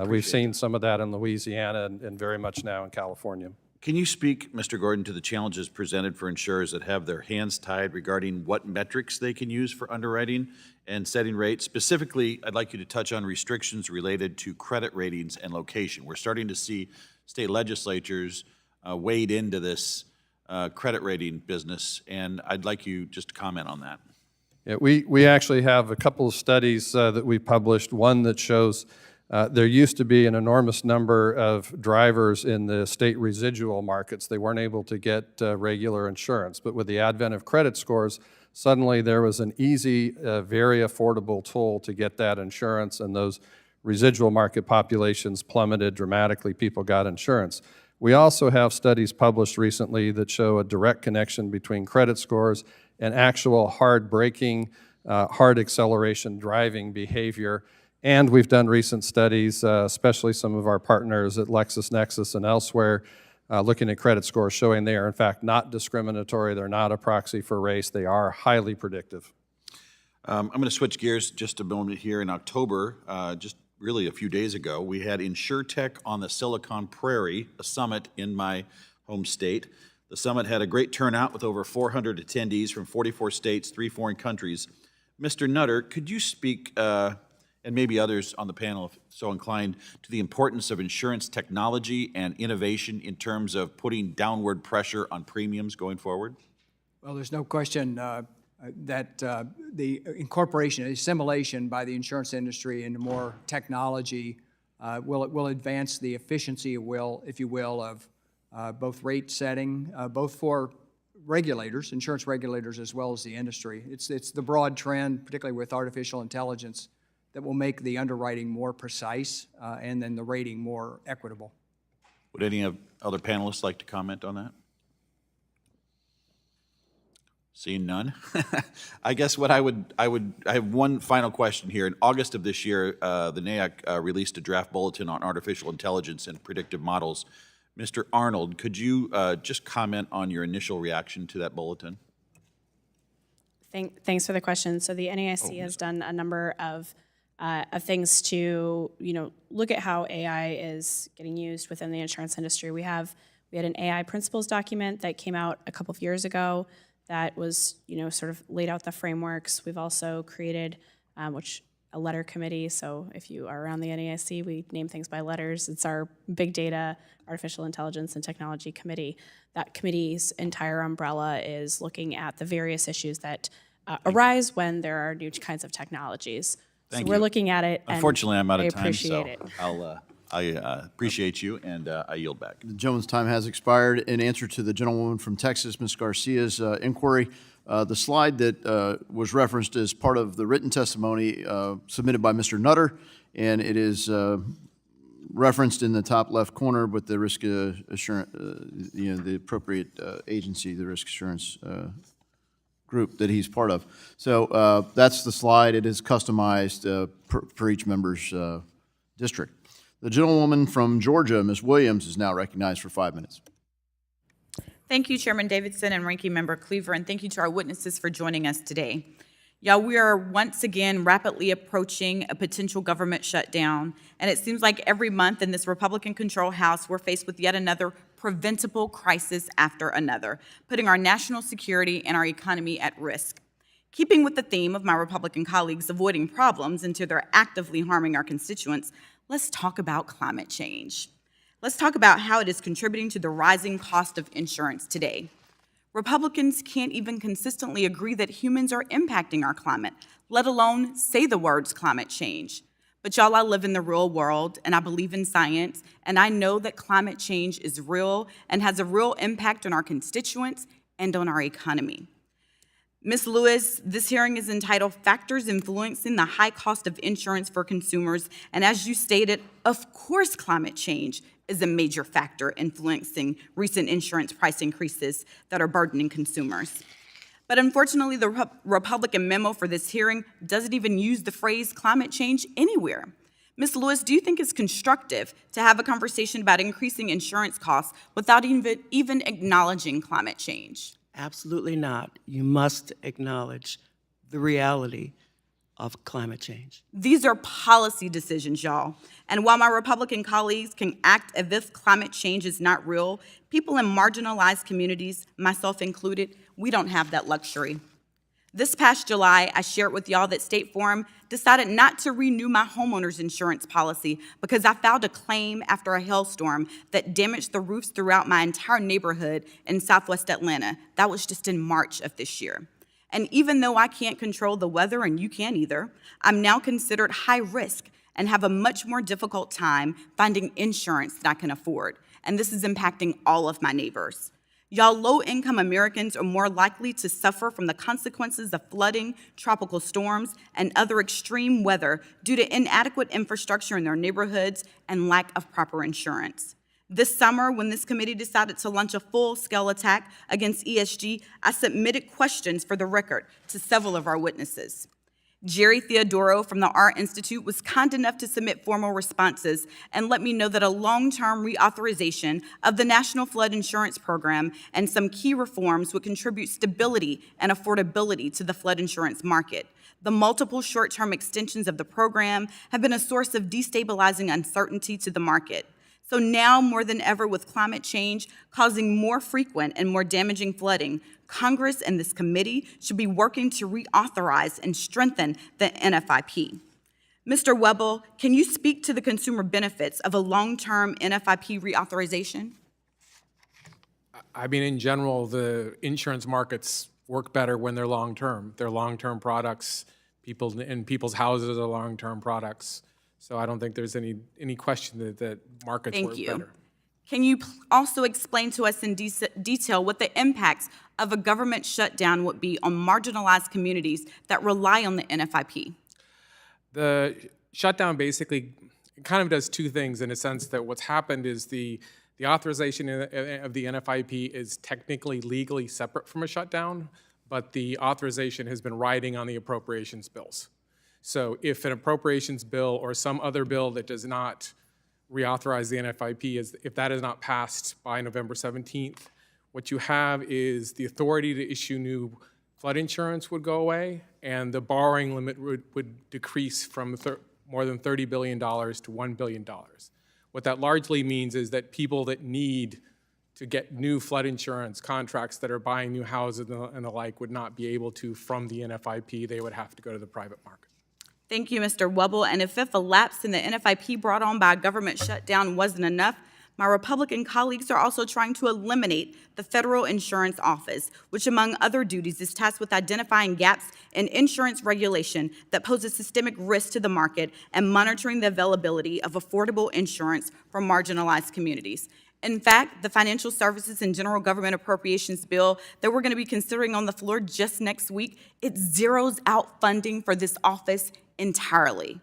We've seen some of that in Louisiana and very much now in California. Can you speak, Mr. Gordon, to the challenges presented for insurers that have their hands tied regarding what metrics they can use for underwriting and setting rates? Specifically, I'd like you to touch on restrictions related to credit ratings and location. We're starting to see state legislatures wade into this credit rating business, and I'd like you just to comment on that. Yeah, we actually have a couple of studies that we published, one that shows there used to be an enormous number of drivers in the state residual markets. They weren't able to get regular insurance, but with the advent of credit scores, suddenly there was an easy, very affordable tool to get that insurance, and those residual market populations plummeted dramatically. People got insurance. We also have studies published recently that show a direct connection between credit scores and actual hard braking, hard acceleration driving behavior. And we've done recent studies, especially some of our partners at LexisNexis and elsewhere, looking at credit scores showing they are in fact not discriminatory, they're not a proxy for race, they are highly predictive. I'm going to switch gears just a moment here. In October, just really a few days ago, we had InsurTech on the Silicon Prairie, a summit in my home state. The summit had a great turnout with over 400 attendees from 44 states, 3 foreign countries. Mr. Nutter, could you speak, and maybe others on the panel if so inclined, to the importance of insurance technology and innovation in terms of putting downward pressure on premiums going forward? Well, there's no question that the incorporation, assimilation by the insurance industry into more technology will advance the efficiency, if you will, of both rate setting, both for regulators, insurance regulators, as well as the industry. It's the broad trend, particularly with artificial intelligence, that will make the underwriting more precise and then the rating more equitable. Would any other panelists like to comment on that? Seeing none, I guess what I have one final question here. In August of this year, the NAIC released a draft bulletin on artificial intelligence and predictive models. Mr. Arnold, could you just comment on your initial reaction to that bulletin? Thanks for the question. So the NAIC has done a number of things to look at how AI is getting used within the insurance industry. We had an AI principles document that came out a couple of years ago that was sort of laid out the frameworks. We've also created a letter committee. So if you are around the NAIC, we name things by letters. It's our big data, artificial intelligence, and technology committee. That committee's entire umbrella is looking at the various issues that arise when there are new kinds of technologies. Thank so you. We're looking at it. Unfortunately, I'm out of I time, appreciate so it. I appreciate you, and I yield back. The gentleman's time has expired. In answer to the gentlewoman from Texas, Ms. Garcia's inquiry, the slide that was referenced as part of the written testimony submitted by Mr. Nutter, and it is referenced in the top left corner with the risk assurance, the appropriate agency, the risk assurance group that he's part of. So that's the slide. It is customized per each member's district. The gentlewoman from Georgia, Ms. Williams, is now recognized for 5 minutes. Thank you, Chairman Davidson and Ranking Member Cleaver, and thank you to our witnesses for joining us today. Y'all, we are once again rapidly approaching a potential government shutdown, and it seems like every month in this Republican-controlled House, we're faced with yet another preventable crisis after another, putting our national security and our economy at risk. Keeping with the theme of my Republican colleagues avoiding problems until they're actively harming our constituents, let's talk about climate change. Let's talk about how it is contributing to the rising cost of insurance today. Republicans can't even consistently agree that humans are impacting our climate, let alone say the words climate change. But y'all, I live in the real world, and I believe in science, and I know that climate change is real and has a real impact on our constituents and on our economy. Ms. Lewis, this hearing is entitled Factors Influencing the High Cost of Insurance for Consumers, and as you stated, of course climate change is a major factor influencing recent insurance price increases that are burdening consumers. But unfortunately, the Republican memo for this hearing doesn't even use the phrase climate change anywhere. Ms. Lewis, do you think it's constructive to have a conversation about increasing insurance costs without even acknowledging climate change? Absolutely not. You must acknowledge the reality of climate change. These are policy decisions, y'all. And while my Republican colleagues can act as if climate change is not real, people in marginalized communities, myself included, we don't have that luxury. This past July, I shared with y'all that State Farm decided not to renew my homeowner's insurance policy because I filed a claim after a hailstorm that damaged the roofs throughout my entire neighborhood in Southwest Atlanta. That was just in March of this year. And even though I can't control the weather and you can't either, I'm now considered high risk and have a much more difficult time finding insurance that I can afford. And this is impacting all of my neighbors. Y'all, low-income Americans are more likely to suffer from the consequences of flooding, tropical storms, and other extreme weather due to inadequate infrastructure in their neighborhoods and lack of proper insurance. This summer, when this committee decided to launch a full-scale attack against ESG, I submitted questions for the record to several of our witnesses. Jerry Theodoro from the Art Institute was kind enough to submit formal responses and let me know that a long-term reauthorization of the National Flood Insurance Program and some key reforms would contribute stability and affordability to the flood insurance market. The multiple short-term extensions of the program have been a source of destabilizing uncertainty to the market. So now, more than ever, with climate change causing more frequent and more damaging flooding, Congress and this committee should be working to reauthorize and strengthen the NFIP. Mr. Webel, can you speak to the consumer benefits of a long-term NFIP reauthorization? I mean, in general, the insurance markets work better when they're long-term. They're long-term products. People in people's houses are long-term products. So I don't think there's any question that markets work better. Thank you. Can you also explain to us in detail what the impacts of a government shutdown would be on marginalized communities that rely on the NFIP? The shutdown basically kind of does two things in a sense that what's happened is the authorization of the NFIP is technically legally separate from a shutdown, but the authorization has been riding on the appropriations bills. So if an appropriations bill or some other bill that does not reauthorize the NFIP, if that is not passed by November 17th, what you have is the authority to issue new flood insurance would go away, and the borrowing limit would decrease from more than $30 billion to $1 billion. What that largely means is that people that need to get new flood insurance contracts that are buying new houses and the like would not be able to from the NFIP. They would have to go to the private market. Thank you, Mr. Webel. And if a lapse in the NFIP brought on by a government shutdown wasn't enough, my Republican colleagues are also trying to eliminate the Federal Insurance Office, which, among other duties, is tasked with identifying gaps in insurance regulation that pose a systemic risk to the market and monitoring the availability of affordable insurance for marginalized communities. In fact, the Financial Services and General Government Appropriations Bill that we're going to be considering on the floor just next week, it zeroes out funding for this office entirely.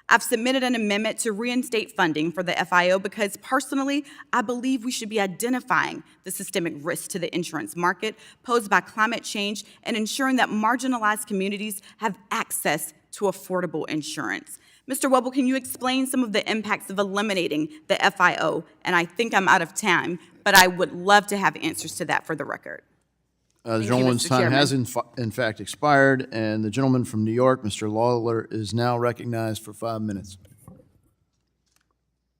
I've submitted an amendment to reinstate funding for the FIO because personally, I believe we should be identifying the systemic risk to the insurance market posed by climate change and ensuring that marginalized communities have access to affordable insurance. Mr. Webel, can you explain some of the impacts of eliminating the FIO? And I think I'm out of time, but I would love to have answers to that for the record. The gentleman's time has in fact expired, and the gentleman from New York, Mr. Lawler, is now recognized for 5 minutes.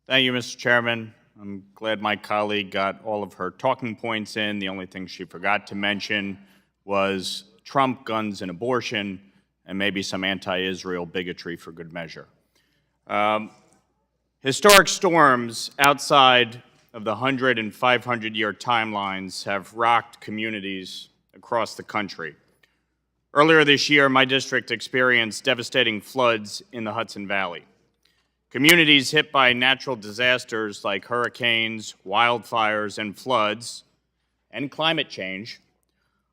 Thank you, Mr. Chairman. I'm glad my colleague got all of her talking points in. The only thing she forgot to mention was Trump, guns, and abortion, and maybe some anti-Israel bigotry for good measure. Historic storms outside of the 100 and 500-year timelines have rocked communities across the country. Earlier this year, my district experienced devastating floods in the Hudson Valley. Communities hit by natural disasters like hurricanes, wildfires, and floods, and climate change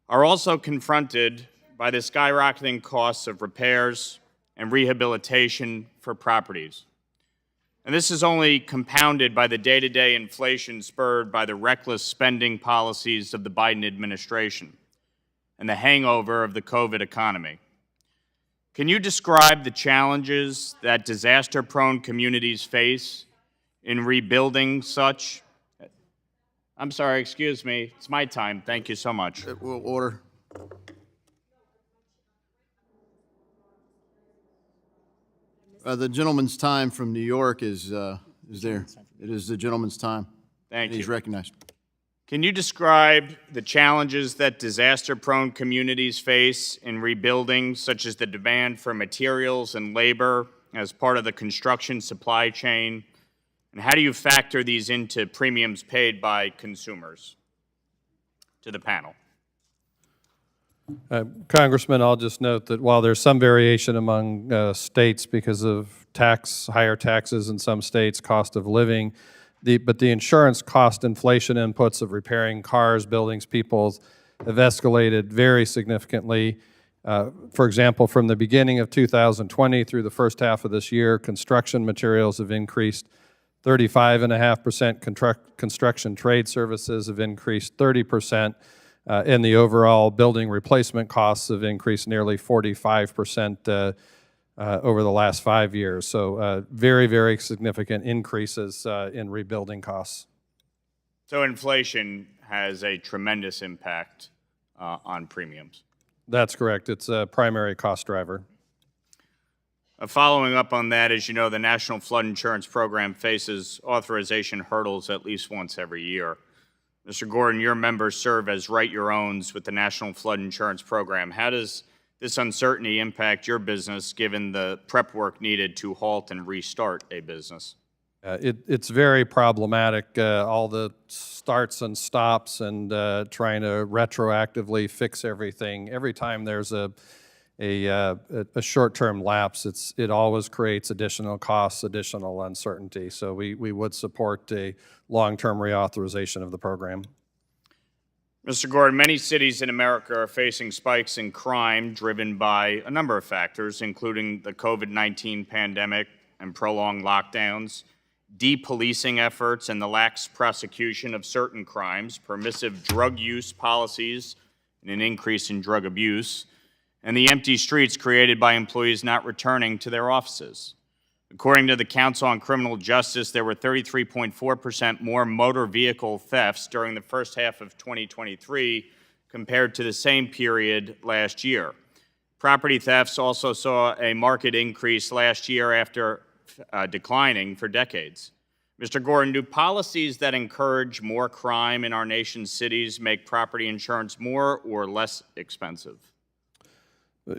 are also confronted by the skyrocketing costs of repairs and rehabilitation for properties. And this is only compounded by the day-to-day inflation spurred by the reckless spending policies of the Biden administration and the hangover of the COVID economy. Can you describe the challenges that disaster-prone communities face in rebuilding such? I'm sorry, excuse me, it's my time. Thank you so much. Will order. The gentleman's time from New York is there. It is the gentleman's time. Thank you. He's recognized. Can you describe the challenges that disaster-prone communities face in rebuilding, such as the demand for materials and labor as part of the construction supply chain? And how do you factor these into premiums paid by consumers? To the panel. Congressman, I'll just note that while there's some variation among states because of higher taxes in some states, cost of living, but the insurance cost inflation inputs of repairing cars, buildings, people have escalated very significantly. For example, from the beginning of 2020 through the first half of this year, construction materials have increased 35.5%, construction trade services have increased 30%, and the overall building replacement costs have increased nearly 45% over the last 5 years. So very, very significant increases in rebuilding costs. So inflation has a tremendous impact on premiums. That's correct. It's a primary cost driver. Following up on that, as you know, the National Flood Insurance Program faces authorization hurdles at least once every year. Mr. Gordon, your members serve as write-your-owns with the National Flood Insurance Program. How does this uncertainty impact your business given the prep work needed to halt and restart a business? It's very problematic, all the starts and stops and trying to retroactively fix everything. Every time there's a short-term lapse, it always creates additional costs, additional uncertainty. So we would support a long-term reauthorization of the program. Mr. Gordon, many cities in America are facing spikes in crime driven by a number of factors, including the COVID-19 pandemic and prolonged lockdowns, depolicing efforts and the lax prosecution of certain crimes, permissive drug use policies, and an increase in drug abuse, and the empty streets created by employees not returning to their offices. According to the Council on Criminal Justice, there were 33.4% more motor vehicle thefts during the first half of 2023 compared to the same period last year. Property thefts also saw a marked increase last year after declining for decades. Mr. Gordon, do policies that encourage more crime in our nation's cities make property insurance more or less expensive?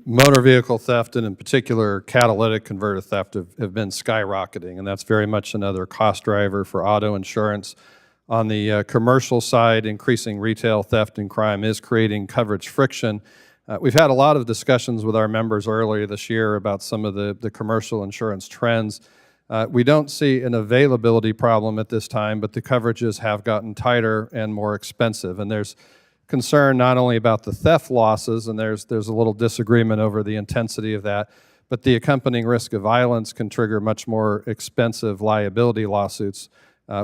Motor vehicle theft, and in particular catalytic converter theft, have been skyrocketing, and that's very much another cost driver for auto insurance. On the commercial side, increasing retail theft and crime is creating coverage friction. We've had a lot of discussions with our members earlier this year about some of the commercial insurance trends. We don't see an availability problem at this time, but the coverages have gotten tighter and more expensive, and there's concern not only about the theft losses, and there's a little disagreement over the intensity of that, but the accompanying risk of violence can trigger much more expensive liability lawsuits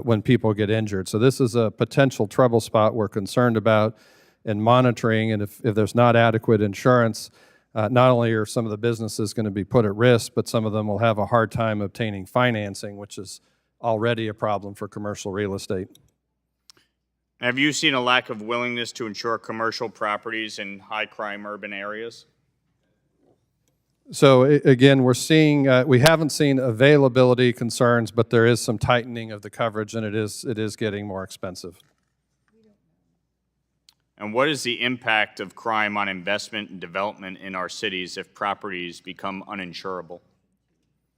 when people get injured. So this is a potential trouble spot we're concerned about and monitoring, and if there's not adequate insurance, not only are some of the businesses going to be put at risk, but some of them will have a hard time obtaining financing, which is already a problem for commercial real estate. Have you seen a lack of willingness to insure commercial properties in high-crime urban areas? So again, we haven't seen availability concerns, but there is some tightening of the coverage, and it is getting more expensive. And what is the impact of crime on investment and development in our cities if properties become uninsurable?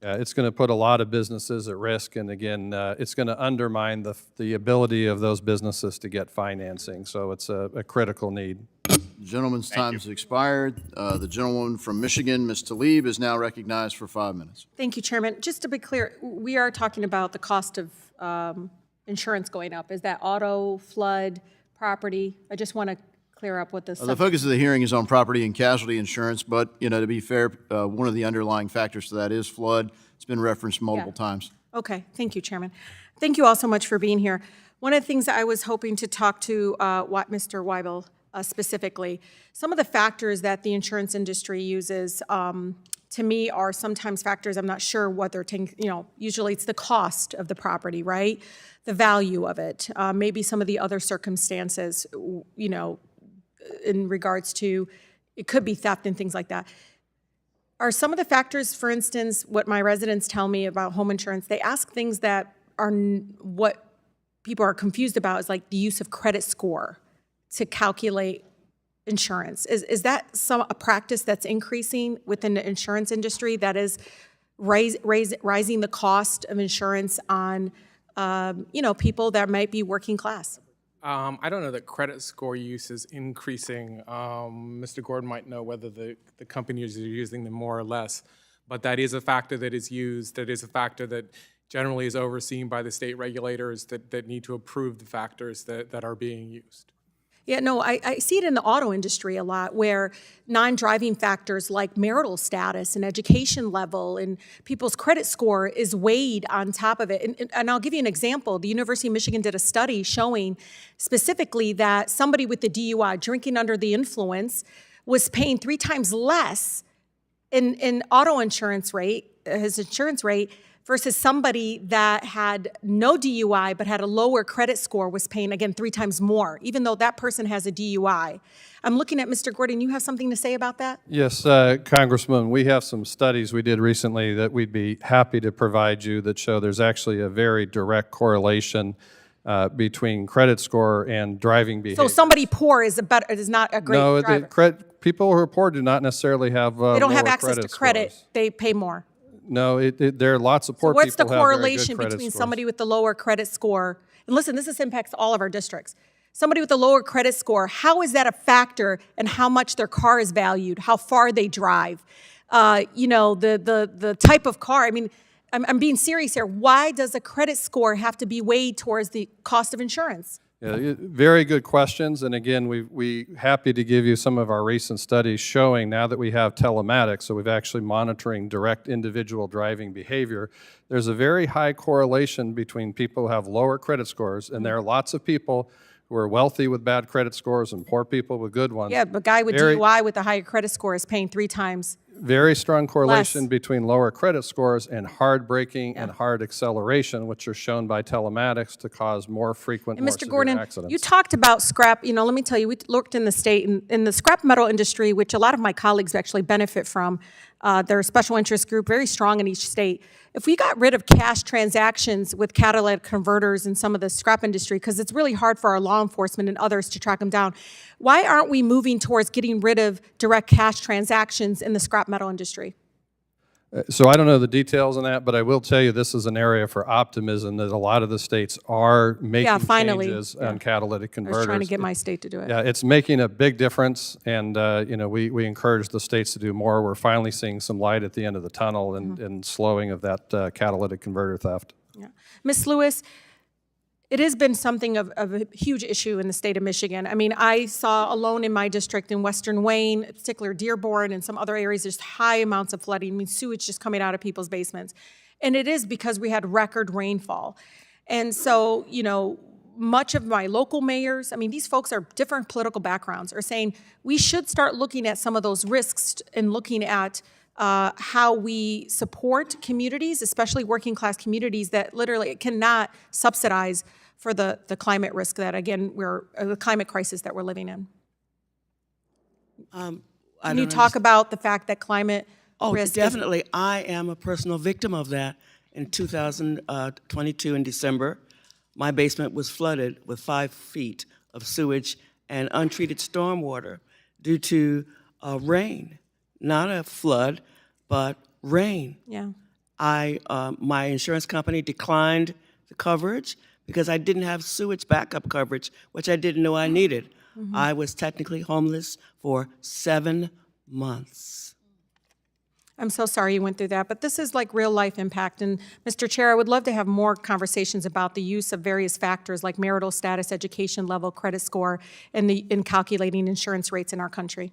It's going to put a lot of businesses at risk, and again, it's going to undermine the ability of those businesses to get financing. So it's a critical need. The gentleman's time has expired. The gentlewoman from Michigan, Ms. Tlaib, is now recognized for 5 minutes. Thank you, Chairman. Just to be clear, we are talking about the cost of insurance going up. Is that auto, flood, property? I just want to clear up what this. The focus of the hearing is on property and casualty insurance, but to be fair, one of the underlying factors to that is flood. It's been referenced multiple times. Okay, thank you, Chairman. Thank you all so much for being here. One of the things that I was hoping to talk to Mr. Webel specifically, some of the factors that the insurance industry uses to me are sometimes factors I'm not sure what they're taking, usually it's the cost of the property, right? The value of it, maybe some of the other circumstances, in regards to, it could be theft and things like that. Are some of the factors, for instance, what my residents tell me about home insurance, they ask things that are what people are confused about is like the use of credit score to calculate insurance. Is that a practice that's increasing within the insurance industry that is rising the cost of insurance on people that might be working class? I don't know that credit score use is increasing. Mr. Gordon might know whether the companies are using them more or less, but that is a factor that is used. That is a factor that generally is overseen by the state regulators that need to approve the factors that are being used. Yeah, no, I see it in the auto industry a lot where non-driving factors like marital status and education level and people's credit score is weighed on top of it. And I'll give you an example. The University of Michigan did a study showing specifically that somebody with the DUI, drinking under the influence, was paying 3 times less in auto insurance rate, his insurance rate, versus somebody that had no DUI but had a lower credit score was paying, again, 3 times more, even though that person has a DUI. I'm looking at Mr. Gordon. You have something to say about that? Yes, Congressman, we have some studies we did recently that we'd be happy to provide you that show there's actually a very direct correlation between credit score and driving behavior. So somebody poor is not a great driver. People who are poor do not necessarily have They don't have lower access to credit. scores. They pay more. No, there are lots of poor So what's people the who have very good correlation credit between scores. somebody with the lower credit score? And listen, this impacts all of our districts. Somebody with a lower credit score, how is that a factor in how much their car is valued, how far they drive? The type of car. I mean, I'm being serious here. Why does a credit score have to be weighed towards the cost of insurance? Yeah, very good questions, and again, we happy to give you some of our recent studies showing now that we have telematics, so we've actually monitoring direct individual driving behavior. There's a very high correlation between people who have lower credit scores, and there are lots of people who are wealthy with bad credit scores and poor people with good ones. Yeah, but a guy with DUI with a higher credit score is paying 3 times. Very strong correlation Less. between lower credit scores and hard braking and hard acceleration, which are shown by telematics to cause more frequent, And more Mr. severe Gordon, accidents. you talked about scrap. Let me tell you, we looked in the state, in the scrap metal industry, which a lot of my colleagues actually benefit from. They're a special interest group, very strong in each state. If we got rid of cash transactions with catalytic converters in some of the scrap industry, because it's really hard for our law enforcement and others to track them down, why aren't we moving towards getting rid of direct cash transactions in the scrap metal industry? So I don't know the details on that, but I will tell you this is an area for optimism that a lot of the states are making changes on catalytic converters. I was trying to get my state to do it. Yeah, it's making a big difference, and we encourage the states to do more. We're finally seeing some light at the end of the tunnel and slowing of that catalytic converter theft. Yeah. Ms. Lewis, it has been something of a huge issue in the state of Michigan. I mean, I saw alone in my district in Western Wayne, in particular Dearborn and some other areas, there's high amounts of flooding. I mean, sewage just coming out of people's basements. And it is because we had record rainfall. And so, much of my local mayors, I mean, these folks are different political backgrounds, are saying we should start looking at some of those risks and looking at how we support communities, especially working class communities that literally cannot subsidize for the climate risk that, again, the climate crisis that we're living in. Can you talk about the fact that climate risk? Definitely. I am a personal victim of that. In 2022 in December, my basement was flooded with 5 feet of sewage and untreated stormwater due to rain. Not a flood, but rain. Yeah. My insurance company declined the coverage because I didn't have sewage backup coverage, which I didn't know I needed. I was technically homeless for 7 months. I'm so sorry you went through that, but this is like real life impact. And Mr. Chair, I would love to have more conversations about the use of various factors like marital status, education level, credit score, in calculating insurance rates in our country.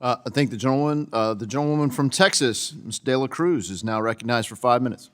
I think the gentlewoman from Texas, Ms. De La Cruz, is now recognized for 5 minutes.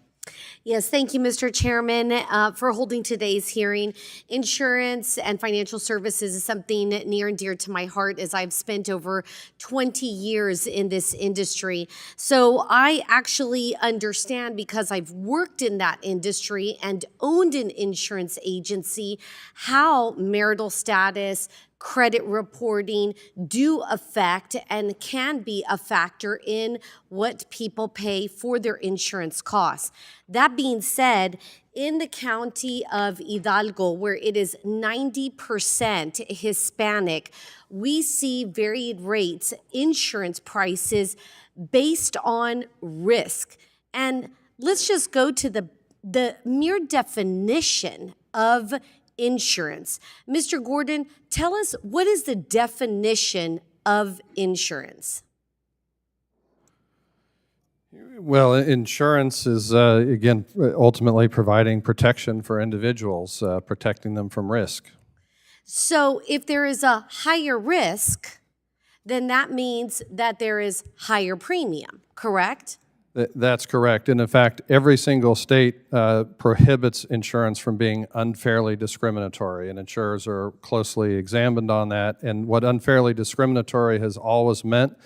Yes, thank you, Mr. Chairman, for holding today's hearing. Insurance and financial services is something near and dear to my heart as I've spent over 20 years in this industry. So I actually understand, because I've worked in that industry and owned an insurance agency, how marital status, credit reporting do affect and can be a factor in what people pay for their insurance costs. That being said, in the county of Hidalgo, where it is 90% Hispanic, we see varied rates, insurance prices based on risk. And let's just go to the mere definition of insurance. Mr. Gordon, tell us, what is the definition of insurance? Well, insurance is, again, ultimately providing protection for individuals, protecting them from risk. So if there is a higher risk, then that means that there is higher premium, correct? That's correct. And in fact, every single state prohibits insurance from being unfairly discriminatory, and insurers are closely examined on that. And what unfairly discriminatory has always meant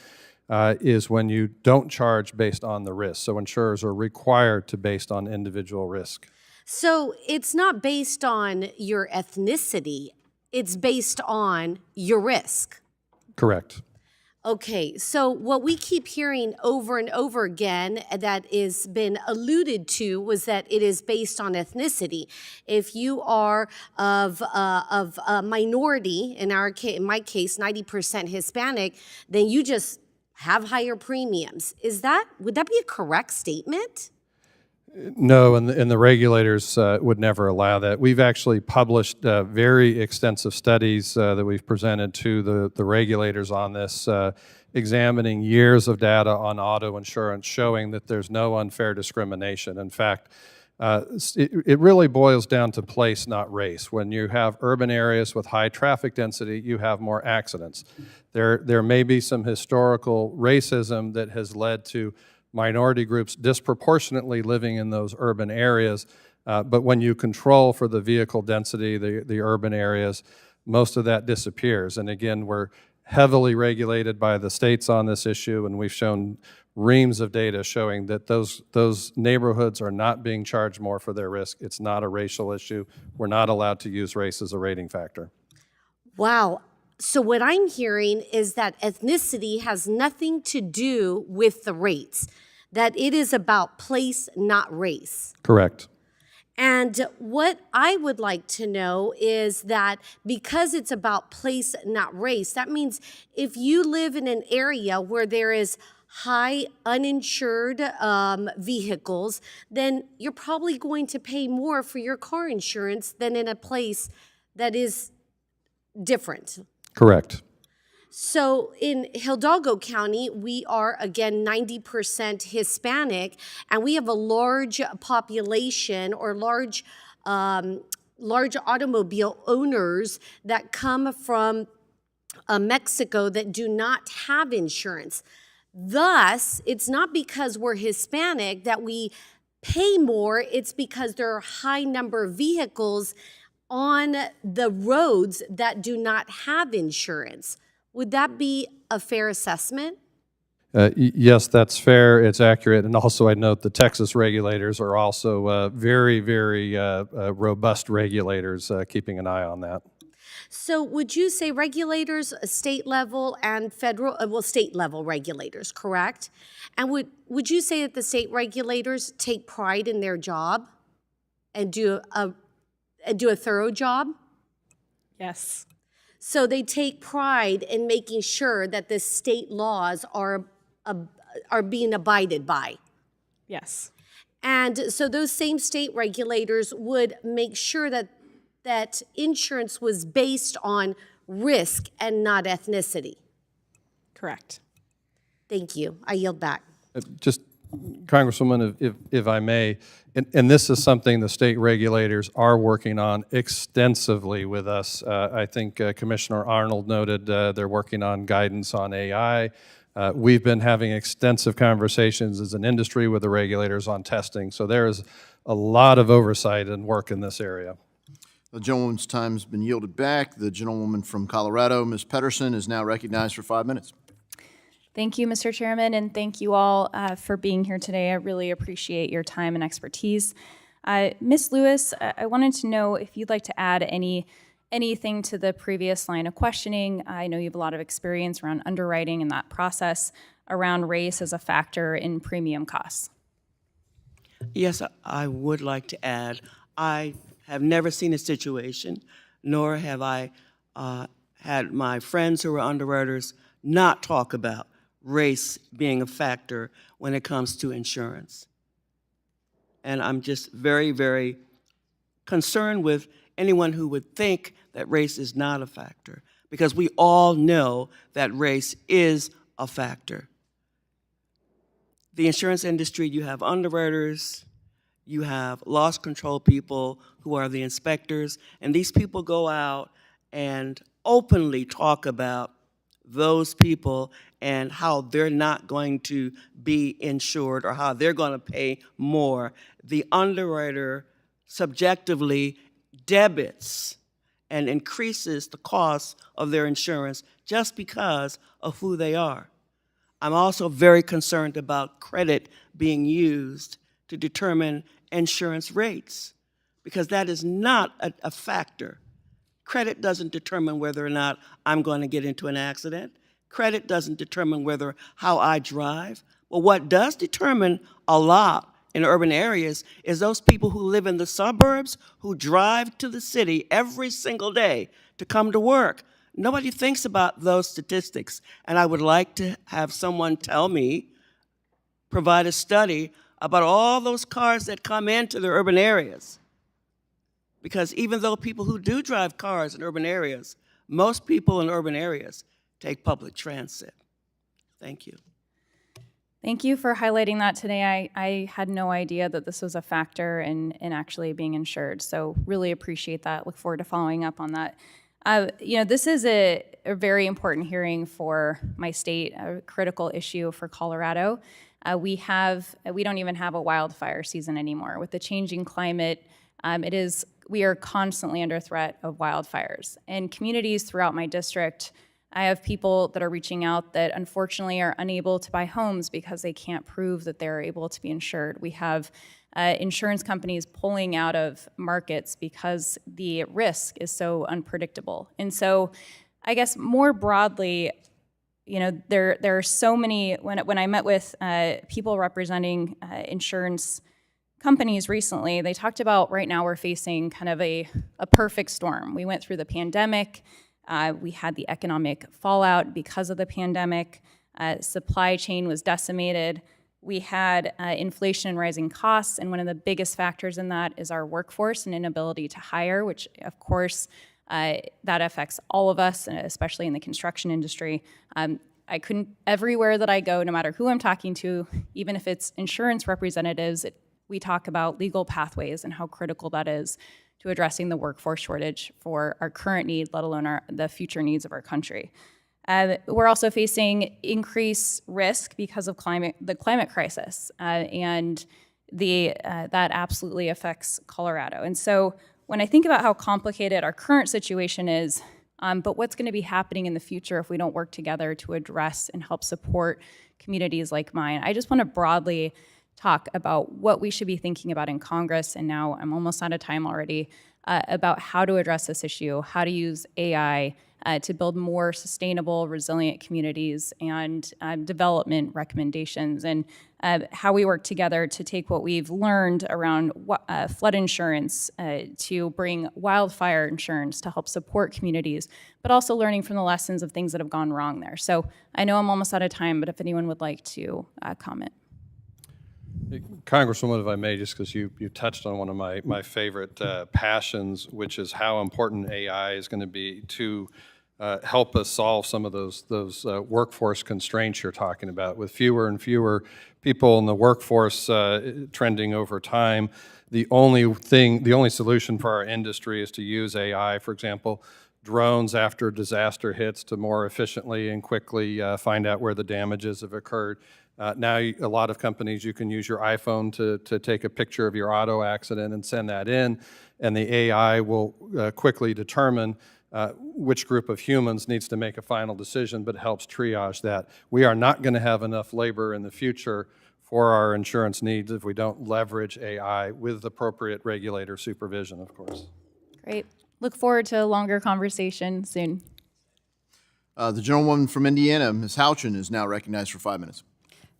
is when you don't charge based on the risk. So insurers are required to based on individual risk. So it's not based on your ethnicity, it's based on your risk. Correct. Okay, so what we keep hearing over and over again that is been alluded to was that it is based on ethnicity. If you are of a minority, in my case, 90% Hispanic, then you just have higher premiums. Would that be a correct statement? No, and the regulators would never allow that. We've actually published very extensive studies that we've presented to the regulators on this, examining years of data on auto insurance showing that there's no unfair discrimination. In fact, it really boils down to place, not race. When you have urban areas with high traffic density, you have more accidents. There may be some historical racism that has led to minority groups disproportionately living in those urban areas, but when you control for the vehicle density, the urban areas, most of that disappears. And again, we're heavily regulated by the states on this issue, and we've shown reams of data showing that those neighborhoods are not being charged more for their risk. It's not a racial issue. We're not allowed to use race as a rating factor. Wow. So what I'm hearing is that ethnicity has nothing to do with the rates, that it is about place, not race. Correct. And what I would like to know is that because it's about place, not race, that means if you live in an area where there is high uninsured vehicles, then you're probably going to pay more for your car insurance than in a place that is different. Correct. So in Hidalgo County, we are, again, 90% Hispanic, and we have a large population or large automobile owners that come from Mexico that do not have insurance. Thus, it's not because we're Hispanic that we pay more, it's because there are a high number of vehicles on the roads that do not have insurance. Would that be a fair assessment? Yes, that's fair. It's accurate. And also, I note the Texas regulators are also very, very robust regulators, keeping an eye on that. So would you say regulators, state level and federal, state level regulators, correct? And would you say that the state regulators take pride in their job and do a thorough job? Yes. So they take pride in making sure that the state laws are being abided by. Yes. And so those same state regulators would make sure that insurance was based on risk and not ethnicity. Correct. Thank you. I yield back. Just, Congresswoman, if I may, and this is something the state regulators are working on extensively with us. I think Commissioner Arnold noted they're working on guidance on AI. We've been having extensive conversations as an industry with the regulators on testing. So there is a lot of oversight and work in this area. The gentlewoman's time has been yielded back. The gentlewoman from Colorado, Ms. Pedersen, is now recognized for 5 minutes. Thank you, Mr. Chairman, and thank you all for being here today. I really appreciate your time and expertise. Ms. Lewis, I wanted to know if you'd like to add anything to the previous line of questioning. I know you have a lot of experience around underwriting and that process around race as a factor in premium costs. Yes, I would like to add, I have never seen a situation, nor have I had my friends who are underwriters not talk about race being a factor when it comes to insurance. And I'm just very, very concerned with anyone who would think that race is not a factor, because we all know that race is a factor. The insurance industry, you have underwriters, you have loss control people who are the inspectors, and these people go out and openly talk about those people and how they're not going to be insured or how they're going to pay more. The underwriter subjectively debits and increases the cost of their insurance just because of who they are. I'm also very concerned about credit being used to determine insurance rates, because that is not a factor. Credit doesn't determine whether or not I'm going to get into an accident. Credit doesn't determine how I drive. But what does determine a lot in urban areas is those people who live in the suburbs who drive to the city every single day to come to work. Nobody thinks about those statistics. And I would like to have someone tell me, provide a study about all those cars that come into the urban areas. Because even though people who do drive cars in urban areas, most people in urban areas take public transit. Thank you. Thank you for highlighting that today. I had no idea that this was a factor in actually being insured, so really appreciate that. Look forward to following up on that. This is a very important hearing for my state, a critical issue for Colorado. We don't even have a wildfire season anymore. With the changing climate, we are constantly under threat of wildfires. And communities throughout my district, I have people that are reaching out that unfortunately are unable to buy homes because they can't prove that they're able to be insured. We have insurance companies pulling out of markets because the risk is so unpredictable. And so I guess more broadly, there are so many, when I met with people representing insurance companies recently, they talked about right now we're facing kind of a perfect storm. We went through the pandemic. We had the economic fallout because of the pandemic. Supply chain was decimated. We had inflation and rising costs, and one of the biggest factors in that is our workforce and inability to hire, which of course that affects all of us, especially in the construction industry. Everywhere that I go, no matter who I'm talking to, even if it's insurance representatives, we talk about legal pathways and how critical that is to addressing the workforce shortage for our current need, let alone the future needs of our country. We're also facing increased risk because of the climate crisis, and that absolutely affects Colorado. And so when I think about how complicated our current situation is, but what's going to be happening in the future if we don't work together to address and help support communities like mine, I just want to broadly talk about what we should be thinking about in Congress, and now I'm almost out of time already, about how to address this issue, how to use AI to build more sustainable, resilient communities, and development recommendations, and how we work together to take what we've learned around flood insurance to bring wildfire insurance to help support communities, but also learning from the lessons of things that have gone wrong there. So I know I'm almost out of time, but if anyone would like to comment. Congresswoman, if I may, just because you touched on one of my favorite passions, which is how important AI is going to be to help us solve some of those workforce constraints you're talking about. With fewer and fewer people in the workforce trending over time, the only solution for our industry is to use AI, for example, drones after disaster hits to more efficiently and quickly find out where the damages have occurred. Now, a lot of companies, you can use your iPhone to take a picture of your auto accident and send that in, and the AI will quickly determine which group of humans needs to make a final decision, but helps triage that. We are not going to have enough labor in the future for our insurance needs if we don't leverage AI with appropriate regulator supervision, of course. Great. Look forward to a longer conversation soon. The gentlewoman from Indiana, Ms. Houchin, is now recognized for 5 minutes.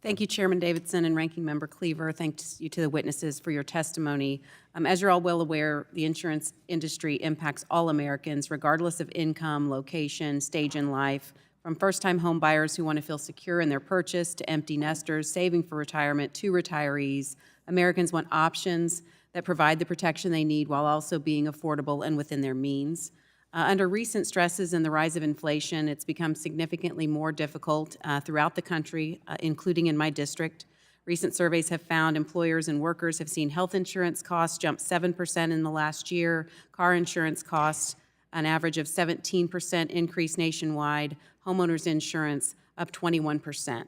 Thank you, Chairman Davidson and Ranking Member Cleaver. Thanks you to the witnesses for your testimony. As you're all well aware, the insurance industry impacts all Americans, regardless of income, location, stage in life, from first-time home buyers who want to feel secure in their purchase to empty nesters saving for retirement to retirees. Americans want options that provide the protection they need while also being affordable and within their means. Under recent stresses and the rise of inflation, it's become significantly more difficult throughout the country, including in my district. Recent surveys have found employers and workers have seen health insurance costs jump 7% in the last year, car insurance costs an average of 17% increase nationwide, homeowners insurance up 21%.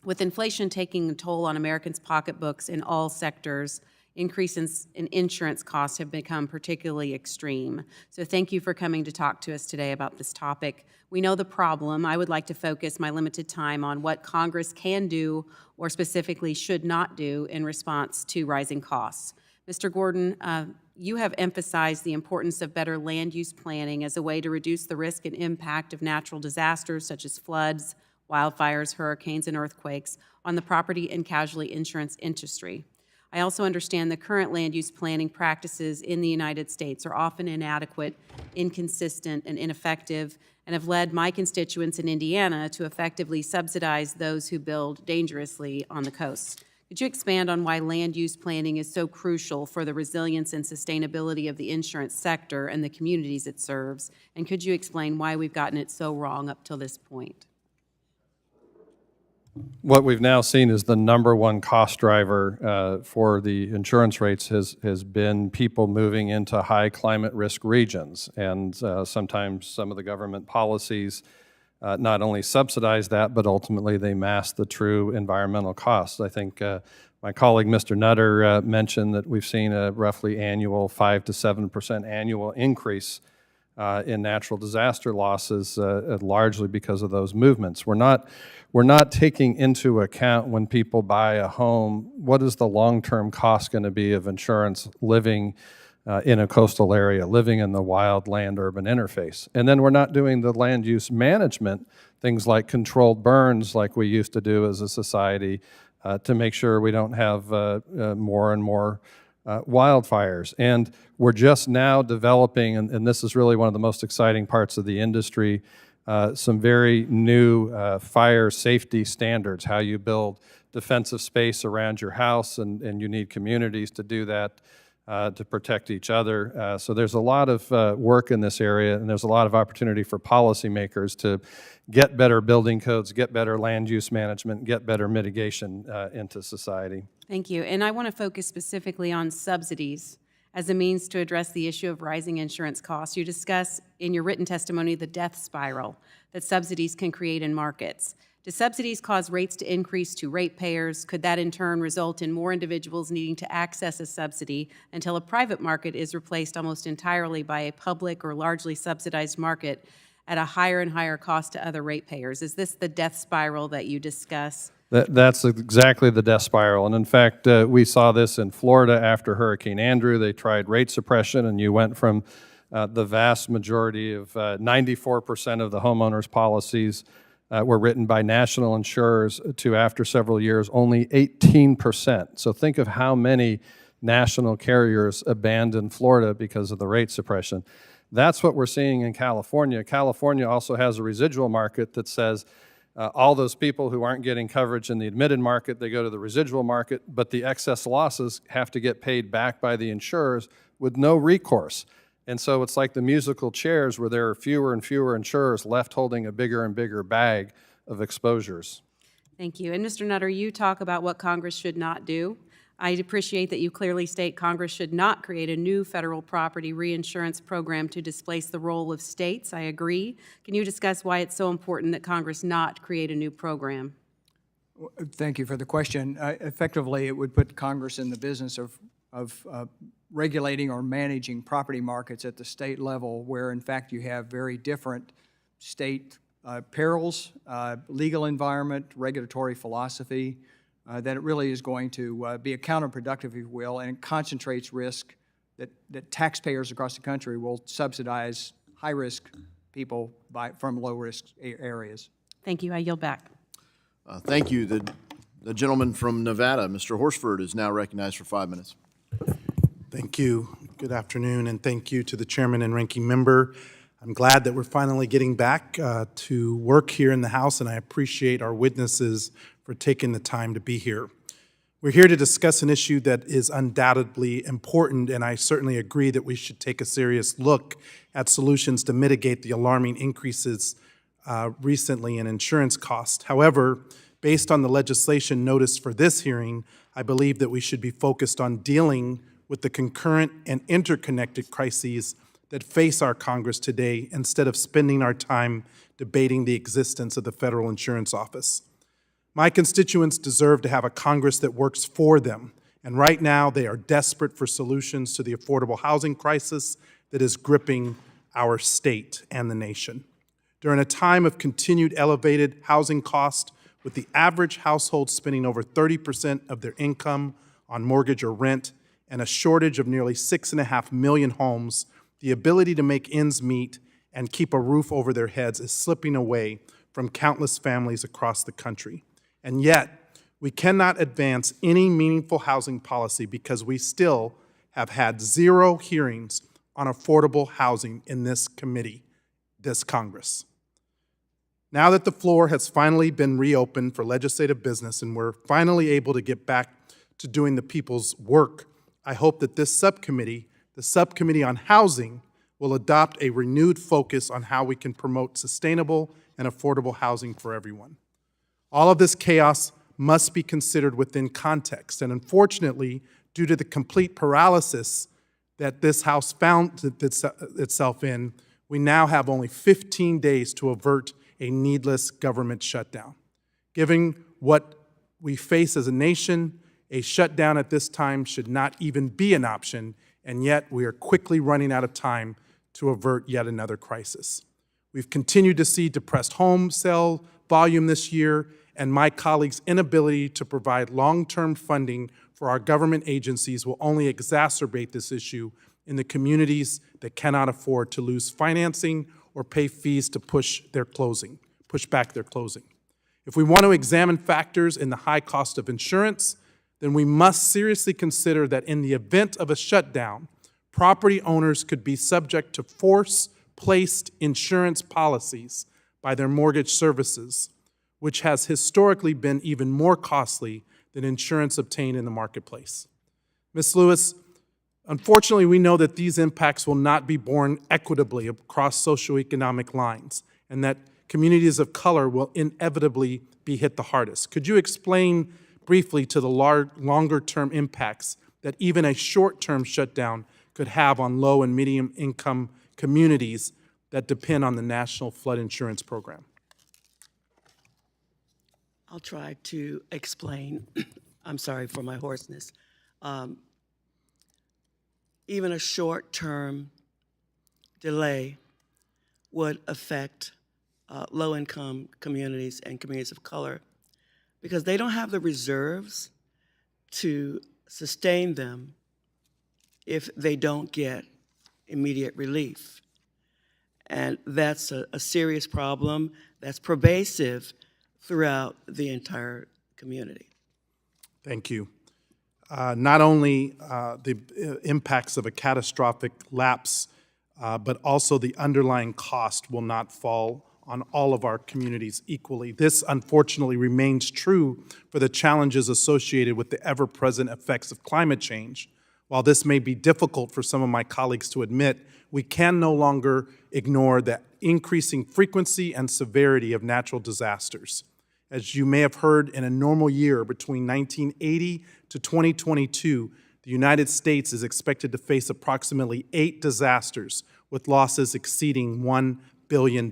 With inflation taking a toll on Americans' pocketbooks in all sectors, increases in insurance costs have become particularly extreme. So thank you for coming to talk to us today about this topic. We know the problem. I would like to focus my limited time on what Congress can do or specifically should not do in response to rising costs. Mr. Gordon, you have emphasized the importance of better land use planning as a way to reduce the risk and impact of natural disasters such as floods, wildfires, hurricanes, and earthquakes on the property and casualty insurance industry. I also understand the current land use planning practices in the United States are often inadequate, inconsistent, and ineffective, and have led my constituents in Indiana to effectively subsidize those who build dangerously on the coast. Could you expand on why land use planning is so crucial for the resilience and sustainability of the insurance sector and the communities it serves? And could you explain why we've gotten it so wrong up till this point? What we've now seen is the number one cost driver for the insurance rates has been people moving into high climate risk regions. And sometimes some of the government policies not only subsidize that, but ultimately they mask the true environmental costs. I think my colleague, Mr. Nutter, mentioned that we've seen a roughly annual 5 to 7% annual increase in natural disaster losses, largely because of those movements. We're not taking into account when people buy a home, what is the long-term cost going to be of insurance living in a coastal area, living in the wild land-urban interface. And then we're not doing the land use management, things like controlled burns like we used to do as a society to make sure we don't have more and more wildfires. And we're just now developing, and this is really one of the most exciting parts of the industry, some very new fire safety standards, how you build defensive space around your house, and you need communities to do that to protect each other. So there's a lot of work in this area, and there's a lot of opportunity for policymakers to get better building codes, get better land use management, get better mitigation into society. Thank you. And I want to focus specifically on subsidies as a means to address the issue of rising insurance costs. You discuss in your written testimony the death spiral that subsidies can create in markets. Do subsidies cause rates to increase to ratepayers? Could that in turn result in more individuals needing to access a subsidy until a private market is replaced almost entirely by a public or largely subsidized market at a higher and higher cost to other ratepayers? Is this the death spiral that you discuss? That's exactly the death spiral. And in fact, we saw this in Florida after Hurricane Andrew. They tried rate suppression, and you went from the vast majority of 94% of the homeowners' policies were written by national insurers to, after several years, only 18%. So think of how many national carriers abandoned Florida because of the rate suppression. That's what we're seeing in California. California also has a residual market that says all those people who aren't getting coverage in the admitted market, they go to the residual market, but the excess losses have to get paid back by the insurers with no recourse. And so it's like the musical chairs where there are fewer and fewer insurers left holding a bigger and bigger bag of exposures. Thank you. And Mr. Nutter, you talk about what Congress should not do. I appreciate that you clearly state Congress should not create a new federal property reinsurance program to displace the role of states. I agree. Can you discuss why it's so important that Congress not create a new program? Thank you for the question. Effectively, it would put Congress in the business of regulating or managing property markets at the state level, where in fact you have very different state perils, legal environment, regulatory philosophy, that it really is going to be a counterproductive, if you will, and it concentrates risk that taxpayers across the country will subsidize high-risk people from low-risk areas. Thank you. I yield back. Thank you. The gentleman from Nevada, Mr. Horsford, is now recognized for 5 minutes. Thank you. Good afternoon, and thank you to the chairman and ranking member. I'm glad that we're finally getting back to work here in the House, and I appreciate our witnesses for taking the time to be here. We're here to discuss an issue that is undoubtedly important, and I certainly agree that we should take a serious look at solutions to mitigate the alarming increases recently in insurance costs. However, based on the legislation noticed for this hearing, I believe that we should be focused on dealing with the concurrent and interconnected crises that face our Congress today instead of spending our time debating the existence of the Federal Insurance Office. My constituents deserve to have a Congress that works for them, and right now they are desperate for solutions to the affordable housing crisis that is gripping our state and the nation. During a time of continued elevated housing costs, with the average household spending over 30% of their income on mortgage or rent, and a shortage of nearly 6.5 million homes, the ability to make ends meet and keep a roof over their heads is slipping away from countless families across the country. And yet, we cannot advance any meaningful housing policy because we still have had 0 hearings on affordable housing in this committee, this Congress. Now that the floor has finally been reopened for legislative business and we're finally able to get back to doing the people's work, I hope that this subcommittee, the Subcommittee on Housing, will adopt a renewed focus on how we can promote sustainable and affordable housing for everyone. All of this chaos must be considered within context, and unfortunately, due to the complete paralysis that this House found itself in, we now have only 15 days to avert a needless government shutdown. Given what we face as a nation, a shutdown at this time should not even be an option, and yet we are quickly running out of time to avert yet another crisis. We've continued to see depressed home sale volume this year, and my colleagues' inability to provide long-term funding for our government agencies will only exacerbate this issue in the communities that cannot afford to lose financing or pay fees to push back their closing. If we want to examine factors in the high cost of insurance, then we must seriously consider that in the event of a shutdown, property owners could be subject to force-placed insurance policies by their mortgage services, which has historically been even more costly than insurance obtained in the marketplace. Ms. Lewis, unfortunately, we know that these impacts will not be borne equitably across socioeconomic lines, and that communities of color will inevitably be hit the hardest. Could you explain briefly to the longer-term impacts that even a short-term shutdown could have on low and medium-income communities that depend on the National Flood Insurance Program? I'll try to explain. I'm sorry for my hoarseness. Even a short-term delay would affect low-income communities and communities of color because they don't have the reserves to sustain them if they don't get immediate relief. And that's a serious problem that's pervasive throughout the entire community. Thank you. Not only the impacts of a catastrophic lapse, but also the underlying cost will not fall on all of our communities equally. This, unfortunately, remains true for the challenges associated with the ever-present effects of climate change. While this may be difficult for some of my colleagues to admit, we can no longer ignore the increasing frequency and severity of natural disasters. As you may have heard, in a normal year between 1980 to 2022, the United States is expected to face approximately 8 disasters with losses exceeding $1 billion.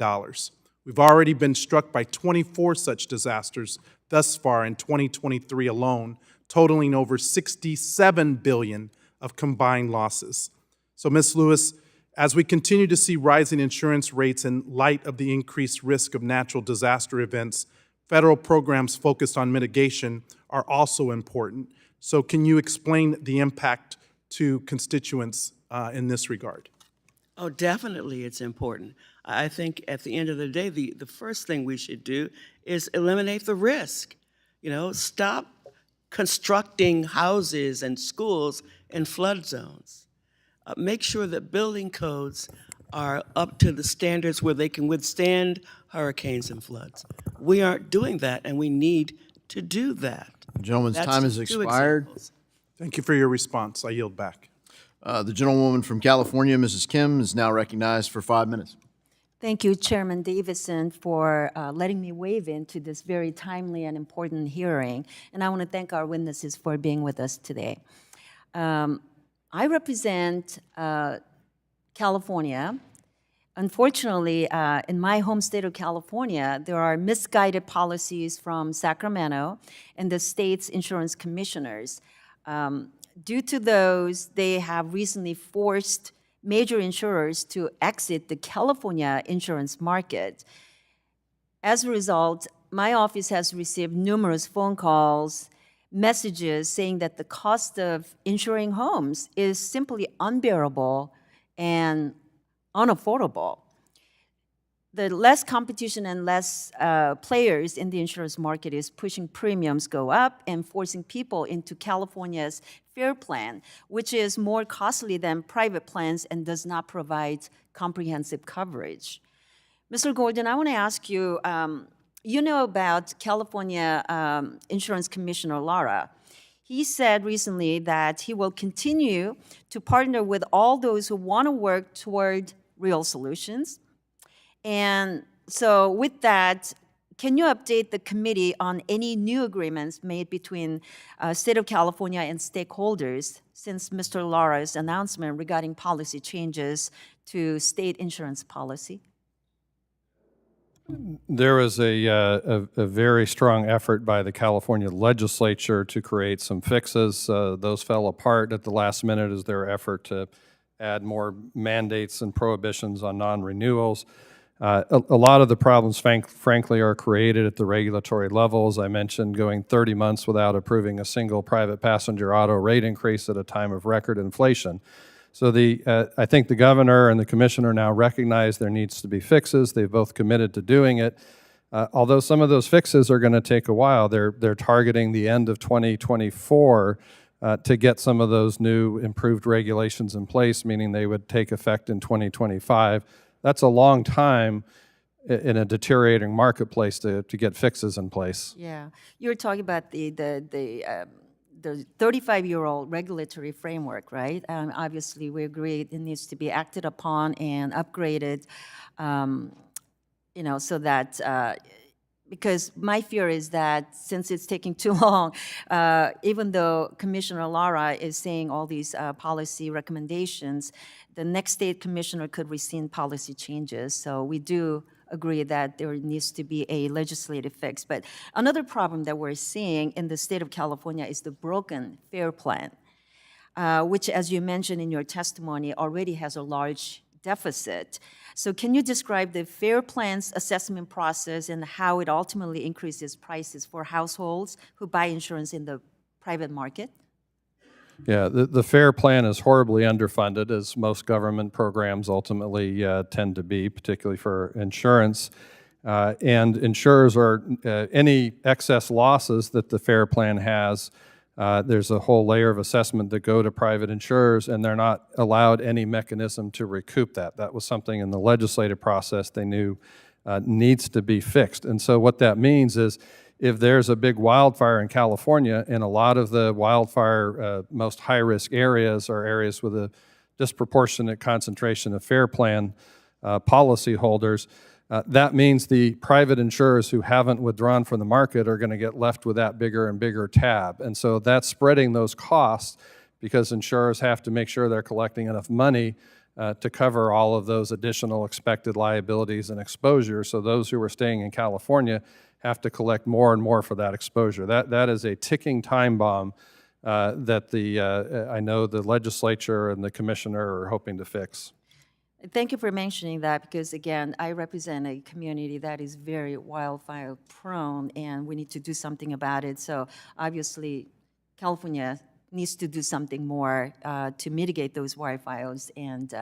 We've already been struck by 24 such disasters thus far in 2023 alone, totaling over $67 billion of combined losses. So, Ms. Lewis, as we continue to see rising insurance rates in light of the increased risk of natural disaster events, federal programs focused on mitigation are also important. So can you explain the impact to constituents in this regard? Oh, definitely it's important. I think at the end of the day, the first thing we should do is eliminate the risk. You know, stop constructing houses and schools in flood zones. Make sure that building codes are up to the standards where they can withstand hurricanes and floods. We aren't doing that, and we need to do that. Gentleman's That's time has just two expired. examples. Thank you for your response. I yield back. The gentlewoman from California, Mrs. Kim, is now recognized for 5 minutes. Thank you, Chairman Davidson, for letting me weigh in to this very timely and important hearing. And I want to thank our witnesses for being with us today. I represent California. Unfortunately, in my home state of California, there are misguided policies from Sacramento and the state's insurance commissioners. Due to those, they have recently forced major insurers to exit the California insurance market. As a result, my office has received numerous phone calls, messages saying that the cost of insuring homes is simply unbearable and unaffordable. The less competition and less players in the insurance market is pushing premiums go up and forcing people into California's FAIR plan, which is more costly than private plans and does not provide comprehensive coverage. Mr. Gordon, I want to ask you, you know about California Insurance Commissioner Lara. He said recently that he will continue to partner with all those who want to work toward real solutions. And so with that, can you update the committee on any new agreements made between State of California and stakeholders since Mr. Lara's announcement regarding policy changes to state insurance policy? There was a very strong effort by the California legislature to create some fixes. Those fell apart at the last minute as their effort to add more mandates and prohibitions on non-renewals. A lot of the problems, frankly, are created at the regulatory levels. I mentioned going 30 months without approving a single private passenger auto rate increase at a time of record inflation. So I think the governor and the commissioner now recognize there needs to be fixes. They've both committed to doing it. Although some of those fixes are going to take a while, they're targeting the end of 2024 to get some of those new improved regulations in place, meaning they would take effect in 2025. That's a long time in a deteriorating marketplace to get fixes in place. Yeah, you're talking about the 35-year-old regulatory framework, right? Obviously, we agree it needs to be acted upon and upgraded, so that, because my fear is that since it's taking too long, even though Commissioner Lara is saying all these policy recommendations, the next state commissioner could rescind policy changes. So we do agree that there needs to be a legislative fix. But another problem that we're seeing in the state of California is the broken FAIR plan, which, as you mentioned in your testimony, already has a large deficit. So can you describe the FAIR plan's assessment process and how it ultimately increases prices for households who buy insurance in the private market? Yeah, the FAIR plan is horribly underfunded, as most government programs ultimately tend to be, particularly for insurance. And insurers are, any excess losses that the FAIR plan has, there's a whole layer of assessment that go to private insurers, and they're not allowed any mechanism to recoup that. That was something in the legislative process they knew needs to be fixed. And so what that means is, if there's a big wildfire in California, and a lot of the wildfire most high-risk areas are areas with a disproportionate concentration of FAIR plan policyholders, that means the private insurers who haven't withdrawn from the market are going to get left with that bigger and bigger tab. And so that's spreading those costs because insurers have to make sure they're collecting enough money to cover all of those additional expected liabilities and exposure. So those who are staying in California have to collect more and more for that exposure. That is a ticking time bomb that I know the legislature and the commissioner are hoping to fix. Thank you for mentioning that because, again, I represent a community that is very wildfire prone and we need to do something about it. So obviously, California needs to do something more to mitigate those wildfires and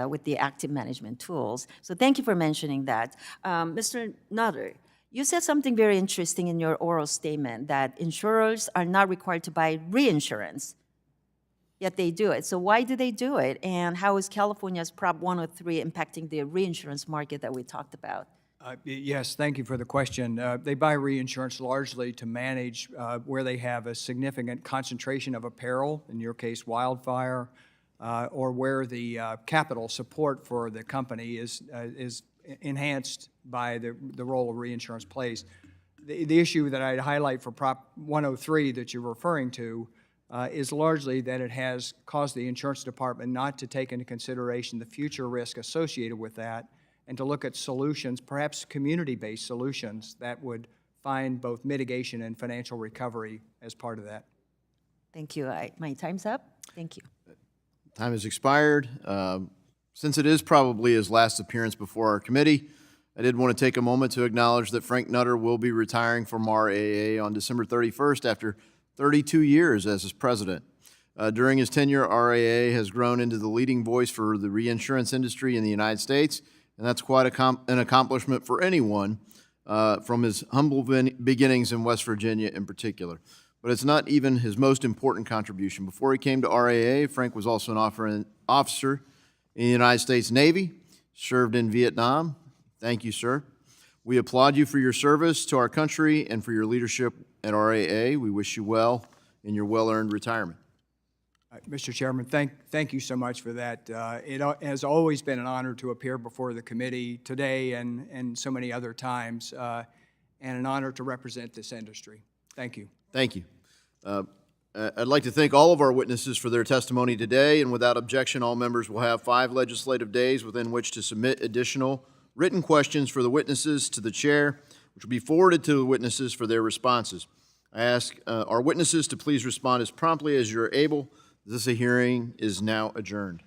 with the active management tools. So thank you for mentioning that. Mr. Nutter, you said something very interesting in your oral statement, that insurers are not required to buy reinsurance, yet they do it. So why do they do it? And how is California's Prop 103 impacting the reinsurance market that we talked about? Yes, thank you for the question. They buy reinsurance largely to manage where they have a significant concentration of a peril, in your case wildfire, or where the capital support for the company is enhanced by the role reinsurance plays. The issue that I'd highlight for Prop 103 that you're referring to is largely that it has caused the insurance department not to take into consideration the future risk associated with that, and to look at solutions, perhaps community-based solutions, that would find both mitigation and financial recovery as part of that. Thank you. My time's up. Thank you. Time has expired. Since it is probably his last appearance before our committee, I did want to take a moment to acknowledge that Frank Nutter will be retiring from RAA on December 31st after 32 years as its president. During his tenure, RAA has grown into the leading voice for the reinsurance industry in the United States, and that's quite an accomplishment for anyone from his humble beginnings in West Virginia in particular. But it's not even his most important contribution. Before he came to RAA, Frank was also an officer in the United States Navy, served in Vietnam. Thank you, sir. We applaud you for your service to our country and for your leadership at RAA. We wish you well in your well-earned retirement. Mr. Chairman, thank you so much for that. It has always been an honor to appear before the committee today and so many other times, and an honor to represent this industry. Thank you. Thank you. I'd like to thank all of our witnesses for their testimony today, and without objection, all members will have 5 legislative days within which to submit additional written questions for the witnesses to the chair, which will be forwarded to the witnesses for their responses. I ask our witnesses to please respond as promptly as you're able. This hearing is now adjourned.